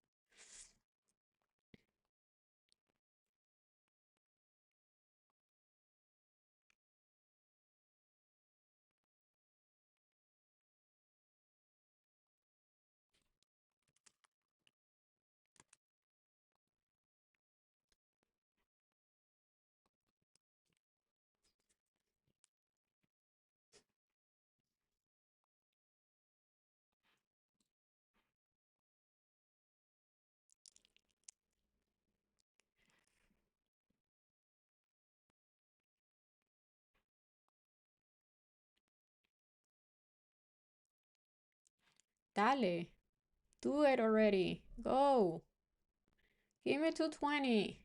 Dale. Do it already. Go. Give me 220.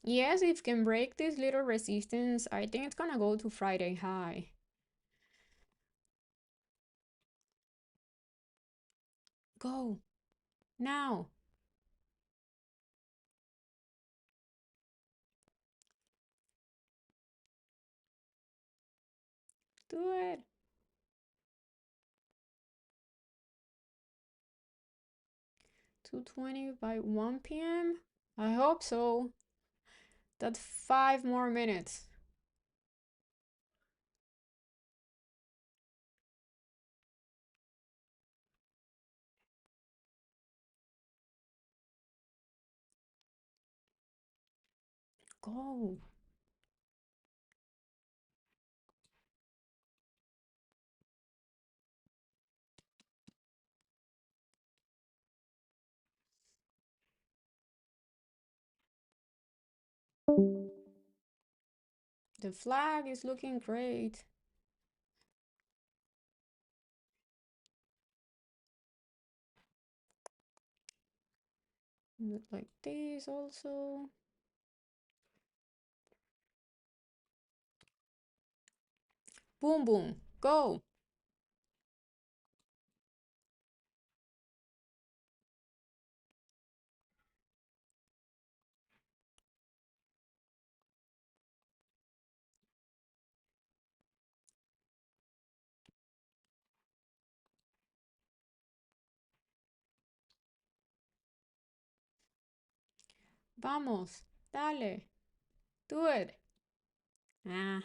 Yes, if it can break this little resistance, I think it's gonna go to Friday high. Go. Now. Do it. 220 by 1 p.m. I hope so. That's 5 more minutes. Go. The flag is looking great. Look like this also. Boom, boom, go. Vamos, dale, do it. Ah,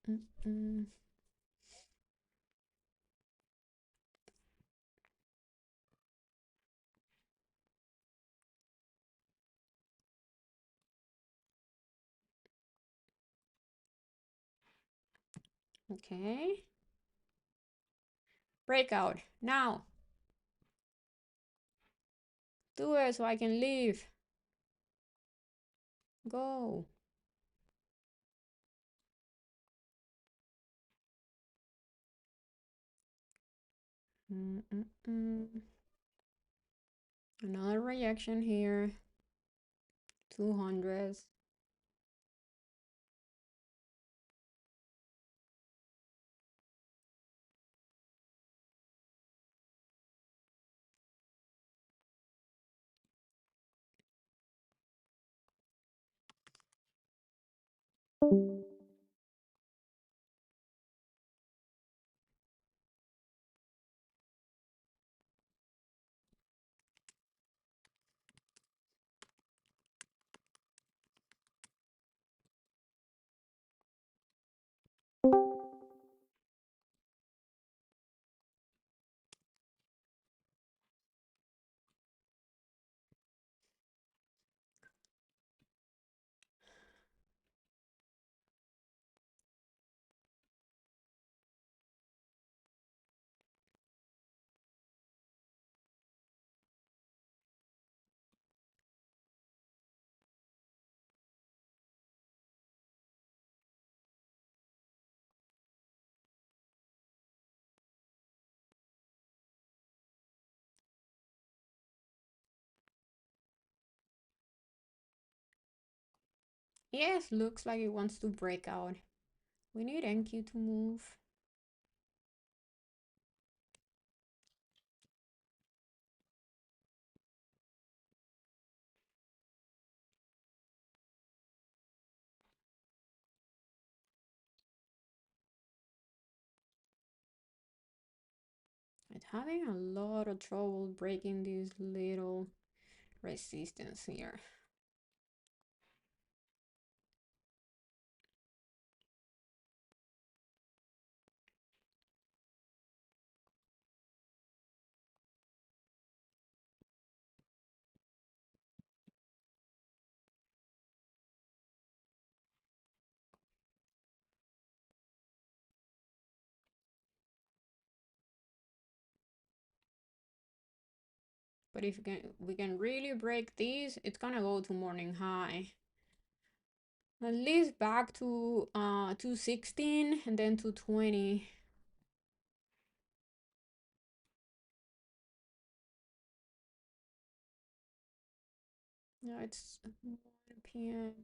mm-mm. Okay. Breakout, now. Do it so I can leave. Go. Mm-mm-mm. Another reaction here. 200s. Yes, looks like it wants to break out. We need NQ to move. It's having a lot of trouble breaking this little resistance here. But if we can really break these, it's gonna go to morning high. At least back to 216 and then 220. Yeah, it's 1 p.m.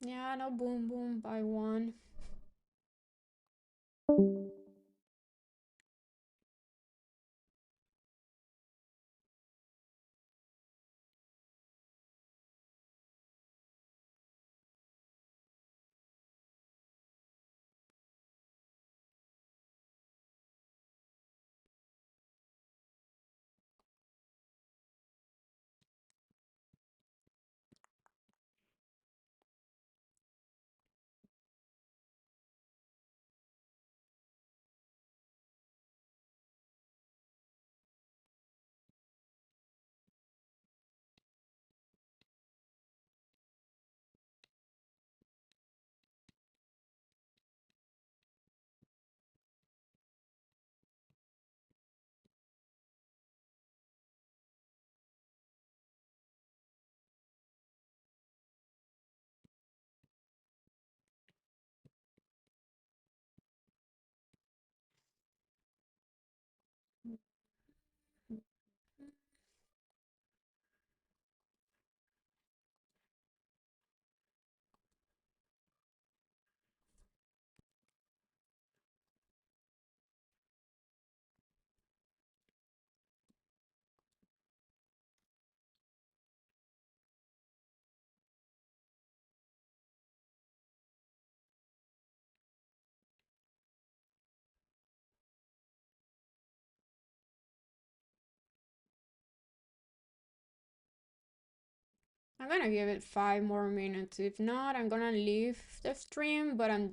Yeah, no boom boom by one. I'm gonna give it 5 more minutes. If not, I'm gonna leave the stream, but I'm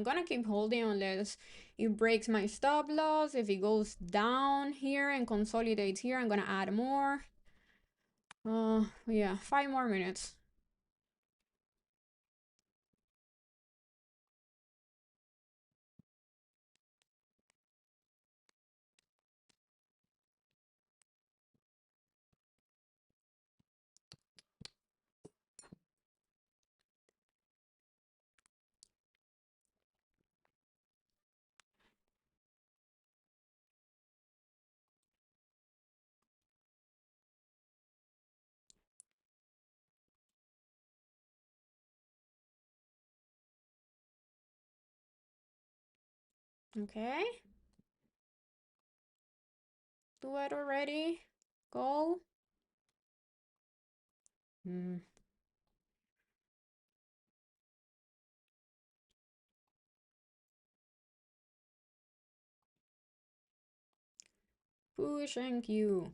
gonna keep holding unless it breaks my stop loss. If it goes down here and consolidates here, I'm gonna add more. Yeah, 5 more minutes. Okay. Do it already. Go. Hmm. Push and Q.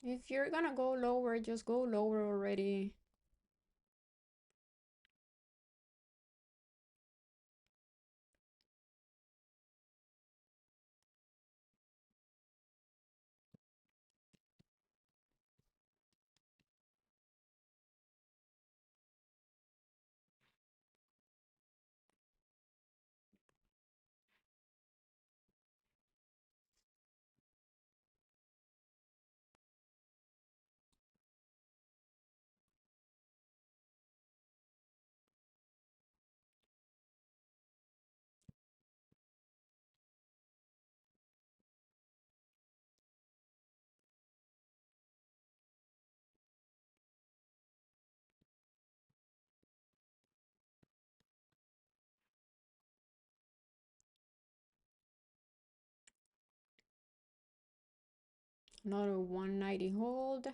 If you're gonna go lower, just go lower already. Another 190 hold.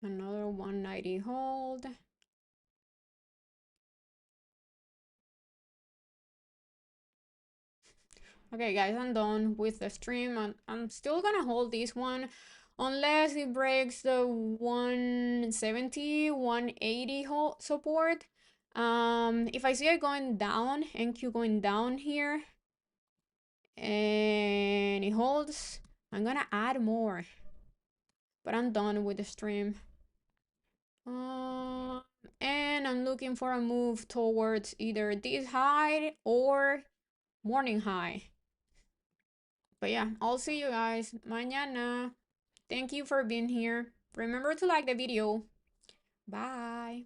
Another 190 hold. Okay, guys, I'm done with the stream. I'm still gonna hold this one unless it breaks the 170, 180 hold support. If I see it going down, NQ going down here, and it holds, I'm gonna add more. But I'm done with the stream. And I'm looking for a move towards either this high or morning high. But yeah, I'll see you guys mañana. Thank you for being here. Remember to like the video. Bye.